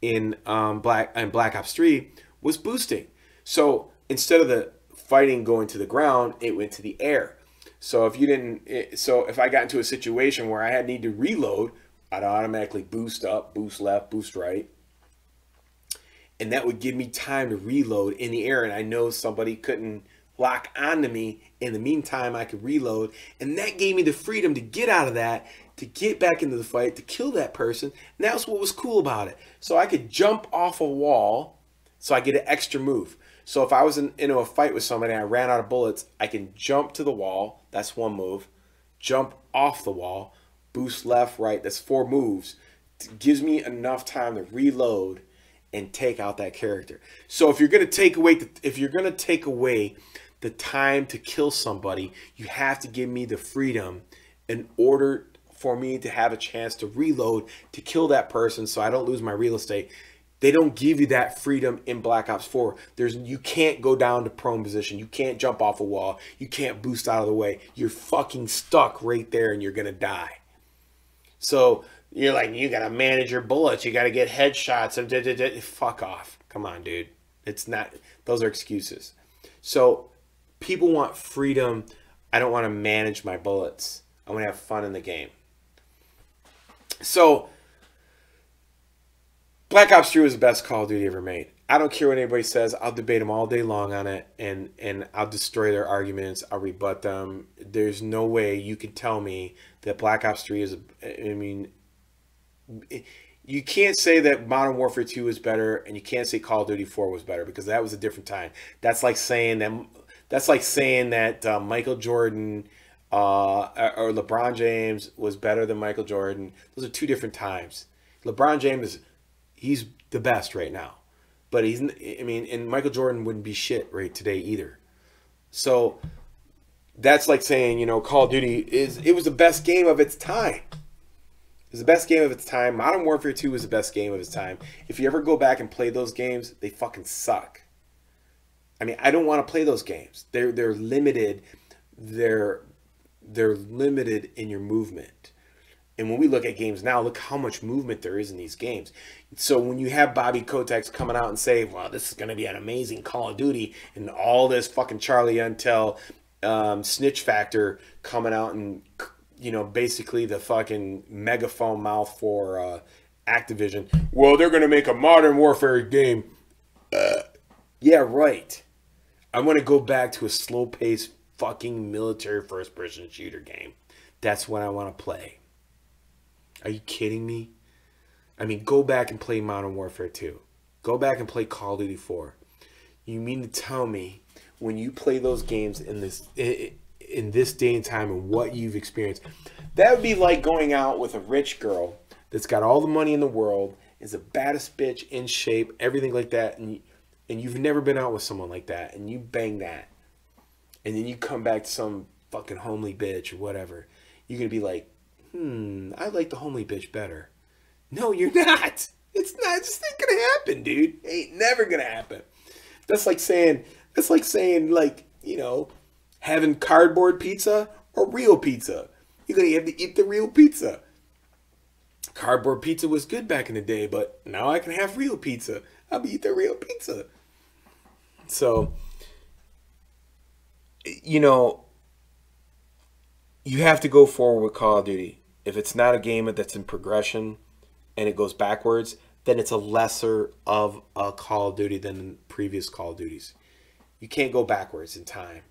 in Black Ops 3 was boosting. So instead of the fighting going to the ground, it went to the air. So if I got into a situation where I need to reload, I'd automatically boost up, boost left, boost right. And that would give me time to reload in the air. And I know somebody couldn't lock onto me. In the meantime, I could reload. And that gave me the freedom to get out of that, to get back into the fight, to kill that person. And that's what was cool about it. So I could jump off a wall, so I get an extra move. So if I was in a fight with somebody and I ran out of bullets, I can jump to the wall. That's one move. Jump off the wall. Boost left, right. That's 4 moves gives me enough time to reload and take out that character. So if you're gonna take away the time to kill somebody, you have to give me the freedom in order for me to have a chance to reload to kill that person, so I don't lose my real estate. They don't give you that freedom in Black Ops 4. You can't go down to prone position. You can't jump off a wall. You can't boost out of the way. You're fucking stuck right there and you're gonna die. So you're like, you gotta manage your bullets. You gotta get headshots. Fuck off. Come on, dude. It's not. Those are excuses. So people want freedom. I don't want to manage my bullets. I want to have fun in the game. So Black Ops 3 was the best Call of Duty ever made. I don't care what anybody says. I'll debate them all day long on it, and I'll destroy their arguments. I'll rebut them. There's no way you can tell me that Black Ops 3 is, I mean, you can't say that Modern Warfare 2 is better, and you can't say Call of Duty 4 was better, because that was a different time. That's like saying that Michael Jordan or LeBron James was better than Michael Jordan. Those are two different times. LeBron James he's the best right now, but and Michael Jordan wouldn't be shit right today either. So that's like saying, Call of Duty it was the best game of its time. It was the best game of its time. Modern Warfare 2 was the best game of its time. If you ever go back and play those games, they fucking suck. I mean, I don't want to play those games. They're limited. They're limited in your movement. And when we look at games now, look how much movement there is in these games. So when you have Bobby Kotick coming out and say, well, this is going to be an amazing Call of Duty, and all this fucking Charlie Until snitch factor coming out and, basically the fucking megaphone mouth for Activision. Well, they're going to make a Modern Warfare game. Yeah, right. I want to go back to a slow-paced fucking military first-person shooter game. That's what I want to play. Are you kidding me? I mean, go back and play Modern Warfare 2. Go back and play Call of Duty 4. You mean to tell me when you play those games in this day and time and what you've experienced, that would be like going out with a rich girl that's got all the money in the world, is the baddest bitch, in shape, everything like that, and you've never been out with someone like that, and you bang that, and then you come back to some fucking homely bitch or whatever. You're going to be like, I like the homely bitch better. No, you're not. It's not. It's not going to happen, dude. It ain't never going to happen. That's like saying, having cardboard pizza or real pizza. You're going to have to eat the real pizza. Cardboard pizza was good back in the day, but now I can have real pizza. I'll eat the real pizza. So, you have to go forward with Call of Duty. If it's not a game that's in progression and it goes backwards, then it's a lesser of a Call of Duty than previous Call of Duties. You can't go backwards in time.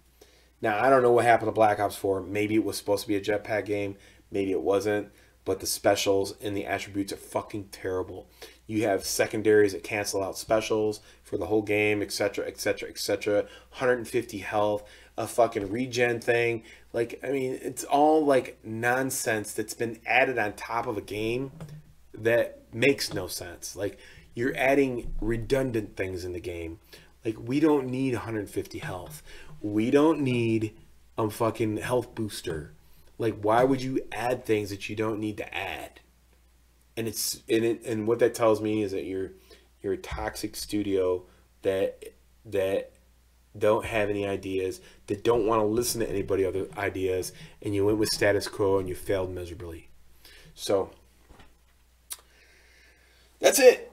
Now, I don't know what happened to Black Ops 4. Maybe it was supposed to be a jetpack game. Maybe it wasn't. But the specials and the attributes are fucking terrible. You have secondaries that cancel out specials for the whole game, etc., etc., etc. 150 health, a fucking regen thing. It's all like nonsense that's been added on top of a game that makes no sense. Like, you're adding redundant things in the game. Like, we don't need 150 health. We don't need a fucking health booster. Like, why would you add things that you don't need to add? And what that tells me is that you're a toxic studio that don't have any ideas, that don't want to listen to anybody other ideas, and you went with status quo and you failed miserably. So that's it.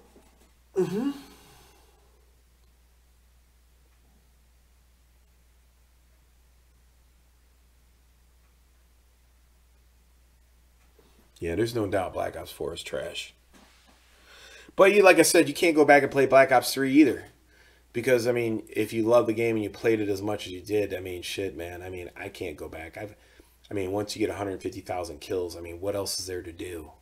Yeah, there's no doubt Black Ops 4 is trash. But like I said, you can't go back and play Black Ops 3 either. Because, if you love the game and you played it as much as you did, shit, man. I can't go back. Once you get 150,000 kills, what else is there to do?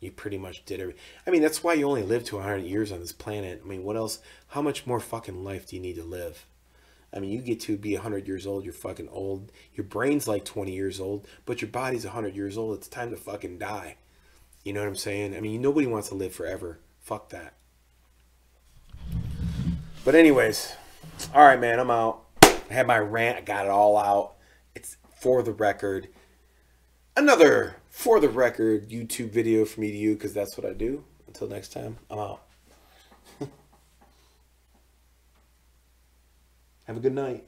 You pretty much did everything. That's why you only live to 100 years on this planet. What else? How much more fucking life do you need to live? You get to be 100 years old, you're fucking old. Your brain's like 20 years old, but your body's 100 years old. It's time to fucking die. You know what I'm saying? I mean, nobody wants to live forever. Fuck that. But anyways, all right, man, I'm out. I had my rant. I got it all out. It's for the record. Another for the record YouTube video from me to you, because that's what I do. Until next time, I'm out. Have a good night.